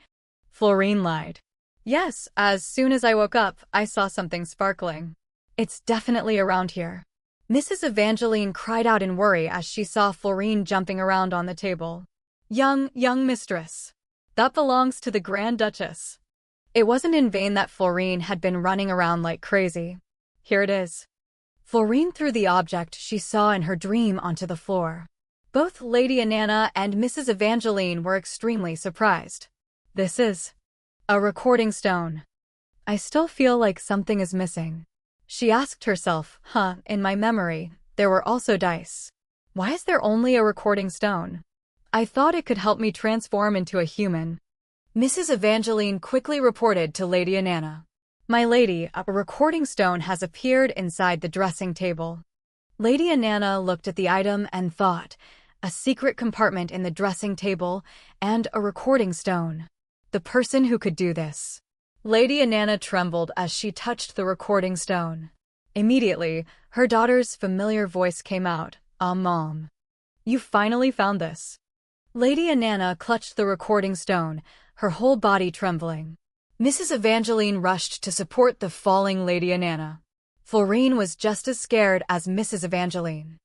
Florine lied. Yes, as soon as I woke up, I saw something sparkling. It's definitely around here. Mrs. Evangeline cried out in worry as she saw Florine jumping around on the table. Young mistress. That belongs to the Grand Duchess. It wasn't in vain that Florine had been running around like crazy. Here it is. Florine threw the object she saw in her dream onto the floor. Both Lady Anana and Mrs. Evangeline were extremely surprised. This is a recording stone. I still feel like something is missing. She asked herself, in my memory, there were also dice. Why is there only a recording stone? I thought it could help me transform into a human. Mrs. Evangeline quickly reported to Lady Anana. My lady, a recording stone has appeared inside the dressing table. Lady Anana looked at the item and thought, a secret compartment in the dressing table and a recording stone. The person who could do this. Lady Anana trembled as she touched the recording stone. Immediately, her daughter's familiar voice came out, Mom. You finally found this. Lady Anana clutched the recording stone, her whole body trembling. Mrs. Evangeline rushed to support the falling Lady Anana. Florine was just as scared as Mrs. Evangeline.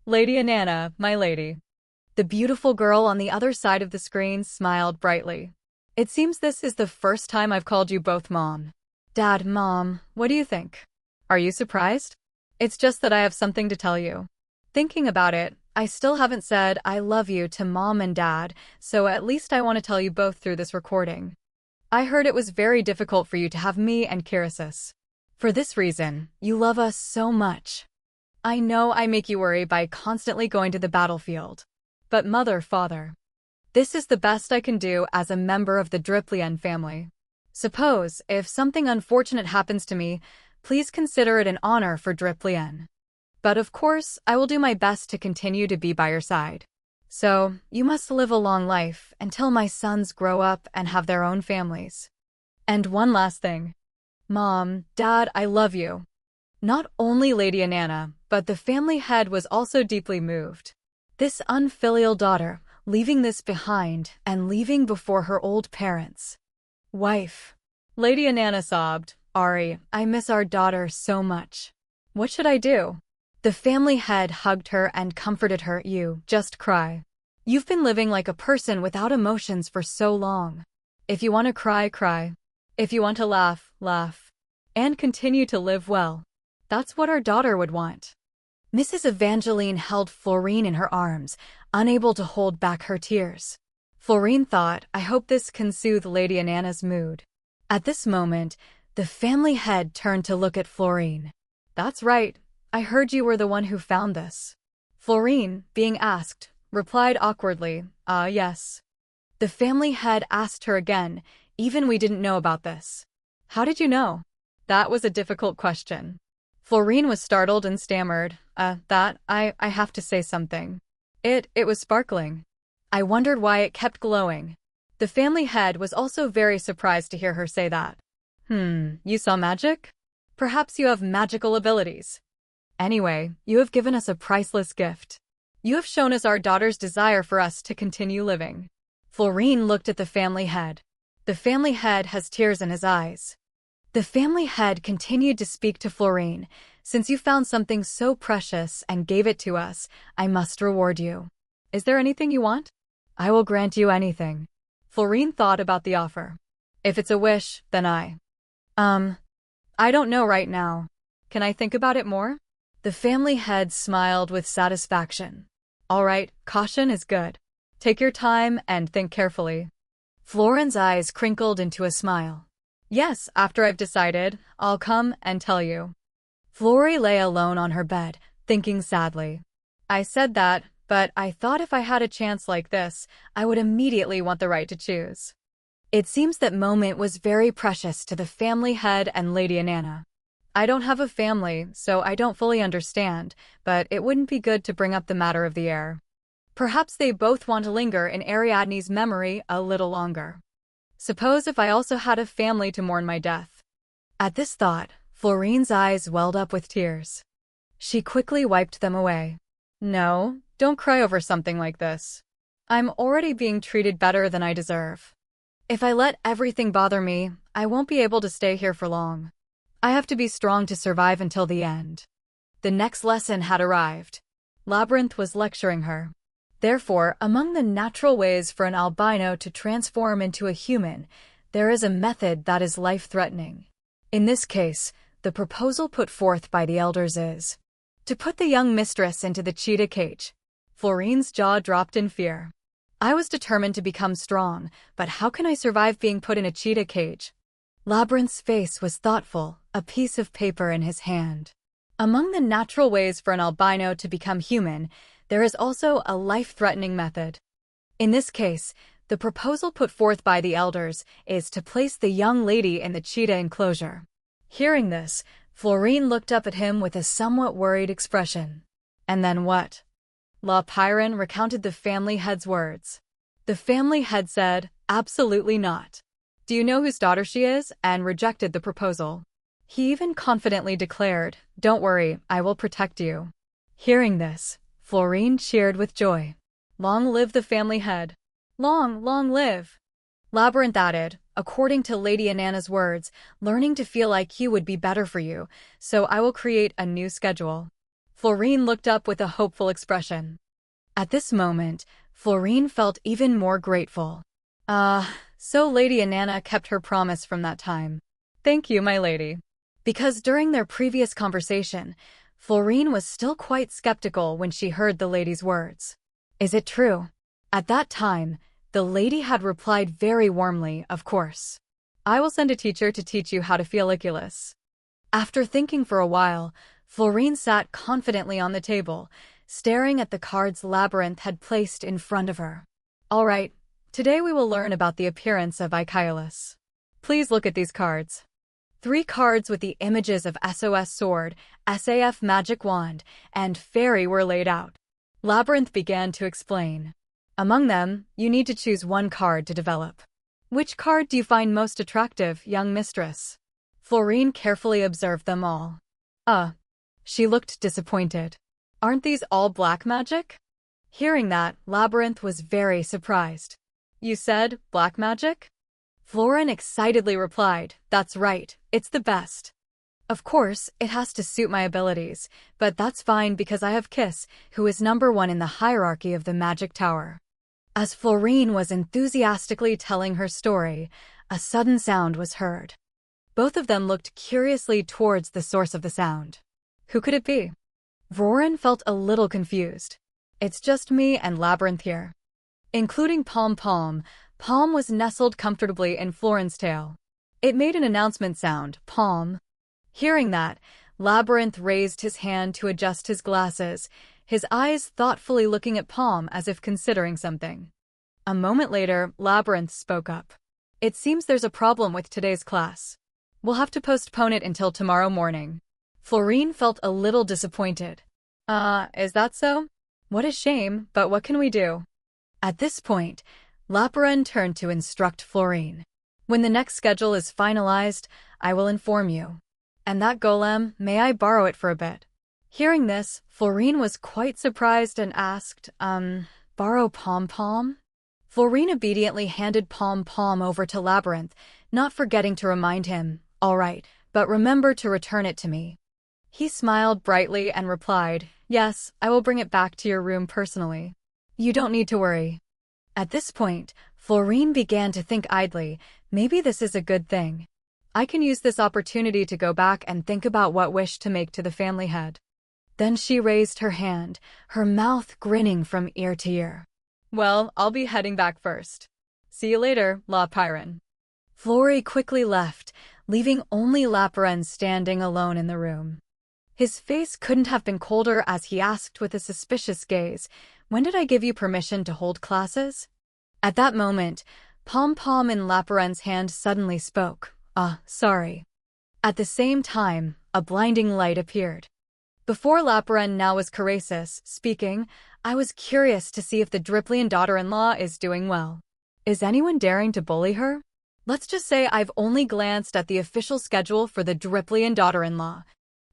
Lady Anana, my lady. The beautiful girl on the other side of the screen smiled brightly. It seems this is the first time I've called you both Mom. Dad, Mom, what do you think? Are you surprised? It's just that I have something to tell you. Thinking about it, I still haven't said I love you to Mom and Dad, so at least I want to tell you both through this recording. I heard it was very difficult for you to have me and Kirisis. For this reason, you love us so much. I know I make you worry by constantly going to the battlefield. But Mother, Father, this is the best I can do as a member of the Driplien family. Suppose, if something unfortunate happens to me, please consider it an honor for Driplien. But of course, I will do my best to continue to be by your side. So, you must live a long life until my sons grow up and have their own families. And one last thing. Mom, Dad, I love you. Not only Lady Anana, but the family head was also deeply moved. This unfilial daughter, leaving this behind and leaving before her old parents. Wife. Lady Anana sobbed, Ari, I miss our daughter so much. What should I do? The family head hugged her and comforted her. You just cry. You've been living like a person without emotions for so long. If you want to cry, cry. If you want to laugh, laugh. And continue to live well. That's what our daughter would want. Mrs. Evangeline held Florine in her arms, unable to hold back her tears. Florine thought, I hope this can soothe Lady Anana's mood. At this moment, the family head turned to look at Florine. That's right, I heard you were the one who found this. Florine, being asked, replied awkwardly, yes. The family head asked her again, even we didn't know about this. How did you know? That was a difficult question. Florine was startled and stammered, I have to say something. It was sparkling. I wondered why it kept glowing. The family head was also very surprised to hear her say that. You saw magic? Perhaps you have magical abilities. Anyway, you have given us a priceless gift. You have shown us our daughter's desire for us to continue living. Florine looked at the family head. The family head has tears in his eyes. The family head continued to speak to Florine. Since you found something so precious and gave it to us, I must reward you. Is there anything you want? I will grant you anything. Florine thought about the offer. If it's a wish, then I don't know right now. Can I think about it more? The family head smiled with satisfaction. All right, caution is good. Take your time and think carefully. Florine's eyes crinkled into a smile. Yes, after I've decided, I'll come and tell you. Flori lay alone on her bed, thinking sadly. I said that, but I thought if I had a chance like this, I would immediately want the right to choose. It seems that moment was very precious to the family head and Lady Anana. I don't have a family, so I don't fully understand, but it wouldn't be good to bring up the matter of the heir. Perhaps they both want to linger in Ariadne's memory a little longer. Suppose if I also had a family to mourn my death. At this thought, Florine's eyes welled up with tears. She quickly wiped them away. No, don't cry over something like this. I'm already being treated better than I deserve. If I let everything bother me, I won't be able to stay here for long. I have to be strong to survive until the end. The next lesson had arrived. Labyrinth was lecturing her. Therefore, among the natural ways for an albino to transform into a human, there is a method that is life-threatening. In this case, the proposal put forth by the elders is to put the young mistress into the cheetah cage. Florine's jaw dropped in fear. I was determined to become strong, but how can I survive being put in a cheetah cage? Labyrinth's face was thoughtful, a piece of paper in his hand. Among the natural ways for an albino to become human, there is also a life-threatening method. In this case, the proposal put forth by the elders is to place the young lady in the cheetah enclosure. Hearing this, Florine looked up at him with a somewhat worried expression. And then what? La Pyron recounted the family head's words. The family head said, absolutely not. Do you know whose daughter she is? And rejected the proposal. He even confidently declared, don't worry, I will protect you. Hearing this, Florine cheered with joy. Long live the family head. Long, long live. Labyrinth added, according to Lady Anana's words, learning to feel like you would be better for you, so I will create a new schedule. Florine looked up with a hopeful expression. At this moment, Florine felt even more grateful. So Lady Anana kept her promise from that time. Thank you, my lady. Because during their previous conversation, Florine was still quite skeptical when she heard the lady's words. Is it true? At that time, the lady had replied very warmly, of course. I will send a teacher to teach you how to folliculus. After thinking for a while, Florine sat confidently on the table, staring at the cards Labyrinth had placed in front of her. All right, today we will learn about the appearance of Icaelus. Please look at these cards. 3 cards with the images of SOS sword, SAF magic wand, and fairy were laid out. Labyrinth began to explain. Among them, you need to choose one card to develop. Which card do you find most attractive, young mistress? Florine carefully observed them all. She looked disappointed. Aren't these all black magic? Hearing that, Labyrinth was very surprised. You said black magic? Florine excitedly replied, that's right, it's the best. Of course, it has to suit my abilities, but that's fine because I have Kiss, who is #1 in the hierarchy of the Magic Tower. As Florine was enthusiastically telling her story, a sudden sound was heard. Both of them looked curiously towards the source of the sound. Who could it be? Roran felt a little confused. It's just me and Labyrinth here. Including Palm. Palm was nestled comfortably in Florine's tail. It made an announcement sound, Palm. Hearing that, Labyrinth raised his hand to adjust his glasses, his eyes thoughtfully looking at Palm as if considering something. A moment later, Labyrinth spoke up. It seems there's a problem with today's class. We'll have to postpone it until tomorrow morning. Florine felt a little disappointed. Is that so? What a shame, but what can we do? At this point, Labyrinth turned to instruct Florine. When the next schedule is finalized, I will inform you. And that golem, may I borrow it for a bit? Hearing this, Florine was quite surprised and asked, borrow Pom? Florine obediently handed Pom over to Labyrinth, not forgetting to remind him, all right, but remember to return it to me. He smiled brightly and replied, yes, I will bring it back to your room personally. You don't need to worry. At this point, Florine began to think idly, maybe this is a good thing. I can use this opportunity to go back and think about what wish to make to the family head. Then she raised her hand, her mouth grinning from ear to ear. Well, I'll be heading back first. See you later, La Pyron. Flori quickly left, leaving only Labyrinth standing alone in the room. His face couldn't have been colder as he asked with a suspicious gaze, when did I give you permission to hold classes? At that moment, Pom-pom in Laparen's hand suddenly spoke. Sorry. At the same time, a blinding light appeared. Before Laparen now was Carasis, speaking. I was curious to see if the Driplian daughter-in-law is doing well. Is anyone daring to bully her? Let's just say I've only glanced at the official schedule for the Driplian daughter-in-law.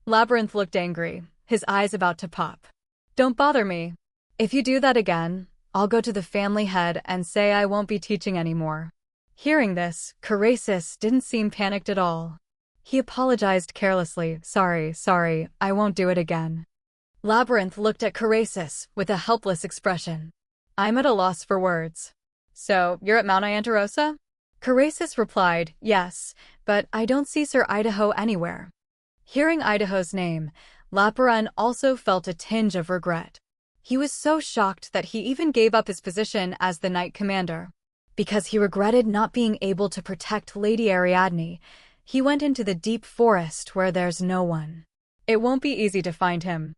Labyrinth looked angry, his eyes about to pop. Don't bother me. If you do that again, I'll go to the family head and say I won't be teaching anymore. Hearing this, Carasis didn't seem panicked at all. He apologized carelessly. Sorry, I won't do it again. Labyrinth looked at Carasis with a helpless expression. I'm at a loss for words. So, you're at Mount Iantarosa? Carasis replied, yes, but I don't see Sir Idaho anywhere. Hearing Idaho's name, Laparen also felt a tinge of regret. He was so shocked that he even gave up his position as the Knight Commander. Because he regretted not being able to protect Lady Ariadne, he went into the deep forest where there's no one. It won't be easy to find him.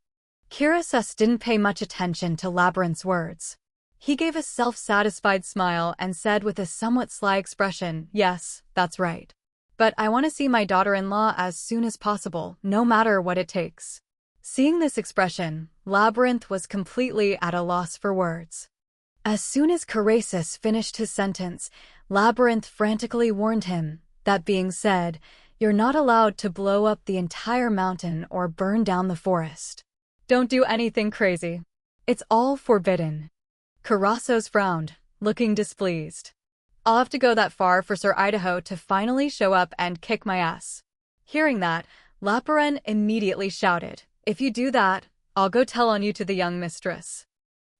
Carasis didn't pay much attention to Labyrinth's words. He gave a self-satisfied smile and said with a somewhat sly expression, yes, that's right. But I want to see my daughter-in-law as soon as possible, no matter what it takes. Seeing this expression, Labyrinth was completely at a loss for words. As soon as Carasis finished his sentence, Labyrinth frantically warned him. That being said, you're not allowed to blow up the entire mountain or burn down the forest. Don't do anything crazy. It's all forbidden. Carasis frowned, looking displeased. I'll have to go that far for Sir Idaho to finally show up and kick my ass. Hearing that, Laparen immediately shouted, if you do that, I'll go tell on you to the young mistress.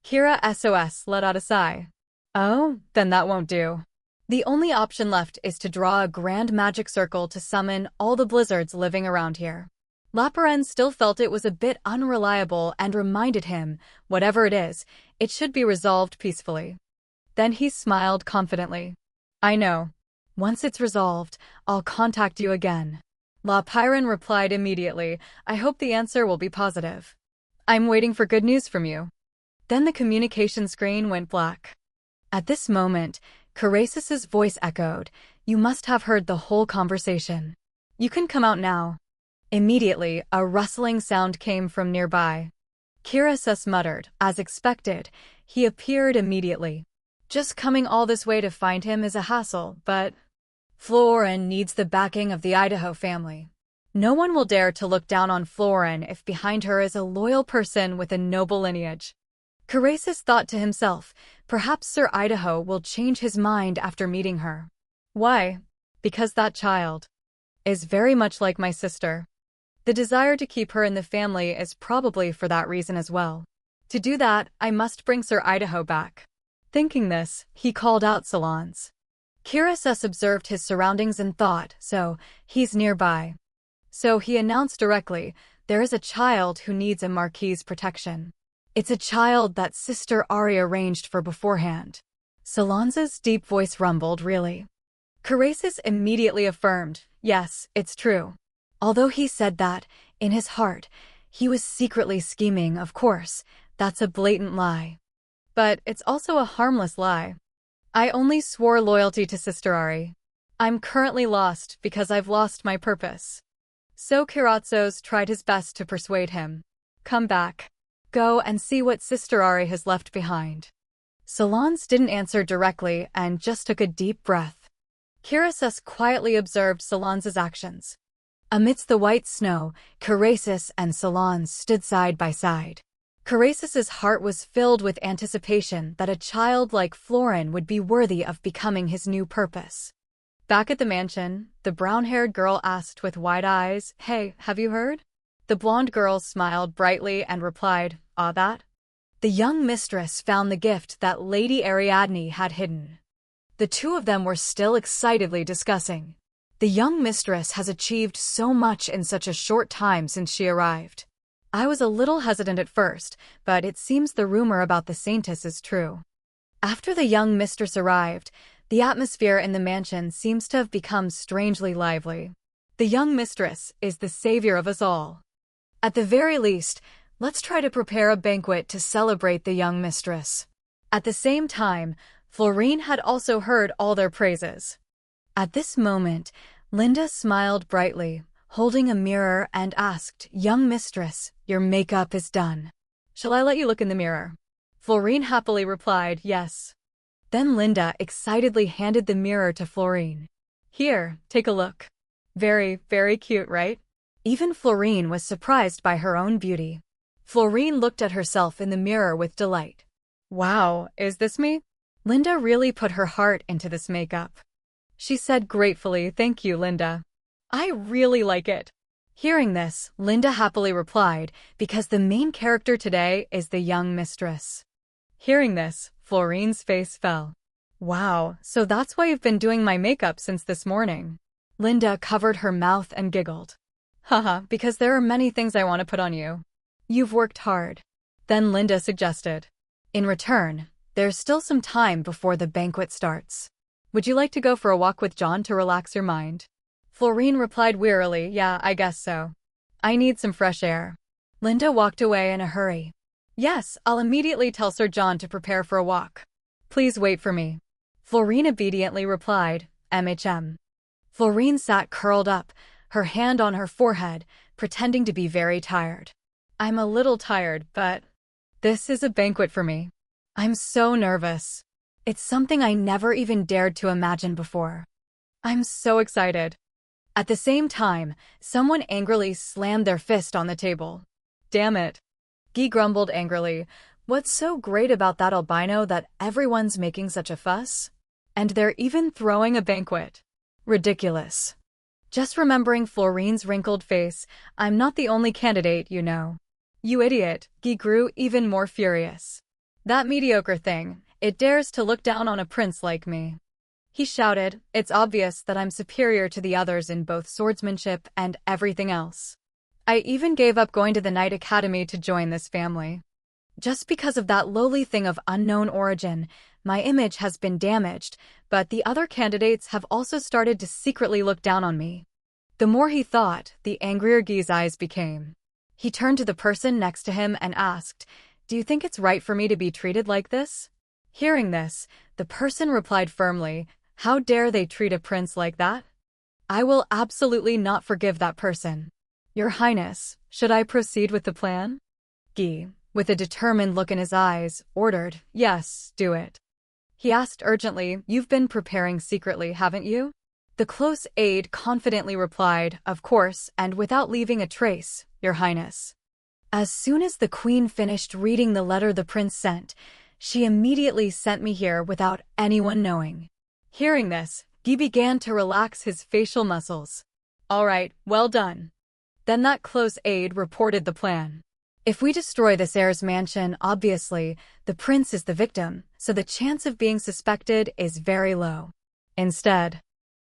Kira SOS let out a sigh. Oh, then that won't do. The only option left is to draw a grand magic circle to summon all the blizzards living around here. Laparen still felt it was a bit unreliable and reminded him, whatever it is, it should be resolved peacefully. Then he smiled confidently. I know. Once it's resolved, I'll contact you again. Laparen replied immediately, I hope the answer will be positive. I'm waiting for good news from you. Then the communication screen went black. At this moment, Carasis's voice echoed, you must have heard the whole conversation. You can come out now. Immediately, a rustling sound came from nearby. Carasis muttered, as expected, he appeared immediately. Just coming all this way to find him is a hassle, but Florin needs the backing of the Idaho family. No one will dare to look down on Florin if behind her is a loyal person with a noble lineage. Carasis thought to himself, perhaps Sir Idaho will change his mind after meeting her. Why? Because that child is very much like my sister. The desire to keep her in the family is probably for that reason as well. To do that, I must bring Sir Idaho back. Thinking this, he called out Salons. Carasis observed his surroundings and thought, so, he's nearby. So he announced directly, there is a child who needs a marquis's protection. It's a child that Sister Ari arranged for beforehand. Salons's deep voice rumbled, really? Carasis immediately affirmed, yes, it's true. Although he said that, in his heart, he was secretly scheming, of course, that's a blatant lie. But it's also a harmless lie. I only swore loyalty to Sister Ari. I'm currently lost because I've lost my purpose. So Carasis tried his best to persuade him. Come back. Go and see what Sister Ari has left behind. Salons didn't answer directly and just took a deep breath. Carasis quietly observed Salons's actions. Amidst the white snow, Carasis and Salons stood side by side. Carasis's heart was filled with anticipation that a child like Florin would be worthy of becoming his new purpose. Back at the mansion, the brown-haired girl asked with wide eyes, Hey, have you heard? The blonde girl smiled brightly and replied, that? The young mistress found the gift that Lady Ariadne had hidden. The two of them were still excitedly discussing. The young mistress has achieved so much in such a short time since she arrived. I was a little hesitant at first, but it seems the rumor about the saintist is true. After the young mistress arrived, the atmosphere in the mansion seems to have become strangely lively. The young mistress is the savior of us all. At the very least, let's try to prepare a banquet to celebrate the young mistress. At the same time, Florine had also heard all their praises. At this moment, Linda smiled brightly, holding a mirror, and asked, "Young mistress, your makeup is done. Shall I let you look in the mirror?" Florine happily replied, "Yes." Then Linda excitedly handed the mirror to Florine. "Here, take a look. Very, very cute, right?" Even Florine was surprised by her own beauty. Florine looked at herself in the mirror with delight. "Wow, is this me?" Linda really put her heart into this makeup. She said gratefully, "Thank you, Linda. I really like it." Hearing this, Linda happily replied, "Because the main character today is the young mistress." Hearing this, Florine's face fell. "Wow, so that's why you've been doing my makeup since this morning." Linda covered her mouth and giggled. "Haha, because there are many things I want to put on you. You've worked hard." Then Linda suggested, "In return, there's still some time before the banquet starts. Would you like to go for a walk with John to relax your mind?" Florine replied wearily, "Yeah, I guess so. I need some fresh air." Linda walked away in a hurry. "Yes, I'll immediately tell Sir John to prepare for a walk. Please wait for me." Florine obediently replied, "MHM." Florine sat curled up, her hand on her forehead, pretending to be very tired. "I'm a little tired, but this is a banquet for me. I'm so nervous. It's something I never even dared to imagine before. I'm so excited." At the same time, someone angrily slammed their fist on the table. "Damn it." Guy grumbled angrily. "What's so great about that albino that everyone's making such a fuss? And they're even throwing a banquet. Ridiculous." Just remembering Florine's wrinkled face, "I'm not the only candidate, you know." "You idiot," Guy grew even more furious. "That mediocre thing, it dares to look down on a prince like me." He shouted, "It's obvious that I'm superior to the others in both swordsmanship and everything else. I even gave up going to the Knight Academy to join this family. Just because of that lowly thing of unknown origin, my image has been damaged, but the other candidates have also started to secretly look down on me." The more he thought, the angrier Guy's eyes became. He turned to the person next to him and asked, "Do you think it's right for me to be treated like this?" Hearing this, the person replied firmly, "How dare they treat a prince like that? I will absolutely not forgive that person. Your Highness, should I proceed with the plan?" Guy, with a determined look in his eyes, ordered, "Yes, do it." He asked urgently, "You've been preparing secretly, haven't you?" The close aide confidently replied, "Of course, and without leaving a trace, Your Highness." As soon as the Queen finished reading the letter the prince sent, she immediately sent me here without anyone knowing. Hearing this, Guy began to relax his facial muscles. "All right, well done." Then that close aide reported the plan. "If we destroy this heir's mansion, obviously, the prince is the victim, so the chance of being suspected is very low. Instead,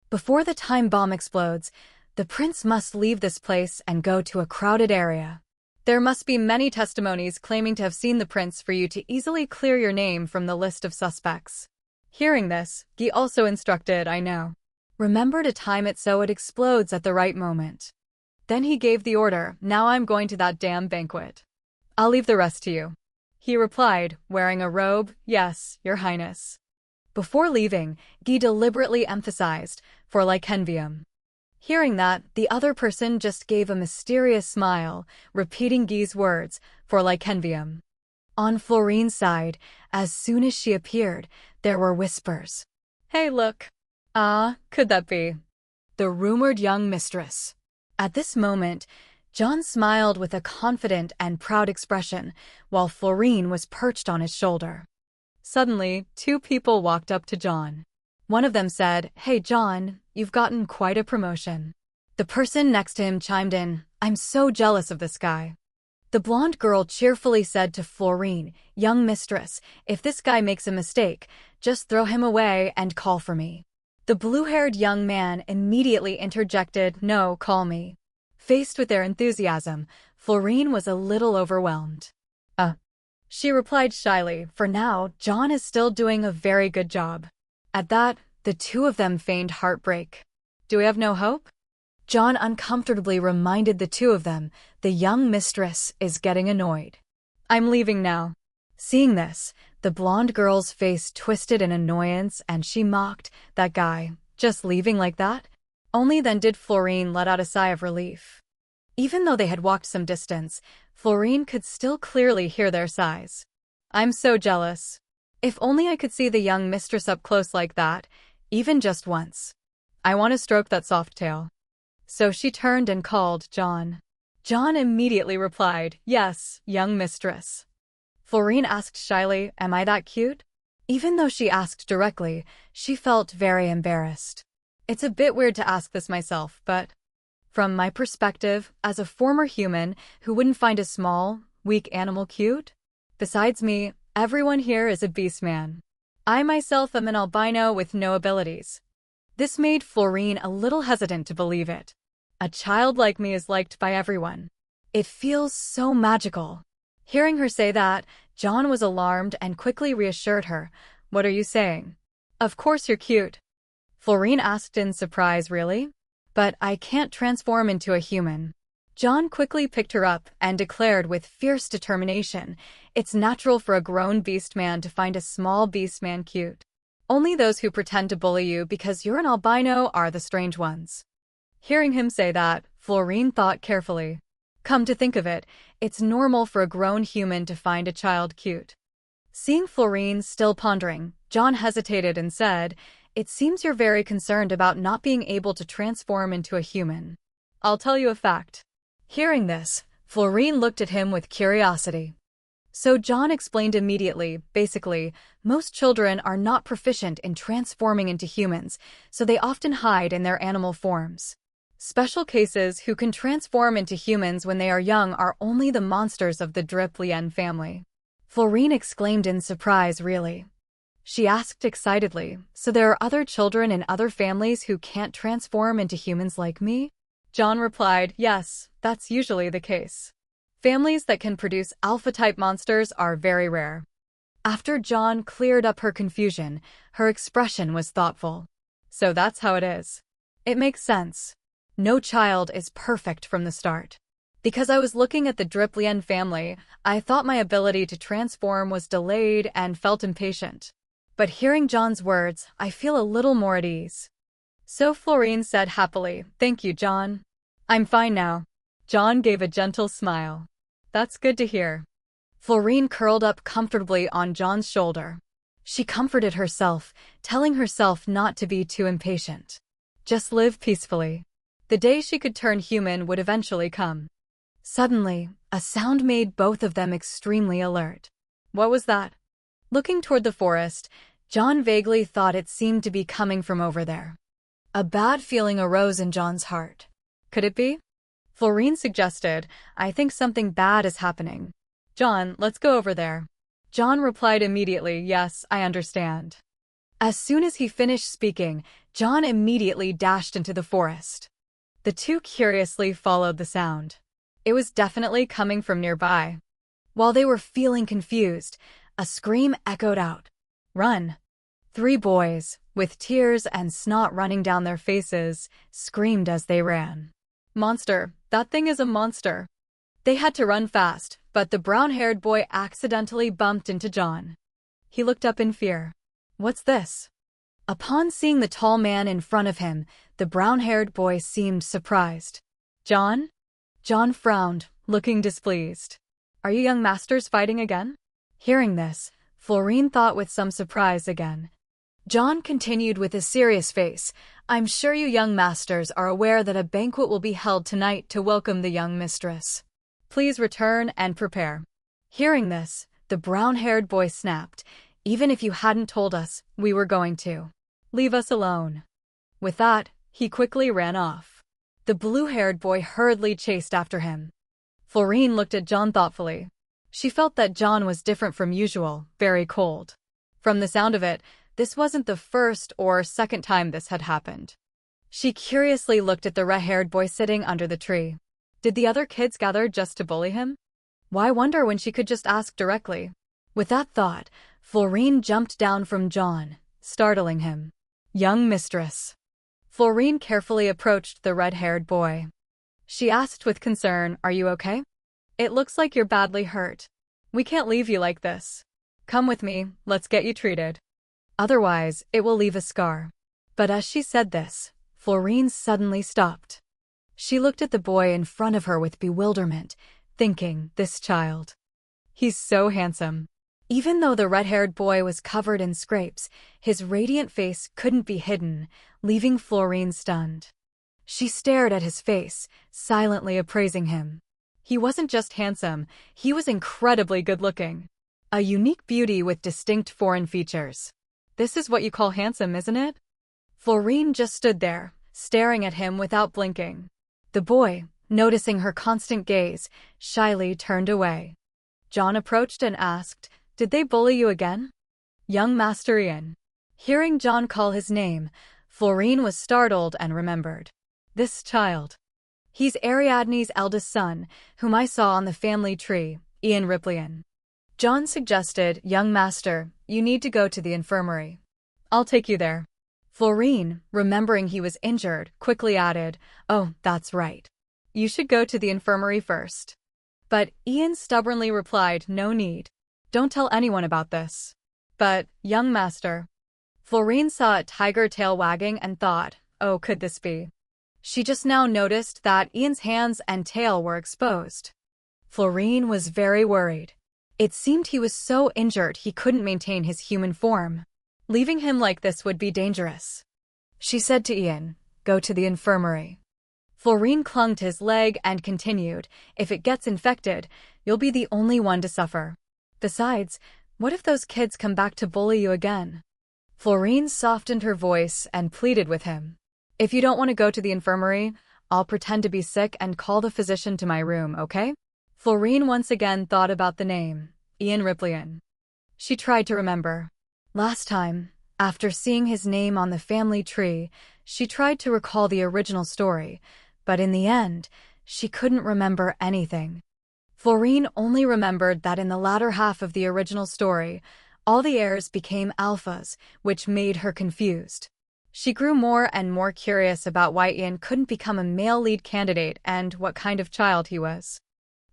before the time bomb explodes, the prince must leave this place and go to a crowded area. There must be many testimonies claiming to have seen the prince for you to easily clear your name from the list of suspects." Hearing this, Guy also instructed, "I know. Remember to time it so it explodes at the right moment." Then he gave the order, "Now I'm going to that damn banquet. I'll leave the rest to you." He replied, wearing a robe, "Yes, Your Highness." Before leaving, Guy deliberately emphasized, "For lycanvium." Hearing that, the other person just gave a mysterious smile, repeating Guy's words, "For lycanvium." On Florine's side, as soon as she appeared, there were whispers. "Hey, look. Could that be the rumored young mistress?" At this moment, John smiled with a confident and proud expression, while Florine was perched on his shoulder. Suddenly, two people walked up to John. One of them said, "Hey, John, you've gotten quite a promotion." The person next to him chimed in, "I'm so jealous of this guy." The blonde girl cheerfully said to Florine, "Young mistress, if this guy makes a mistake, just throw him away and call for me." The blue-haired young man immediately interjected, "No, call me." Faced with their enthusiasm, Florine was a little overwhelmed. She replied shyly, "For now, John is still doing a very good job." At that, the two of them feigned heartbreak. "Do we have no hope?" John uncomfortably reminded the two of them, "The young mistress is getting annoyed. I'm leaving now." Seeing this, The blonde girl's face twisted in annoyance and she mocked, "That guy, just leaving like that?" Only then did Florine let out a sigh of relief. Even though they had walked some distance, Florine could still clearly hear their sighs. "I'm so jealous. If only I could see the young mistress up close like that, even just once. I want to stroke that soft tail." So she turned and called John. John immediately replied, "Yes, young mistress." Florine asked shyly, "Am I that cute?" Even though she asked directly, she felt very embarrassed. It's a bit weird to ask this myself, but from my perspective, as a former human who wouldn't find a small, weak animal cute? Besides me, everyone here is a beast man. I myself am an albino with no abilities. This made Florine a little hesitant to believe it. A child like me is liked by everyone. It feels so magical. Hearing her say that, John was alarmed and quickly reassured her. "What are you saying?" "Of course you're cute." Florine asked in surprise, "Really? But I can't transform into a human." John quickly picked her up and declared with fierce determination, "It's natural for a grown beast man to find a small beast man cute. Only those who pretend to bully you because you're an albino are the strange ones." Hearing him say that, Florine thought carefully. Come to think of it, it's normal for a grown human to find a child cute. Seeing Florine still pondering, John hesitated and said, "It seems you're very concerned about not being able to transform into a human. I'll tell you a fact." Hearing this, Florine looked at him with curiosity. So John explained immediately, basically, most children are not proficient in transforming into humans, so they often hide in their animal forms. Special cases who can transform into humans when they are young are only the monsters of the Driplien family. Florine exclaimed in surprise, "Really?" She asked excitedly, "So there are other children in other families who can't transform into humans like me?" John replied, "Yes, that's usually the case. Families that can produce alpha-type monsters are very rare." After John cleared up her confusion, her expression was thoughtful. "So that's how it is. It makes sense. No child is perfect from the start. Because I was looking at the Driplien family, I thought my ability to transform was delayed and felt impatient. But hearing John's words, I feel a little more at ease." So Florine said happily, "Thank you, John. I'm fine now." John gave a gentle smile. "That's good to hear." Florine curled up comfortably on John's shoulder. She comforted herself, telling herself not to be too impatient. Just live peacefully. The day she could turn human would eventually come. Suddenly, a sound made both of them extremely alert. What was that? Looking toward the forest, John vaguely thought it seemed to be coming from over there. A bad feeling arose in John's heart. Could it be? Florine suggested, "I think something bad is happening. John, let's go over there." John replied immediately, "Yes, I understand." As soon as he finished speaking, John immediately dashed into the forest. The two curiously followed the sound. It was definitely coming from nearby. While they were feeling confused, a scream echoed out. "Run!" 3 boys, with tears and snot running down their faces, screamed as they ran. "Monster! That thing is a monster!" They had to run fast, but the brown-haired boy accidentally bumped into John. He looked up in fear. "What's this?" Upon seeing the tall man in front of him, the brown-haired boy seemed surprised. "John?" John frowned, looking displeased. "Are you young masters fighting again?" Hearing this, Florine thought with some surprise again. John continued with a serious face, "I'm sure you young masters are aware that a banquet will be held tonight to welcome the young mistress. Please return and prepare." Hearing this, the brown-haired boy snapped, "Even if you hadn't told us, we were going to. Leave us alone." With that, he quickly ran off. The blue-haired boy hurriedly chased after him. Florine looked at John thoughtfully. She felt that John was different from usual, very cold. From the sound of it, this wasn't the first or second time this had happened. She curiously looked at the red-haired boy sitting under the tree. Did the other kids gather just to bully him? Why wonder when she could just ask directly? With that thought, Florine jumped down from John, startling him. "Young mistress." Florine carefully approached the red-haired boy. She asked with concern, "Are you okay? It looks like you're badly hurt. We can't leave you like this." Come with me, let's get you treated. Otherwise, it will leave a scar. But as she said this, Florine suddenly stopped. She looked at the boy in front of her with bewilderment, thinking, this child. He's so handsome. Even though the red-haired boy was covered in scrapes, his radiant face couldn't be hidden, leaving Florine stunned. She stared at his face, silently appraising him. He wasn't just handsome, he was incredibly good-looking. A unique beauty with distinct foreign features. This is what you call handsome, isn't it? Florine just stood there, staring at him without blinking. The boy, noticing her constant gaze, shyly turned away. John approached and asked, "Did they bully you again?" "Young Master Ian." Hearing John call his name, Florine was startled and remembered. This child. He's Ariadne's eldest son, whom I saw on the family tree, Ian Ripley. John suggested, "Young master, you need to go to the infirmary. I'll take you there." Florine, remembering he was injured, quickly added, "Oh, that's right. You should go to the infirmary first." But Ian stubbornly replied, "No need. Don't tell anyone about this." "But, young master." Florine saw a tiger tail wagging and thought, "Oh, could this be?" She just now noticed that Ian's hands and tail were exposed. Florine was very worried. It seemed he was so injured he couldn't maintain his human form. Leaving him like this would be dangerous. She said to Ian, "Go to the infirmary." Florine clung to his leg and continued, "If it gets infected, you'll be the only one to suffer. Besides, what if those kids come back to bully you again?" Florine softened her voice and pleaded with him. "If you don't want to go to the infirmary, I'll pretend to be sick and call the physician to my room, okay?" Florine once again thought about the name, Ian Ripley. She tried to remember. Last time, after seeing his name on the family tree, she tried to recall the original story, but in the end, she couldn't remember anything. Florine only remembered that in the latter half of the original story, all the heirs became alphas, which made her confused. She grew more and more curious about why Ian couldn't become a male lead candidate and what kind of child he was.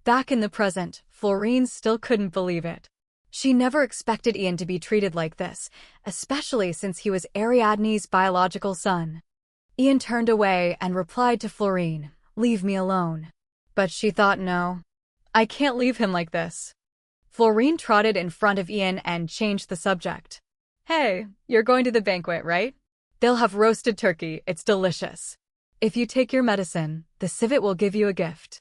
Back in the present, Florine still couldn't believe it. She never expected Ian to be treated like this, especially since he was Ariadne's biological son. Ian turned away and replied to Florine, "Leave me alone." But she thought, no. I can't leave him like this. Florine trotted in front of Ian and changed the subject. "Hey, you're going to the banquet, right? They'll have roasted turkey, it's delicious. If you take your medicine, the civet will give you a gift."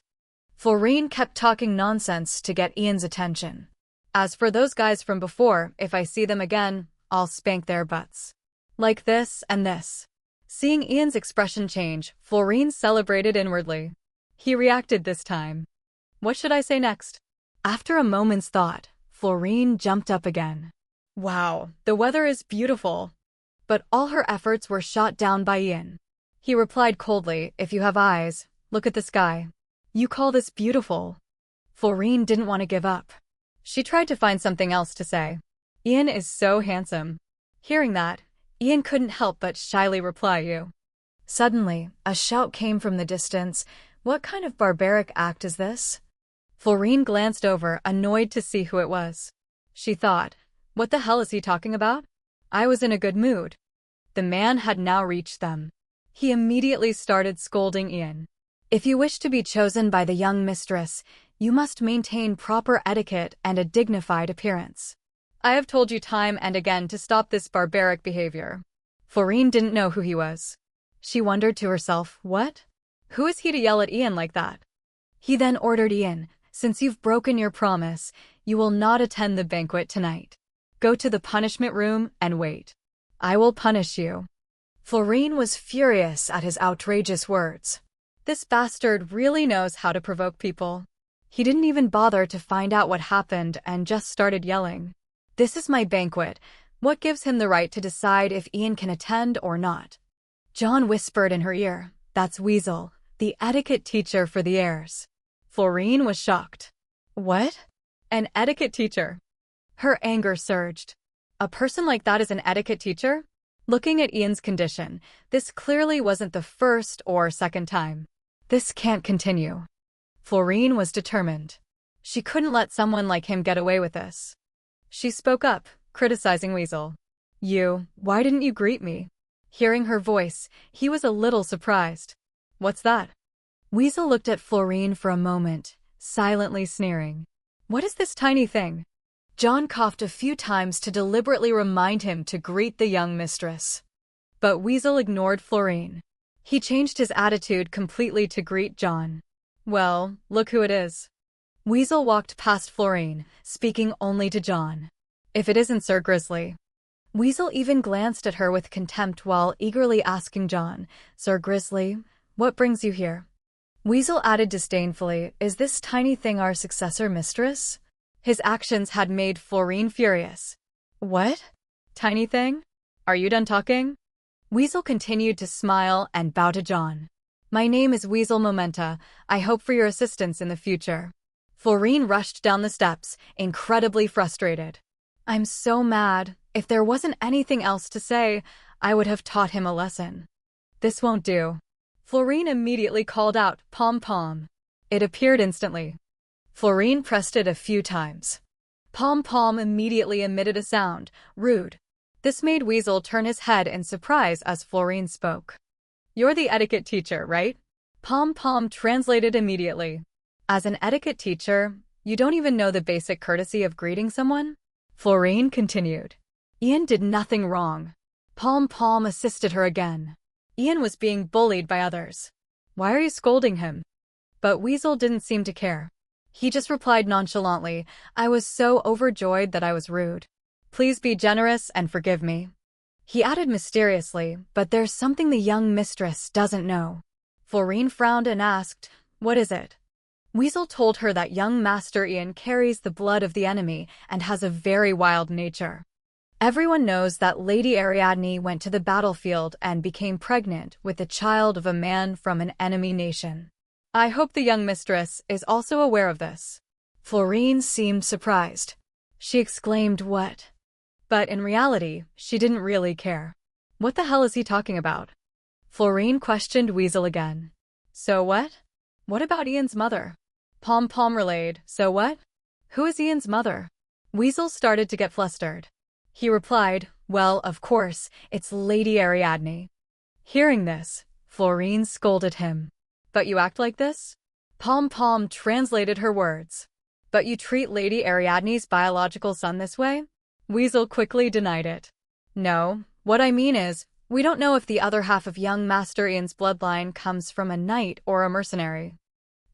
Florine kept talking nonsense to get Ian's attention. "As for those guys from before, if I see them again, I'll spank their butts. Like this and this." Seeing Ian's expression change, Florine celebrated inwardly. He reacted this time. What should I say next? After a moment's thought, Florine jumped up again. "Wow, the weather is beautiful." But all her efforts were shot down by Ian. He replied coldly, "If you have eyes, look at the sky. You call this beautiful?" Florine didn't want to give up. She tried to find something else to say. "Ian is so handsome." Hearing that, Ian couldn't help but shyly reply, "You." Suddenly, a shout came from the distance. "What kind of barbaric act is this?" Florine glanced over, annoyed to see who it was. She thought, what the hell is he talking about? I was in a good mood. The man had now reached them. He immediately started scolding Ian. "If you wish to be chosen by the young mistress, you must maintain proper etiquette and a dignified appearance. I have told you time and again to stop this barbaric behavior." Florine didn't know who he was. She wondered to herself, what? Who is he to yell at Ian like that? He then ordered Ian, "Since you've broken your promise, you will not attend the banquet tonight. Go to the punishment room and wait. I will punish you." Florine was furious at his outrageous words. This bastard really knows how to provoke people. He didn't even bother to find out what happened and just started yelling. "This is my banquet. What gives him the right to decide if Ian can attend or not?" John whispered in her ear, "That's Weasel, the etiquette teacher for the heirs." Florine was shocked. What? An etiquette teacher? Her anger surged. A person like that is an etiquette teacher? Looking at Ian's condition, this clearly wasn't the first or second time. This can't continue. Florine was determined. She couldn't let someone like him get away with this. She spoke up, criticizing Weasel. Why didn't you greet me? Hearing her voice, he was a little surprised. What's that? Weasel looked at Florine for a moment, silently sneering. What is this tiny thing? John coughed a few times to deliberately remind him to greet the young mistress. But Weasel ignored Florine. He changed his attitude completely to greet John. Well, look who it is. Weasel walked past Florine, speaking only to John. If it isn't Sir Grizzly. Weasel even glanced at her with contempt while eagerly asking John, Sir Grizzly, what brings you here? Weasel added disdainfully, is this tiny thing our successor mistress? His actions had made Florine furious. What? Tiny thing? Are you done talking? Weasel continued to smile and bow to John. My name is Weasel Momenta. I hope for your assistance in the future. Florine rushed down the steps, incredibly frustrated. I'm so mad. If there wasn't anything else to say, I would have taught him a lesson. This won't do. Florine immediately called out, Pom-Pom. It appeared instantly. Florine pressed it a few times. Pom-Pom immediately emitted a sound, rude. This made Weasel turn his head in surprise as Florine spoke. You're the etiquette teacher, right? Pom-Pom translated immediately. As an etiquette teacher, you don't even know the basic courtesy of greeting someone? Florine continued. Ian did nothing wrong. Pom-Pom assisted her again. Ian was being bullied by others. Why are you scolding him? But Weasel didn't seem to care. He just replied nonchalantly, I was so overjoyed that I was rude. Please be generous and forgive me. He added mysteriously, but there's something the young mistress doesn't know. Florine frowned and asked, what is it? Weasel told her that young Master Ian carries the blood of the enemy and has a very wild nature. Everyone knows that Lady Ariadne went to the battlefield and became pregnant with the child of a man from an enemy nation. I hope the young mistress is also aware of this. Florine seemed surprised. She exclaimed, what? But in reality, she didn't really care. What the hell is he talking about? Florine questioned Weasel again. So what? What about Ian's mother? Pom-Pom relayed, so what? Who is Ian's mother? Weasel started to get flustered. He replied, well, of course, it's Lady Ariadne. Hearing this, Florine scolded him. But you act like this? Pom-Pom translated her words. But you treat Lady Ariadne's biological son this way? Weasel quickly denied it. No, what I mean is, we don't know if the other half of young Master Ian's bloodline comes from a knight or a mercenary.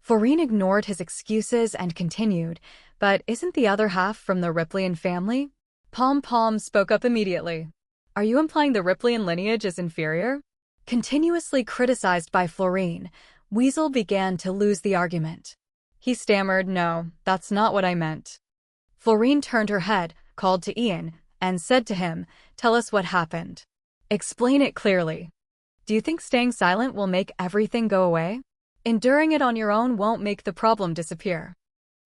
Florine ignored his excuses and continued, but isn't the other half from the Ripleyan family? Pom-Pom spoke up immediately. Are you implying the Ripleyan lineage is inferior? Continuously criticized by Florine, Weasel began to lose the argument. He stammered, no, that's not what I meant. Florine turned her head, called to Ian, and said to him, tell us what happened. Explain it clearly. Do you think staying silent will make everything go away? Enduring it on your own won't make the problem disappear.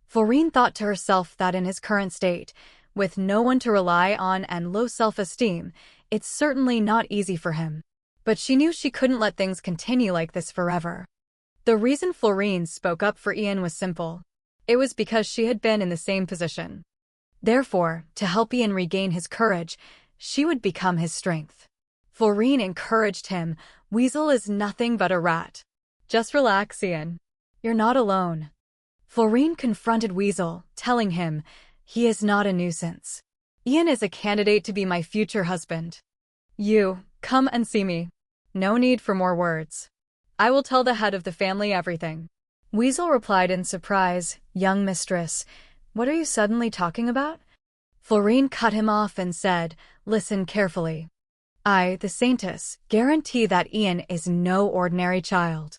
Florine thought to herself that in his current state, with no one to rely on and low self-esteem, it's certainly not easy for him. But she knew she couldn't let things continue like this forever. The reason Florine spoke up for Ian was simple. It was because she had been in the same position. Therefore, to help Ian regain his courage, she would become his strength. Florine encouraged him, Weasel is nothing but a rat. Just relax, Ian. You're not alone. Florine confronted Weasel, telling him, he is not a nuisance. Ian is a candidate to be my future husband. You, come and see me. No need for more words. I will tell the head of the family everything. Weasel replied in surprise, young mistress, what are you suddenly talking about? Florine cut him off and said, listen carefully. I, the saintist, guarantee that Ian is no ordinary child.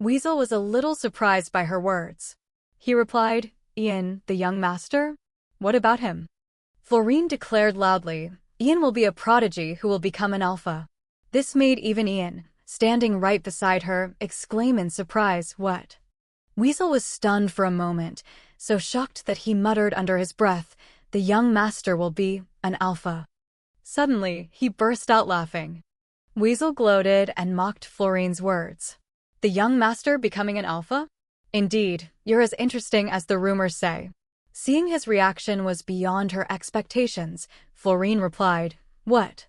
Weasel was a little surprised by her words. He replied, Ian, the young master? What about him? Florine declared loudly, Ian will be a prodigy who will become an alpha. This made even Ian, standing right beside her, exclaim in surprise, what? Weasel was stunned for a moment, so shocked that he muttered under his breath, the young master will be an alpha. Suddenly, he burst out laughing. Weasel gloated and mocked Florine's words. The young master becoming an alpha? Indeed, you're as interesting as the rumors say. Seeing his reaction was beyond her expectations, Florine replied, "What?"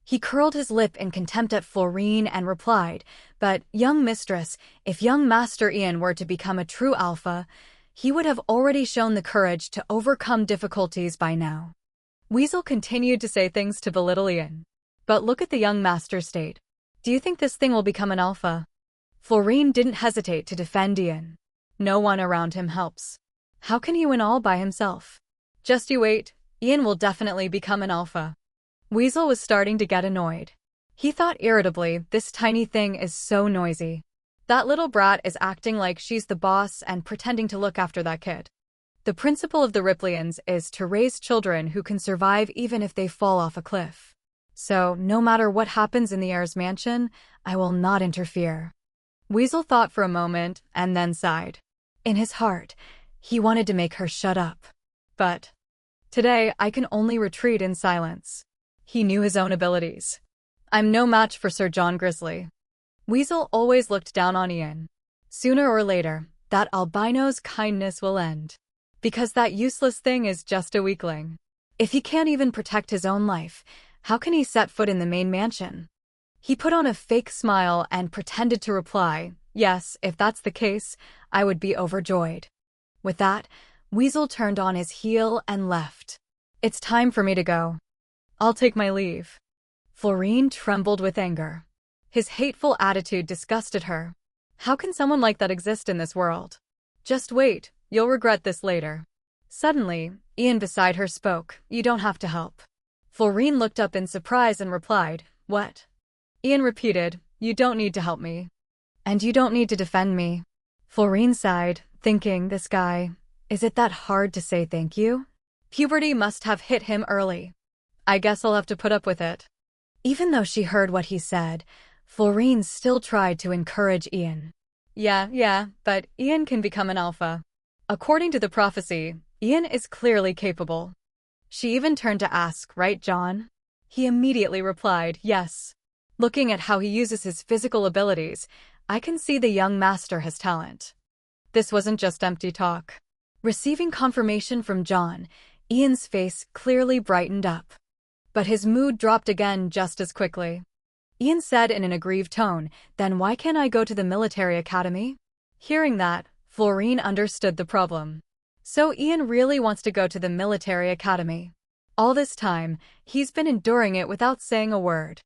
He curled his lip in contempt at Florine and replied, "But, young mistress, if young Master Ian were to become a true alpha, he would have already shown the courage to overcome difficulties by now." Weasel continued to say things to belittle Ian. "But look at the young master state. Do you think this thing will become an alpha?" Florine didn't hesitate to defend Ian. "No one around him helps. How can he win all by himself? Just you wait, Ian will definitely become an alpha." Weasel was starting to get annoyed. He thought irritably, this tiny thing is so noisy. That little brat is acting like she's the boss and pretending to look after that kid. The principle of the Ripleyans is to raise children who can survive even if they fall off a cliff. So, no matter what happens in the heir's mansion, I will not interfere. Weasel thought for a moment and then sighed. In his heart, he wanted to make her shut up. But today I can only retreat in silence. He knew his own abilities. I'm no match for Sir John Grizzly. Weasel always looked down on Ian. Sooner or later, that albino's kindness will end. Because that useless thing is just a weakling. If he can't even protect his own life, how can he set foot in the main mansion? He put on a fake smile and pretended to reply, "Yes, if that's the case, I would be overjoyed." With that, Weasel turned on his heel and left. "It's time for me to go. I'll take my leave." Florine trembled with anger. His hateful attitude disgusted her. How can someone like that exist in this world? "Just wait, you'll regret this later." Suddenly, Ian beside her spoke, "You don't have to help." Florine looked up in surprise and replied, "What?" Ian repeated, "You don't need to help me. And you don't need to defend me." Florine sighed, thinking, this guy, is it that hard to say thank you? Puberty must have hit him early. I guess I'll have to put up with it. Even though she heard what he said, Florine still tried to encourage Ian. Yeah, but Ian can become an alpha. According to the prophecy, Ian is clearly capable. She even turned to ask, right, John? He immediately replied, yes. Looking at how he uses his physical abilities, I can see the young master has talent. This wasn't just empty talk. Receiving confirmation from John, Ian's face clearly brightened up. But his mood dropped again just as quickly. Ian said in an aggrieved tone, "Then why can't I go to the military academy?" Hearing that, Florine understood the problem. So Ian really wants to go to the military academy. All this time, he's been enduring it without saying a word.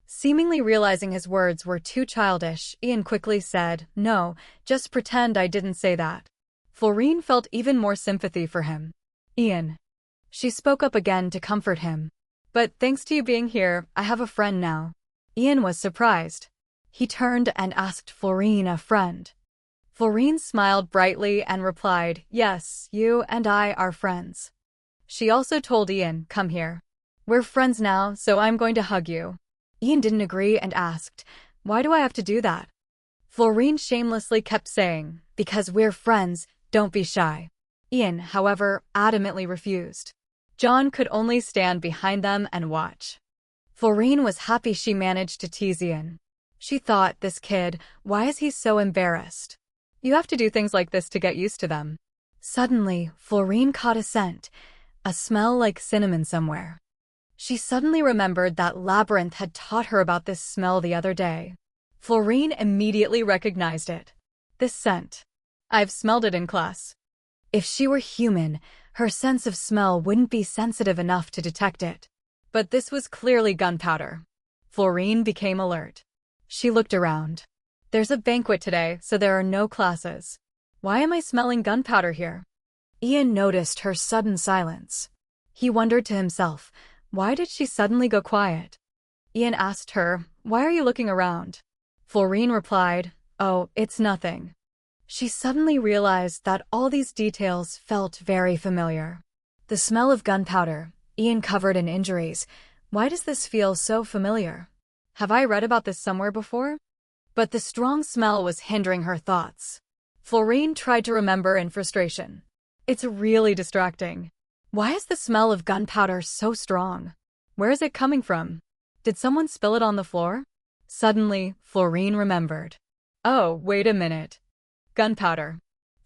Seemingly realizing his words were too childish, Ian quickly said, "No, just pretend I didn't say that." Florine felt even more sympathy for him. "Ian." She spoke up again to comfort him. "But thanks to you being here, I have a friend now." Ian was surprised. He turned and asked Florine a friend. Florine smiled brightly and replied, "Yes, you and I are friends." She also told Ian, "Come here. We're friends now, so I'm going to hug you." Ian didn't agree and asked, "Why do I have to do that?" Florine shamelessly kept saying, "Because we're friends, don't be shy." Ian, however, adamantly refused. John could only stand behind them and watch. Florine was happy she managed to tease Ian. She thought, this kid, why is he so embarrassed? You have to do things like this to get used to them. Suddenly, Florine caught a scent, a smell like cinnamon somewhere. She suddenly remembered that Labyrinth had taught her about this smell the other day. Florine immediately recognized it. This scent. I've smelled it in class. If she were human, her sense of smell wouldn't be sensitive enough to detect it. But this was clearly gunpowder. Florine became alert. She looked around. There's a banquet today, so there are no classes. Why am I smelling gunpowder here? Ian noticed her sudden silence. He wondered to himself, why did she suddenly go quiet? Ian asked her, "Why are you looking around?" Florine replied, "Oh, it's nothing." She suddenly realized that all these details felt very familiar. The smell of gunpowder, Ian covered in injuries. Why does this feel so familiar? Have I read about this somewhere before? But the strong smell was hindering her thoughts. Florine tried to remember in frustration. It's really distracting. Why is the smell of gunpowder so strong? Where is it coming from? Did someone spill it on the floor? Suddenly, Florine remembered. Oh, wait a minute. Gunpowder.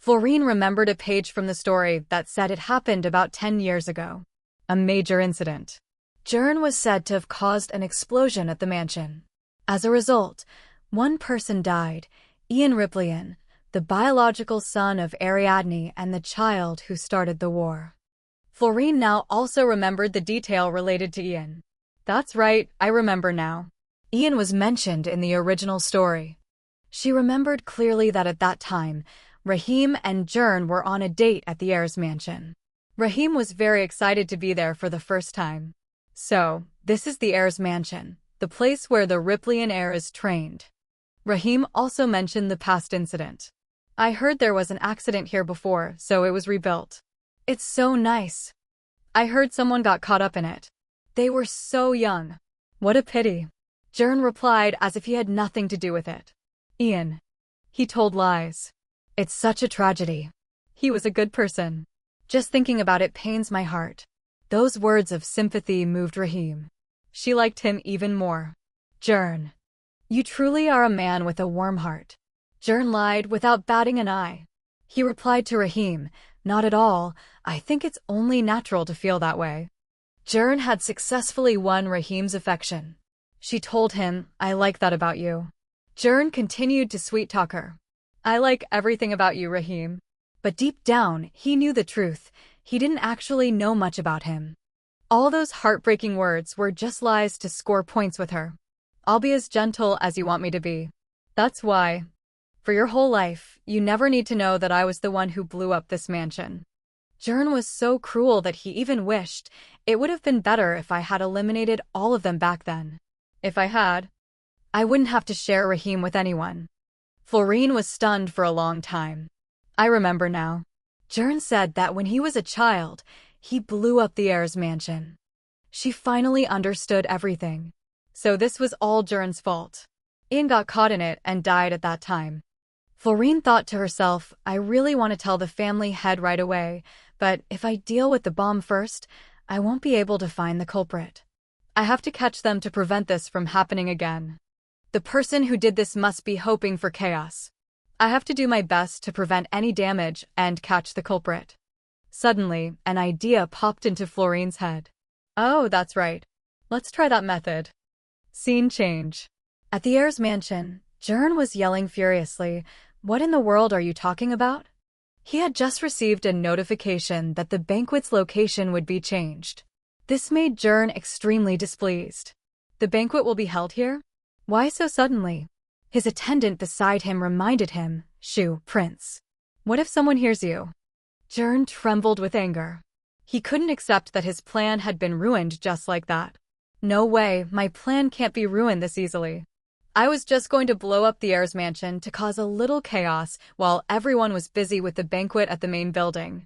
Florine remembered a page from the story that said it happened about 10 years ago. A major incident. Jour was said to have caused an explosion at the mansion. As a result, one person died, Ian Ripley, the biological son of Ariadne and the child who started the war. Florine now also remembered the detail related to Ian. That's right, I remember now. Ian was mentioned in the original story. She remembered clearly that at that time, Rahim and Jour were on a date at the heir's mansion. Rahim was very excited to be there for the first time. So, this is the heir's mansion, the place where the Ripley heir is trained. Rahim also mentioned the past incident. I heard there was an accident here before, so it was rebuilt. It's so nice. I heard someone got caught up in it. They were so young. What a pity. Jour replied as if he had nothing to do with it. Ian. He told lies. It's such a tragedy. He was a good person. Just thinking about it pains my heart. Those words of sympathy moved Rahim. She liked him even more. Jour. You truly are a man with a warm heart. Jour lied without batting an eye. He replied to Rahim, not at all, I think it's only natural to feel that way. Jour had successfully won Rahim's affection. She told him, I like that about you. Jour continued to sweet-talk her. I like everything about you, Rahim. But deep down, he knew the truth. He didn't actually know much about him. All those heartbreaking words were just lies to score points with her. I'll be as gentle as you want me to be. That's why. For your whole life, you never need to know that I was the one who blew up this mansion. Jour was so cruel that he even wished it would have been better if I had eliminated all of them back then. If I had, I wouldn't have to share Rahim with anyone. Florine was stunned for a long time. I remember now. Jour said that when he was a child, he blew up the heir's mansion. She finally understood everything. So this was all Jour's fault. Ian got caught in it and died at that time. Florine thought to herself, I really want to tell the family head right away, but if I deal with the bomb first, I won't be able to find the culprit. I have to catch them to prevent this from happening again. The person who did this must be hoping for chaos. I have to do my best to prevent any damage and catch the culprit. Suddenly, an idea popped into Florine's head. Oh, that's right. Let's try that method. Scene change. At the heir's mansion, Jour was yelling furiously, What in the world are you talking about? He had just received a notification that the banquet's location would be changed. This made Jour extremely displeased. The banquet will be held here? Why so suddenly? His attendant beside him reminded him, Shoo, Prince. What if someone hears you? Jour trembled with anger. He couldn't accept that his plan had been ruined just like that. No way, my plan can't be ruined this easily. I was just going to blow up the heir's mansion to cause a little chaos while everyone was busy with the banquet at the main building.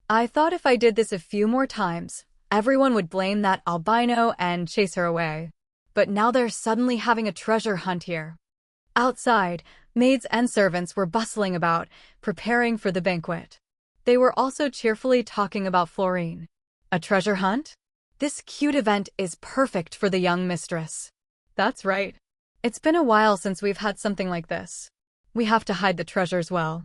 I thought if I did this a few more times, everyone would blame that albino and chase her away. But now they're suddenly having a treasure hunt here. Outside, maids and servants were bustling about, preparing for the banquet. They were also cheerfully talking about Florine. A treasure hunt? This cute event is perfect for the young mistress. That's right. It's been a while since we've had something like this. We have to hide the treasures well.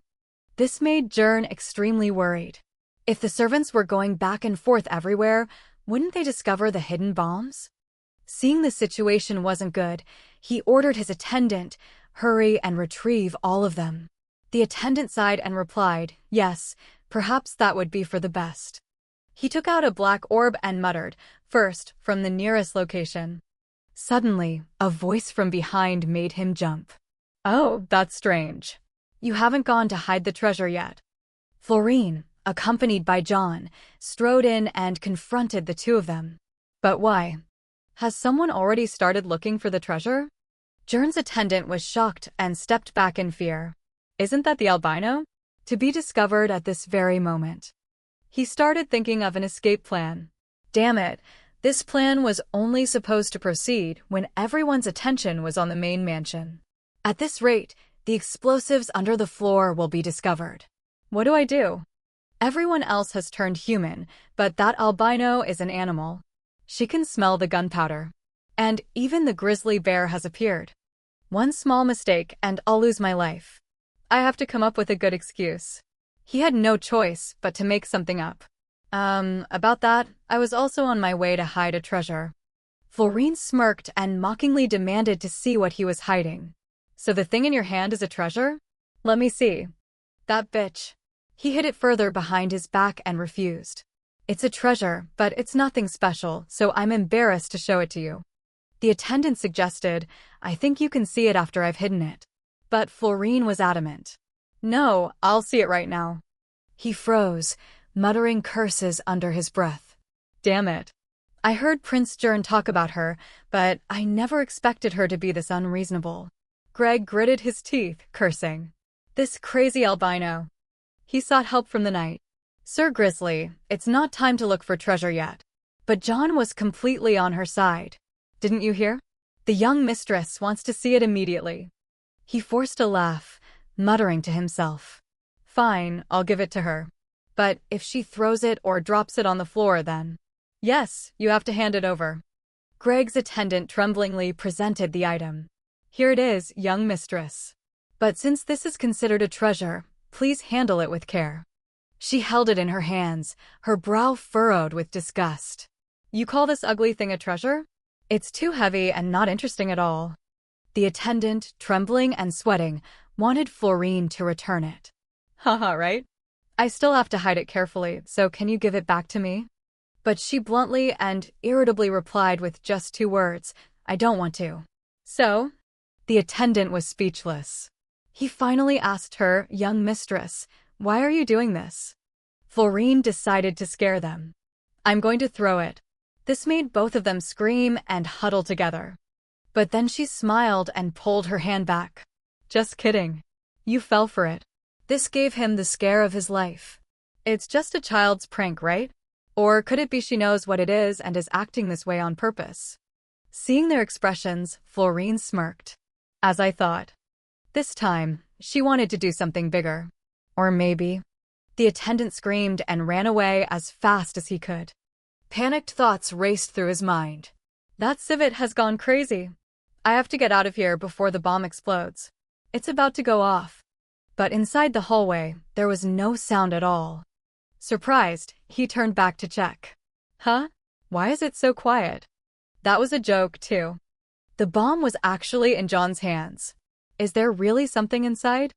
This made Jour extremely worried. If the servants were going back and forth everywhere, wouldn't they discover the hidden bombs? Seeing the situation wasn't good, he ordered his attendant, hurry and retrieve all of them. The attendant sighed and replied, Yes, perhaps that would be for the best. He took out a black orb and muttered, First, from the nearest location. Suddenly, a voice from behind made him jump. Oh, that's strange. You haven't gone to hide the treasure yet. Florine, accompanied by John, strode in and confronted the two of them. But why? Has someone already started looking for the treasure? Jour's attendant was shocked and stepped back in fear. Isn't that the albino? To be discovered at this very moment. He started thinking of an escape plan. Damn it, this plan was only supposed to proceed when everyone's attention was on the main mansion. At this rate, the explosives under the floor will be discovered. What do I do? Everyone else has turned human, but that albino is an animal. She can smell the gunpowder. And even the grizzly bear has appeared. One small mistake and I'll lose my life. I have to come up with a good excuse. He had no choice but to make something up. About that, I was also on my way to hide a treasure. Florine smirked and mockingly demanded to see what he was hiding. So the thing in your hand is a treasure? Let me see. That bitch. He hid it further behind his back and refused. It's a treasure, but it's nothing special, so I'm embarrassed to show it to you. The attendant suggested, I think you can see it after I've hidden it. But Florine was adamant. No, I'll see it right now. He froze, muttering curses under his breath. Damn it. I heard Prince Jour talk about her, but I never expected her to be this unreasonable. Greg gritted his teeth, cursing. This crazy albino. He sought help from the knight. Sir Grizzly, it's not time to look for treasure yet. But John was completely on her side. Didn't you hear? The young mistress wants to see it immediately. He forced a laugh, muttering to himself. Fine, I'll give it to her. But if she throws it or drops it on the floor, then... Yes, you have to hand it over. Greg's attendant tremblingly presented the item. Here it is, young mistress. But since this is considered a treasure, please handle it with care. She held it in her hands, her brow furrowed with disgust. You call this ugly thing a treasure? It's too heavy and not interesting at all. The attendant, trembling and sweating, wanted Florine to return it. Haha, right? I still have to hide it carefully, so can you give it back to me? But she bluntly and irritably replied with just 2 words, I don't want to. So? The attendant was speechless. He finally asked her, young mistress, why are you doing this? Florine decided to scare them. I'm going to throw it. This made both of them scream and huddle together. But then she smiled and pulled her hand back. Just kidding. You fell for it. This gave him the scare of his life. It's just a child's prank, right? Or could it be she knows what it is and is acting this way on purpose? Seeing their expressions, Florine smirked. As I thought. This time, she wanted to do something bigger. Or maybe... The attendant screamed and ran away as fast as he could. Panicked thoughts raced through his mind. That civet has gone crazy. I have to get out of here before the bomb explodes. It's about to go off. But inside the hallway, there was no sound at all. Surprised, he turned back to check. Huh? Why is it so quiet? That was a joke, too. The bomb was actually in John's hands. Is there really something inside?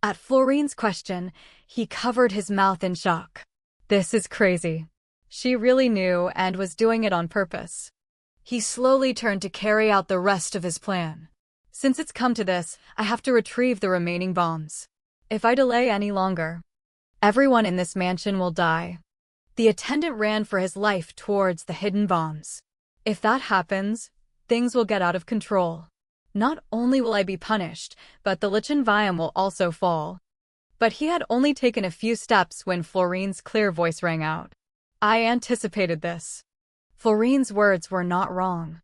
At Florine's question, he covered his mouth in shock. This is crazy. She really knew and was doing it on purpose. He slowly turned to carry out the rest of his plan. Since it's come to this, I have to retrieve the remaining bombs. If I delay any longer, everyone in this mansion will die. The attendant ran for his life towards the hidden bombs. If that happens, things will get out of control. Not only will I be punished, but the lichen viam will also fall. But he had only taken a few steps when Florine's clear voice rang out. I anticipated this. Florine's words were not wrong.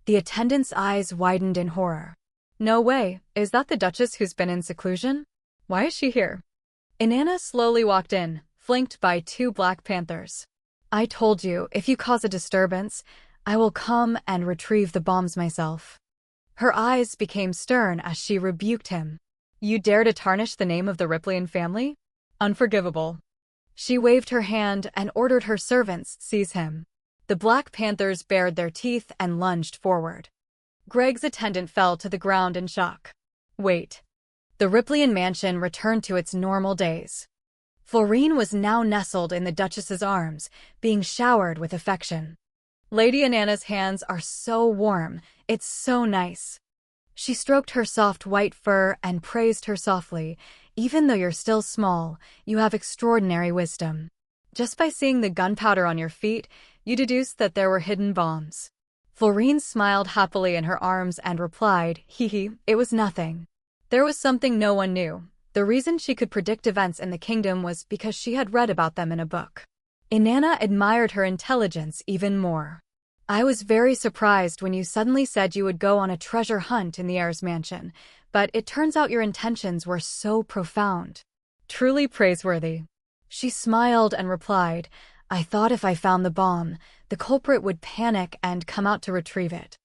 The attendant's eyes widened in horror. No way, is that the Duchess who's been in seclusion? Why is she here? Inanna slowly walked in, flanked by 2 black panthers. I told you, if you cause a disturbance, I will come and retrieve the bombs myself. Her eyes became stern as she rebuked him. You dare to tarnish the name of the Ripleyan family? Unforgivable. She waved her hand and ordered her servants seize him. The Black Panthers bared their teeth and lunged forward. Greg's attendant fell to the ground in shock. Wait. The Ripleyan mansion returned to its normal days. Florine was now nestled in the Duchess's arms, being showered with affection. Lady Inanna's hands are so warm, it's so nice. She stroked her soft white fur and praised her softly. Even though you're still small, you have extraordinary wisdom. Just by seeing the gunpowder on your feet, you deduced that there were hidden bombs. Florine smiled happily in her arms and replied, hee, it was nothing. There was something no one knew. The reason she could predict events in the kingdom was because she had read about them in a book. Inanna admired her intelligence even more. I was very surprised when you suddenly said you would go on a treasure hunt in the heir's mansion, but it turns out your intentions were so profound. Truly praiseworthy. She smiled and replied, I thought if I found the bomb, the culprit would panic and come out to retrieve it.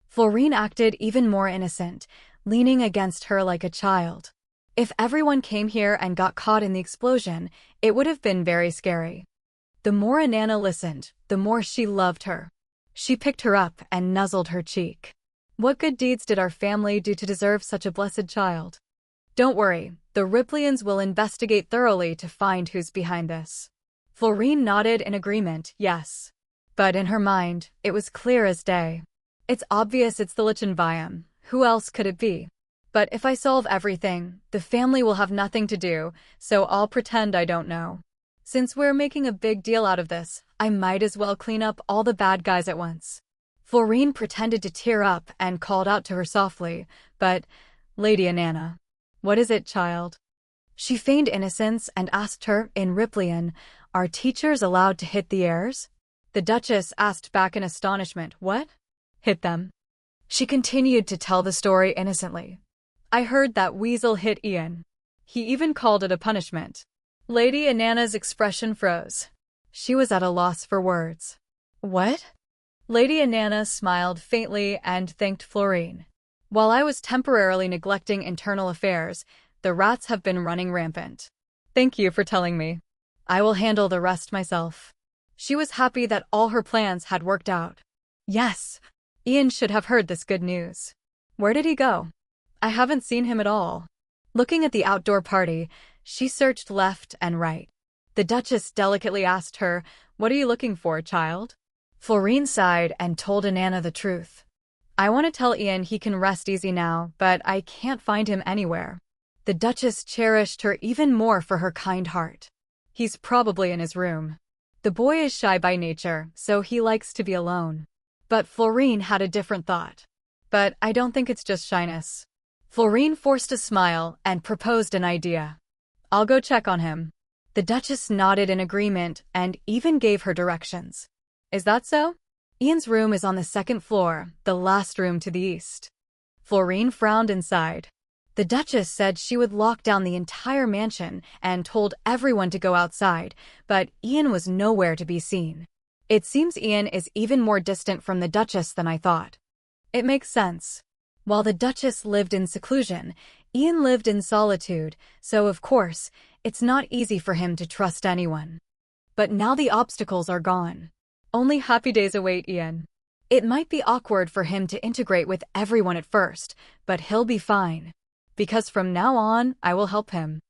Florine acted even more innocent, leaning against her like a child. If everyone came here and got caught in the explosion, it would have been very scary. The more Inanna listened, the more she loved her. She picked her up and nuzzled her cheek. What good deeds did our family do to deserve such a blessed child? Don't worry, the Riplians will investigate thoroughly to find who's behind this. Florine nodded in agreement, yes. But in her mind, it was clear as day. It's obvious it's the Lichtenvium. Who else could it be? But if I solve everything, the family will have nothing to do, so I'll pretend I don't know. Since we're making a big deal out of this, I might as well clean up all the bad guys at once. Florine pretended to tear up and called out to her softly, but, Lady Inanna. What is it, child? She feigned innocence and asked her, in Riplian, are teachers allowed to hit the heirs? The Duchess asked back in astonishment, what? Hit them? She continued to tell the story innocently. I heard that weasel hit Ian. He even called it a punishment. Lady Inanna's expression froze. She was at a loss for words. What? Lady Inanna smiled faintly and thanked Florine. While I was temporarily neglecting internal affairs, the rats have been running rampant. Thank you for telling me. I will handle the rest myself. She was happy that all her plans had worked out. Yes, Ian should have heard this good news. Where did he go? I haven't seen him at all. Looking at the outdoor party, she searched left and right. The Duchess delicately asked her, what are you looking for, child? Florine sighed and told Inanna the truth. I want to tell Ian he can rest easy now, but I can't find him anywhere. The Duchess cherished her even more for her kind heart. He's probably in his room. The boy is shy by nature, so he likes to be alone. But Florine had a different thought. But I don't think it's just shyness. Florine forced a smile and proposed an idea. I'll go check on him. The Duchess nodded in agreement and even gave her directions. Is that so? Ian's room is on the second floor, the last room to the east. Florine frowned and sighed. The Duchess said she would lock down the entire mansion and told everyone to go outside, but Ian was nowhere to be seen. It seems Ian is even more distant from the Duchess than I thought. It makes sense. While the Duchess lived in seclusion, Ian lived in solitude, so of course, it's not easy for him to trust anyone. But now the obstacles are gone. Only happy days await Ian. It might be awkward for him to integrate with everyone at first, but he'll be fine. Because from now on, I will help him.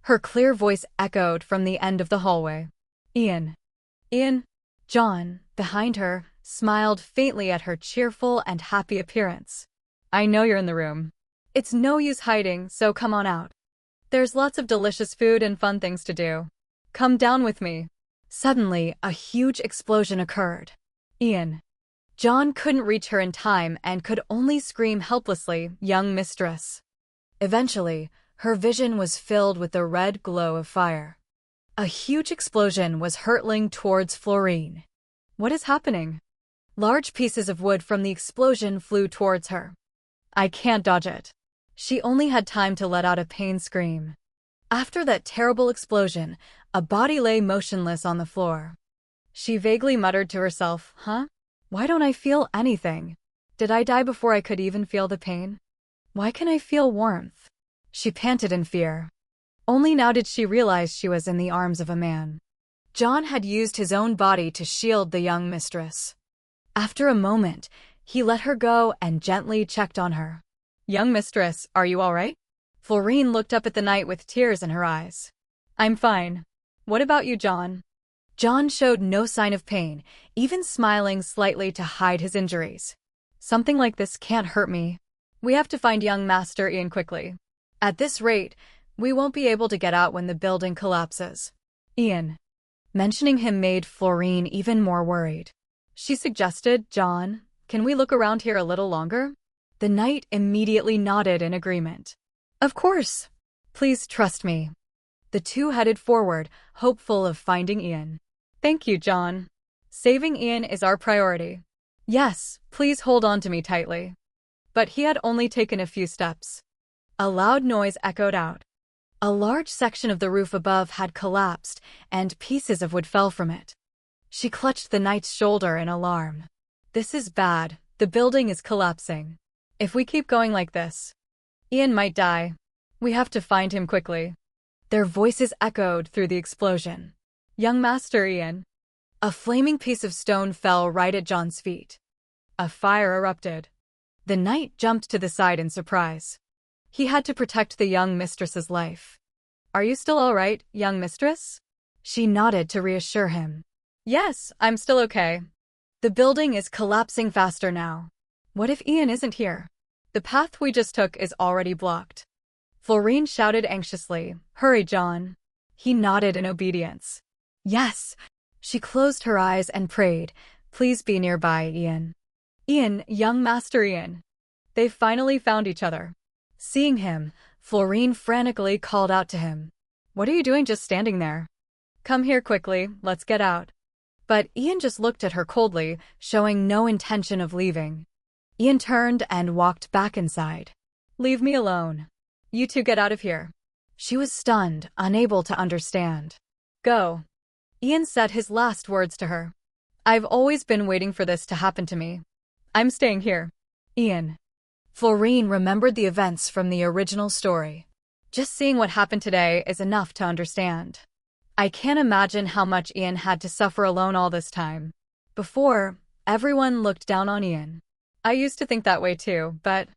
Her clear voice echoed from the end of the hallway. Ian. Ian. John, behind her, smiled faintly at her cheerful and happy appearance. I know you're in the room. It's no use hiding, so come on out. There's lots of delicious food and fun things to do. Come down with me. Suddenly, a huge explosion occurred. Ian. John couldn't reach her in time and could only scream helplessly, young mistress. Eventually, her vision was filled with the red glow of fire. A huge explosion was hurtling towards Florine. What is happening? Large pieces of wood from the explosion flew towards her. I can't dodge it. She only had time to let out a pain scream. After that terrible explosion, a body lay motionless on the floor. She vaguely muttered to herself, huh? Why don't I feel anything? Did I die before I could even feel the pain? Why can I feel warmth? She panted in fear. Only now did she realize she was in the arms of a man. John had used his own body to shield the young mistress. After a moment, he let her go and gently checked on her. Young mistress, are you all right? Florine looked up at the night with tears in her eyes. I'm fine. What about you, John? John showed no sign of pain, even smiling slightly to hide his injuries. Something like this can't hurt me. We have to find young Master Ian quickly. At this rate, we won't be able to get out when the building collapses. Ian. Mentioning him made Florine even more worried. She suggested, John, can we look around here a little longer? The knight immediately nodded in agreement. Of course. Please trust me. The two headed forward, hopeful of finding Ian. Thank you, John. Saving Ian is our priority. Yes, please hold on to me tightly. But he had only taken a few steps. A loud noise echoed out. A large section of the roof above had collapsed, and pieces of wood fell from it. She clutched the knight's shoulder in alarm. This is bad. The building is collapsing. If we keep going like this, Ian might die. We have to find him quickly. Their voices echoed through the explosion. Young Master Ian. A flaming piece of stone fell right at John's feet. A fire erupted. The knight jumped to the side in surprise. He had to protect the young mistress's life. Are you still all right, young mistress? She nodded to reassure him. Yes, I'm still okay. The building is collapsing faster now. What if Ian isn't here? The path we just took is already blocked. Florine shouted anxiously, Hurry, John. He nodded in obedience. Yes. She closed her eyes and prayed, Please be nearby, Ian. Ian, young Master Ian. They finally found each other. Seeing him, Florine frantically called out to him. What are you doing just standing there? Come here quickly, let's get out. But Ian just looked at her coldly, showing no intention of leaving. Ian turned and walked back inside. Leave me alone. You two get out of here. She was stunned, unable to understand. Go. Ian said his last words to her. I've always been waiting for this to happen to me. I'm staying here. Ian. Florine remembered the events from the original story. Just seeing what happened today is enough to understand. I can't imagine how much Ian had to suffer alone all this time. Before, everyone looked down on Ian. I used to think that way too, but...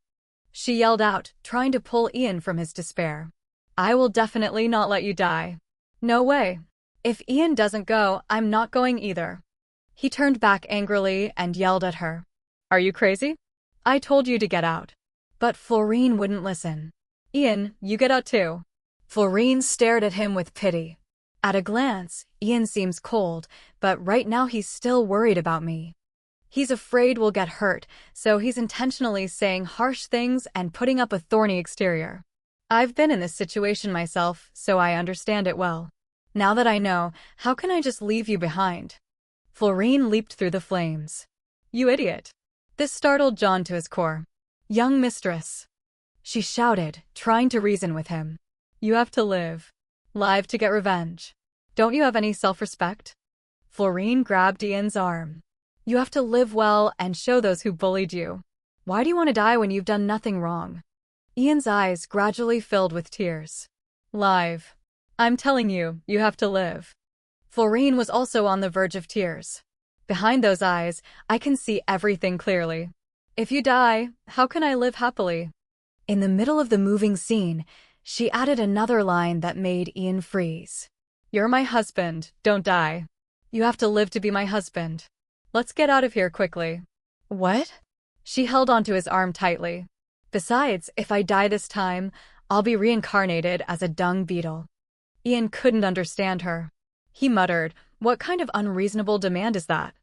She yelled out, trying to pull Ian from his despair. I will definitely not let you die. No way. If Ian doesn't go, I'm not going either. He turned back angrily and yelled at her. Are you crazy? I told you to get out. But Florine wouldn't listen. Ian, you get out too. Florine stared at him with pity. At a glance, Ian seems cold, but right now he's still worried about me. He's afraid we'll get hurt, so he's intentionally saying harsh things and putting up a thorny exterior. I've been in this situation myself, so I understand it well. Now that I know, how can I just leave you behind? Florine leaped through the flames. You idiot. This startled John to his core. Young mistress. She shouted, trying to reason with him. You have to live. Live to get revenge. Don't you have any self-respect? Florine grabbed Ian's arm. You have to live well and show those who bullied you. Why do you want to die when you've done nothing wrong? Ian's eyes gradually filled with tears. Live. I'm telling you, you have to live. Florine was also on the verge of tears. Behind those eyes, I can see everything clearly. If you die, how can I live happily? In the middle of the moving scene, she added another line that made Ian freeze. You're my husband, don't die. You have to live to be my husband. Let's get out of here quickly. What? She held onto his arm tightly. Besides, if I die this time, I'll be reincarnated as a dung beetle. Ian couldn't understand her. He muttered, What kind of unreasonable demand is that?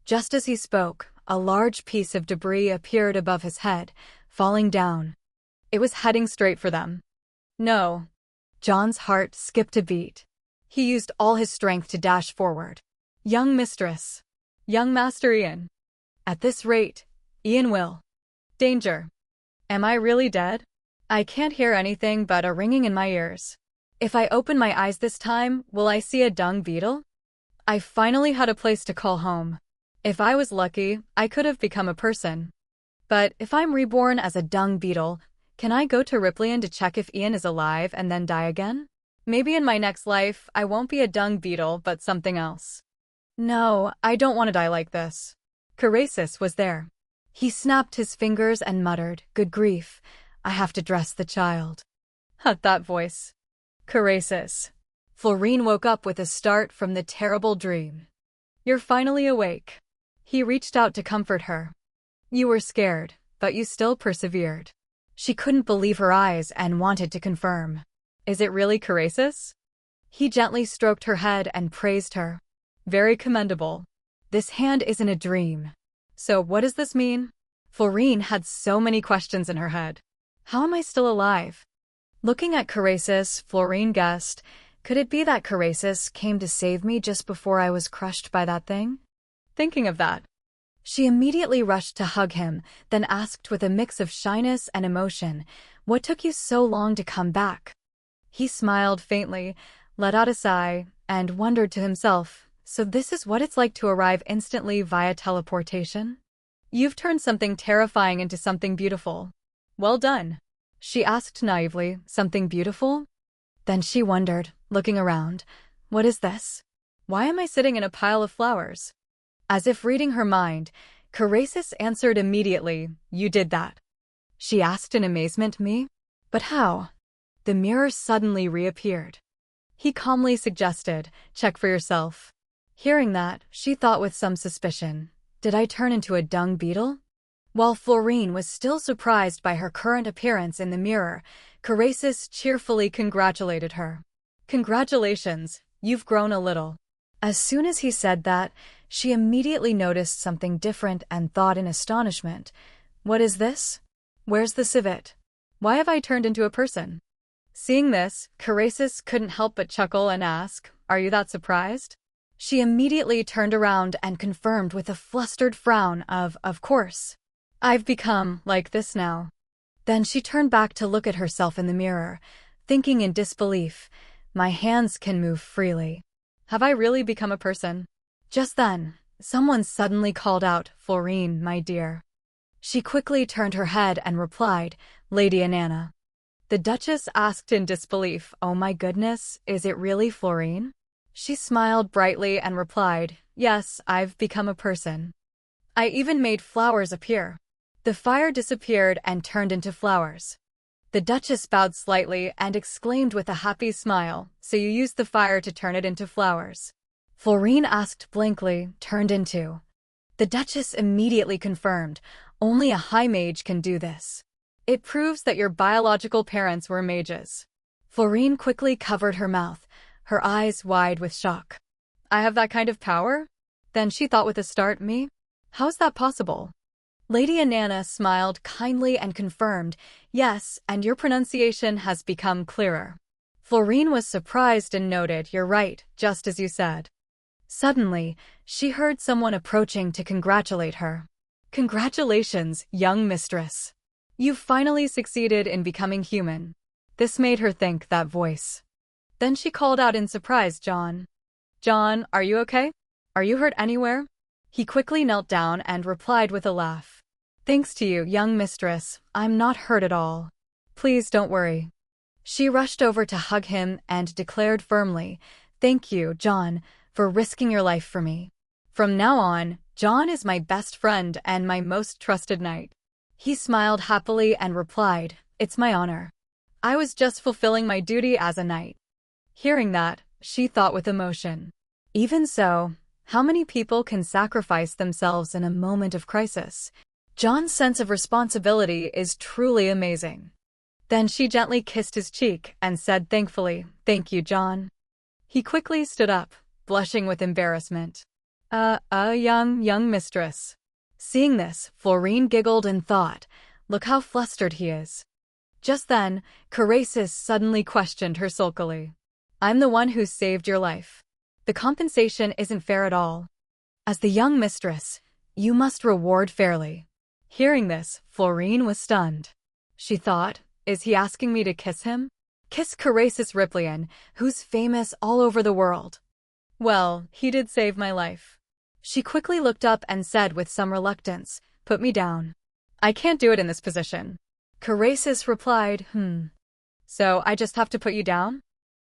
Just as he spoke, a large piece of debris appeared above his head, falling down. It was heading straight for them. No. John's heart skipped a beat. He used all his strength to dash forward. Young mistress. Young Master Ian. At this rate, Ian will. Danger. Am I really dead? I can't hear anything but a ringing in my ears. If I open my eyes this time, will I see a dung beetle? I finally had a place to call home. If I was lucky, I could have become a person. But if I'm reborn as a dung beetle, can I go to Ripley to check if Ian is alive and then die again? Maybe in my next life, I won't be a dung beetle but something else. No, I don't want to die like this. Carasis was there. He snapped his fingers and muttered, Good grief, I have to dress the child. That voice. Carasis. Florine woke up with a start from the terrible dream. You're finally awake. He reached out to comfort her. You were scared, but you still persevered. She couldn't believe her eyes and wanted to confirm. Is it really Carasis? He gently stroked her head and praised her. Very commendable. This hand isn't a dream. So what does this mean? Florine had so many questions in her head. How am I still alive? Looking at Carasis, Florine guessed, could it be that Carasis came to save me just before I was crushed by that thing? Thinking of that, she immediately rushed to hug him, then asked with a mix of shyness and emotion, What took you so long to come back? He smiled faintly, let out a sigh, and wondered to himself, So this is what it's like to arrive instantly via teleportation? You've turned something terrifying into something beautiful. Well done. She asked naively, something beautiful? Then she wondered, looking around. What is this? Why am I sitting in a pile of flowers? As if reading her mind, Carasis answered immediately, You did that. She asked in amazement, Me? But how? The mirror suddenly reappeared. He calmly suggested, Check for yourself. Hearing that, she thought with some suspicion, Did I turn into a dung beetle? While Florine was still surprised by her current appearance in the mirror, Carasis cheerfully congratulated her. Congratulations, you've grown a little. As soon as he said that, she immediately noticed something different and thought in astonishment, What is this? Where's the civet? Why have I turned into a person? Seeing this, Carasis couldn't help but chuckle and ask, Are you that surprised? She immediately turned around and confirmed with a flustered frown of course. I've become like this now. Then she turned back to look at herself in the mirror, thinking in disbelief, My hands can move freely. Have I really become a person? Just then, someone suddenly called out, Florine, my dear. She quickly turned her head and replied, Lady Anana. The Duchess asked in disbelief, Oh my goodness, is it really Florine? She smiled brightly and replied, Yes, I've become a person. I even made flowers appear. The fire disappeared and turned into flowers. The Duchess bowed slightly and exclaimed with a happy smile, So you used the fire to turn it into flowers? Florine asked blankly, Turned into. The Duchess immediately confirmed, Only a high mage can do this. It proves that your biological parents were mages. Florine quickly covered her mouth, her eyes wide with shock. I have that kind of power? Then she thought with a start, Me? How's that possible? Lady Anana smiled kindly and confirmed, Yes, and your pronunciation has become clearer. Florine was surprised and noted, You're right, just as you said. Suddenly, she heard someone approaching to congratulate her. Congratulations, young mistress. You've finally succeeded in becoming human. This made her think, that voice. Then she called out in surprise, John. John, are you okay? Are you hurt anywhere? He quickly knelt down and replied with a laugh. Thanks to you, young mistress, I'm not hurt at all. Please don't worry. She rushed over to hug him and declared firmly, Thank you, John, for risking your life for me. From now on, John is my best friend and my most trusted knight. He smiled happily and replied, It's my honor. I was just fulfilling my duty as a knight. Hearing that, she thought with emotion. Even so, how many people can sacrifice themselves in a moment of crisis? John's sense of responsibility is truly amazing. Then she gently kissed his cheek and said thankfully, Thank you, John. He quickly stood up, blushing with embarrassment. Young mistress. Seeing this, Florine giggled and thought, Look how flustered he is. Just then, Carasis suddenly questioned her sulkily. I'm the one who saved your life. The compensation isn't fair at all. As the young mistress, you must reward fairly. Hearing this, Florine was stunned. She thought, Is he asking me to kiss him? Kiss Carasis Riplian, who's famous all over the world. Well, he did save my life. She quickly looked up and said with some reluctance, Put me down. I can't do it in this position. Carasis replied, So I just have to put you down?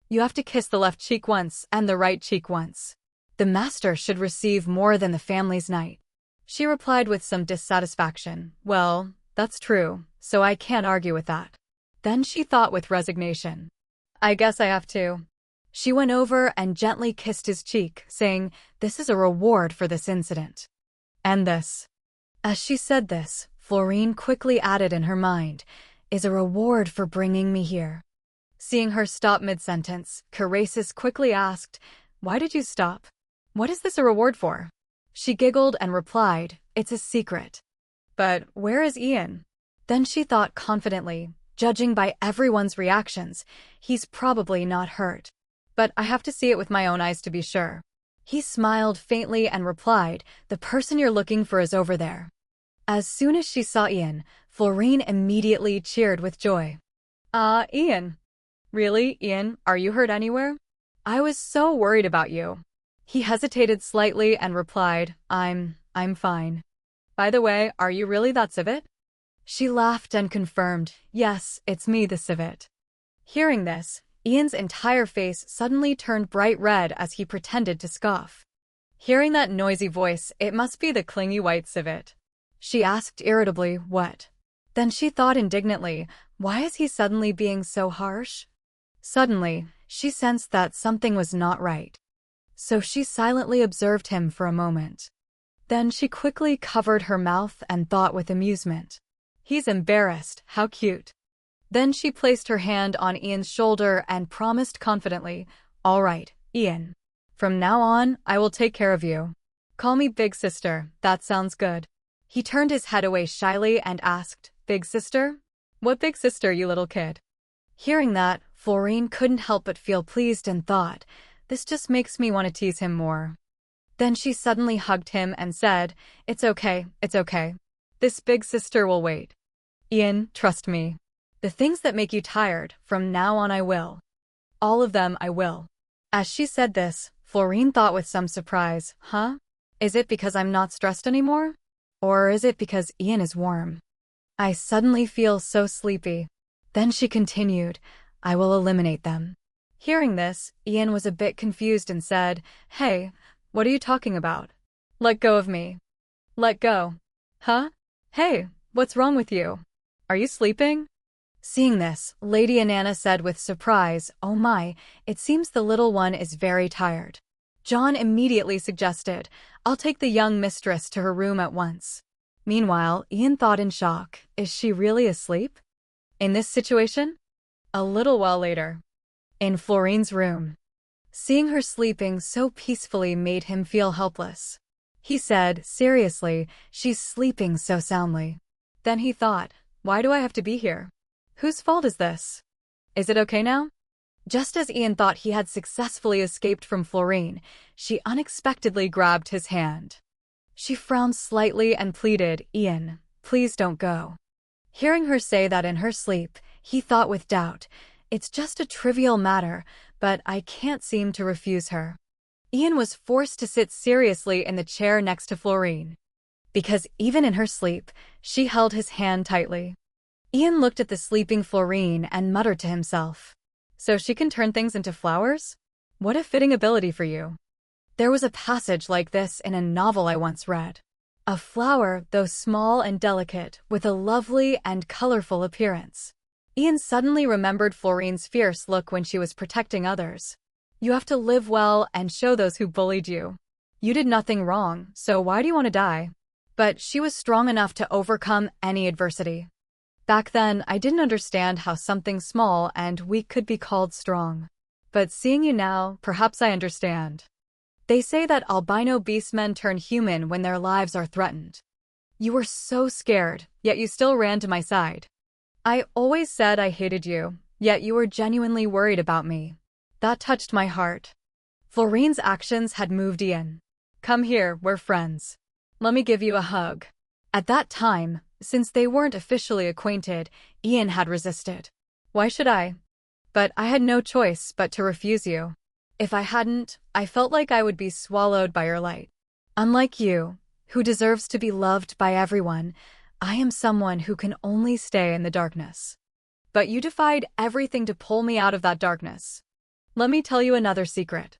You have to kiss the left cheek once and the right cheek once. The master should receive more than the family's knight. She replied with some dissatisfaction, Well, that's true, so I can't argue with that. Then she thought with resignation. I guess I have to. She went over and gently kissed his cheek, saying, This is a reward for this incident. And this. As she said this, Florine quickly added in her mind, Is a reward for bringing me here. Seeing her stop mid-sentence, Carasis quickly asked, Why did you stop? What is this a reward for? She giggled and replied, It's a secret. But where is Ian? Then she thought confidently, Judging by everyone's reactions, he's probably not hurt. But I have to see it with my own eyes to be sure. He smiled faintly and replied, The person you're looking for is over there. As soon as she saw Ian, Florine immediately cheered with joy. Ian. Really, Ian, are you hurt anywhere? I was so worried about you. He hesitated slightly and replied, I'm fine. By the way, are you really that civet? She laughed and confirmed, "Yes, it's me, the civet." Hearing this, Ian's entire face suddenly turned bright red as he pretended to scoff. Hearing that noisy voice, it must be the clingy white civet. She asked irritably, "What?" Then she thought indignantly, why is he suddenly being so harsh? Suddenly, she sensed that something was not right. So she silently observed him for a moment. Then she quickly covered her mouth and thought with amusement, "He's embarrassed, how cute." Then she placed her hand on Ian's shoulder and promised confidently, "All right, Ian. From now on, I will take care of you. Call me Big Sister, that sounds good." He turned his head away shyly and asked, "Big Sister? What big sister, you little kid?" Hearing that, Florine couldn't help but feel pleased and thought, this just makes me want to tease him more. Then she suddenly hugged him and said, it's okay. This big sister will wait. Ian, trust me. The things that make you tired, from now on I will. All of them I will." As she said this, Florine thought with some surprise, Is it because I'm not stressed anymore? Or is it because Ian is warm? I suddenly feel so sleepy. Then she continued, "I will eliminate them." Hearing this, Ian was a bit confused and said, "Hey, what are you talking about? Let go of me." "Let go? Huh? Hey, what's wrong with you? Are you sleeping?" Seeing this, Lady Anana said with surprise, "Oh my, it seems the little one is very tired." John immediately suggested, "I'll take the young mistress to her room at once." Meanwhile, Ian thought in shock, is she really asleep? In this situation? A little while later, in Florine's room, seeing her sleeping so peacefully made him feel helpless. He said, seriously, she's sleeping so soundly. Then he thought, why do I have to be here? Whose fault is this? Is it okay now? Just as Ian thought he had successfully escaped from Florine, she unexpectedly grabbed his hand. She frowned slightly and pleaded, Ian, please don't go. Hearing her say that in her sleep, he thought with doubt, it's just a trivial matter, but I can't seem to refuse her. Ian was forced to sit seriously in the chair next to Florine, because even in her sleep, she held his hand tightly. Ian looked at the sleeping Florine and muttered to himself, so she can turn things into flowers? What a fitting ability for you. There was a passage like this in a novel I once read. A flower, though small and delicate, with a lovely and colorful appearance. Ian suddenly remembered Florine's fierce look when she was protecting others. You have to live well and show those who bullied you. You did nothing wrong, so why do you want to die? But she was strong enough to overcome any adversity. Back then, I didn't understand how something small and weak could be called strong. But seeing you now, perhaps I understand. They say that albino beastmen turn human when their lives are threatened. You were so scared, yet you still ran to my side. I always said I hated you, yet you were genuinely worried about me. That touched my heart. Florine's actions had moved Ian. Come here, we're friends. Let me give you a hug. At that time, since they weren't officially acquainted, Ian had resisted. Why should I? But I had no choice but to refuse you. If I hadn't, I felt like I would be swallowed by your light. Unlike you, who deserves to be loved by everyone, I am someone who can only stay in the darkness. But you defied everything to pull me out of that darkness. Let me tell you another secret.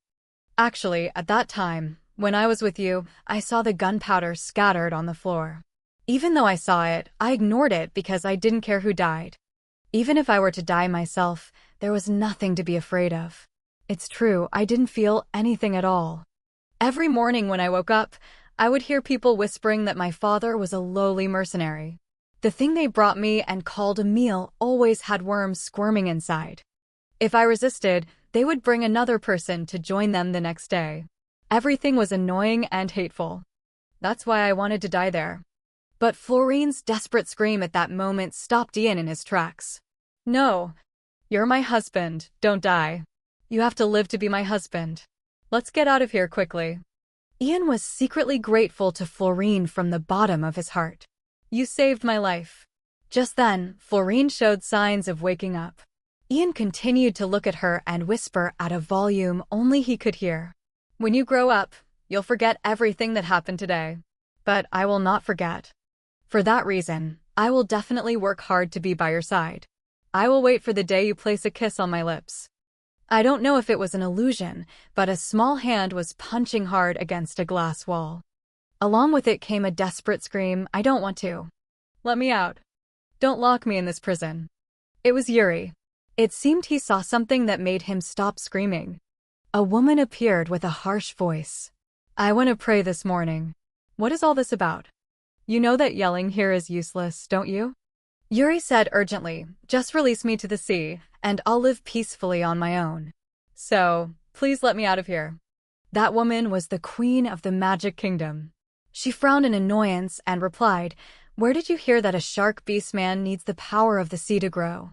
Actually, at that time, when I was with you, I saw the gunpowder scattered on the floor. Even though I saw it, I ignored it because I didn't care who died. Even if I were to die myself, there was nothing to be afraid of. It's true, I didn't feel anything at all. Every morning when I woke up, I would hear people whispering that my father was a lowly mercenary. The thing they brought me and called a meal always had worms squirming inside. If I resisted, they would bring another person to join them the next day. Everything was annoying and hateful. That's why I wanted to die there. But Florine's desperate scream at that moment stopped Ian in his tracks. No. You're my husband, don't die. You have to live to be my husband. Let's get out of here quickly. Ian was secretly grateful to Florine from the bottom of his heart. You saved my life. Just then, Florine showed signs of waking up. Ian continued to look at her and whisper at a volume only he could hear. When you grow up, you'll forget everything that happened today. But I will not forget. For that reason, I will definitely work hard to be by your side. I will wait for the day you place a kiss on my lips. I don't know if it was an illusion, but a small hand was punching hard against a glass wall. Along with it came a desperate scream, I don't want to. Let me out. Don't lock me in this prison. It was Yuri. It seemed he saw something that made him stop screaming. A woman appeared with a harsh voice. I want to pray this morning. What is all this about? You know that yelling here is useless, don't you? Yuri said urgently, just release me to the sea, and I'll live peacefully on my own. So, please let me out of here. That woman was the queen of the magic kingdom. She frowned in annoyance and replied, where did you hear that a shark beast man needs the power of the sea to grow?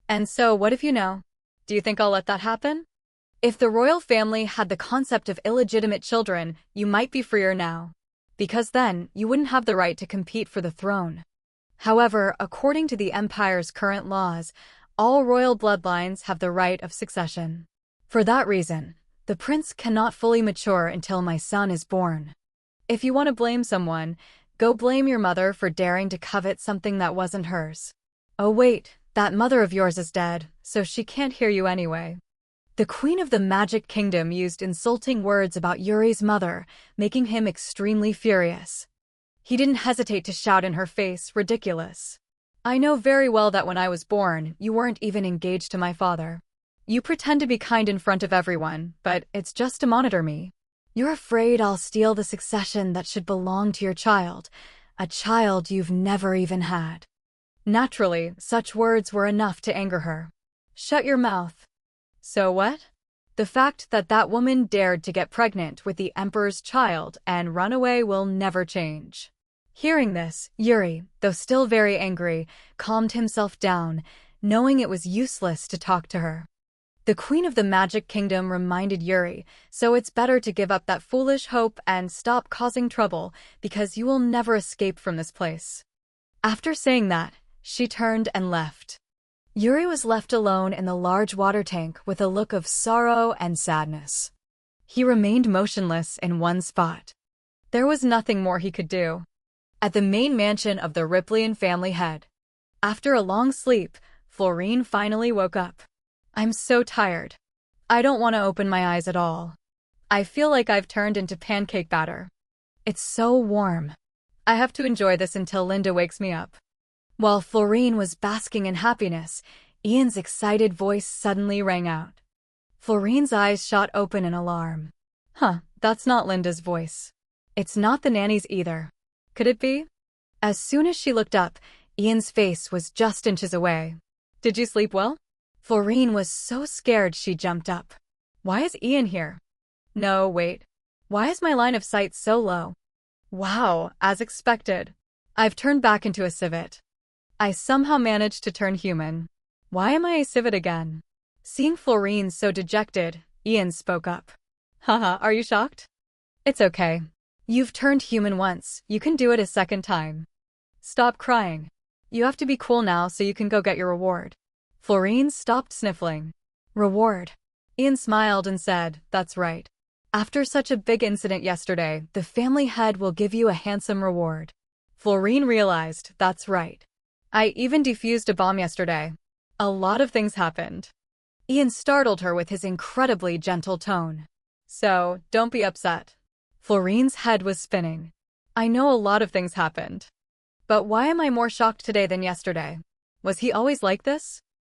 And so, what if you know? Do you think I'll let that happen? If the royal family had the concept of illegitimate children, you might be freer now. Because then, you wouldn't have the right to compete for the throne. However, according to the empire's current laws, all royal bloodlines have the right of succession. For that reason, the prince cannot fully mature until my son is born. If you want to blame someone, go blame your mother for daring to covet something that wasn't hers. Oh wait, that mother of yours is dead, so she can't hear you anyway. The queen of the magic kingdom used insulting words about Yuri's mother, making him extremely furious. He didn't hesitate to shout in her face, ridiculous. I know very well that when I was born, you weren't even engaged to my father. You pretend to be kind in front of everyone, but it's just to monitor me. You're afraid I'll steal the succession that should belong to your child, a child you've never even had. Naturally, such words were enough to anger her. Shut your mouth. So what? The fact that that woman dared to get pregnant with the emperor's child and run away will never change. Hearing this, Yuri, though still very angry, calmed himself down, knowing it was useless to talk to her. The queen of the magic kingdom reminded Yuri, so it's better to give up that foolish hope and stop causing trouble, because you will never escape from this place. After saying that, she turned and left. Yuri was left alone in the large water tank with a look of sorrow and sadness. He remained motionless in one spot. There was nothing more he could do. At the main mansion of the Ripley family head. After a long sleep, Florine finally woke up. I'm so tired. I don't want to open my eyes at all. I feel like I've turned into pancake batter. It's so warm. I have to enjoy this until Linda wakes me up. While Florine was basking in happiness, Ian's excited voice suddenly rang out. Florine's eyes shot open in alarm. That's not Linda's voice. It's not the nanny's either. Could it be? As soon as she looked up, Ian's face was just inches away. Did you sleep well? Florine was so scared she jumped up. Why is Ian here? No, wait. Why is my line of sight so low? Wow, as expected. I've turned back into a civet. I somehow managed to turn human. Why am I a civet again? Seeing Florine so dejected, Ian spoke up. Haha, are you shocked? It's okay. You've turned human once, you can do it a second time. Stop crying. You have to be cool now so you can go get your reward. Florine stopped sniffling. Reward? Ian smiled and said, that's right. After such a big incident yesterday, the family head will give you a handsome reward. Florine realized, that's right. I even defused a bomb yesterday. A lot of things happened. Ian startled her with his incredibly gentle tone. So, don't be upset. Florine's head was spinning. I know a lot of things happened. But why am I more shocked today than yesterday? Was he always like this?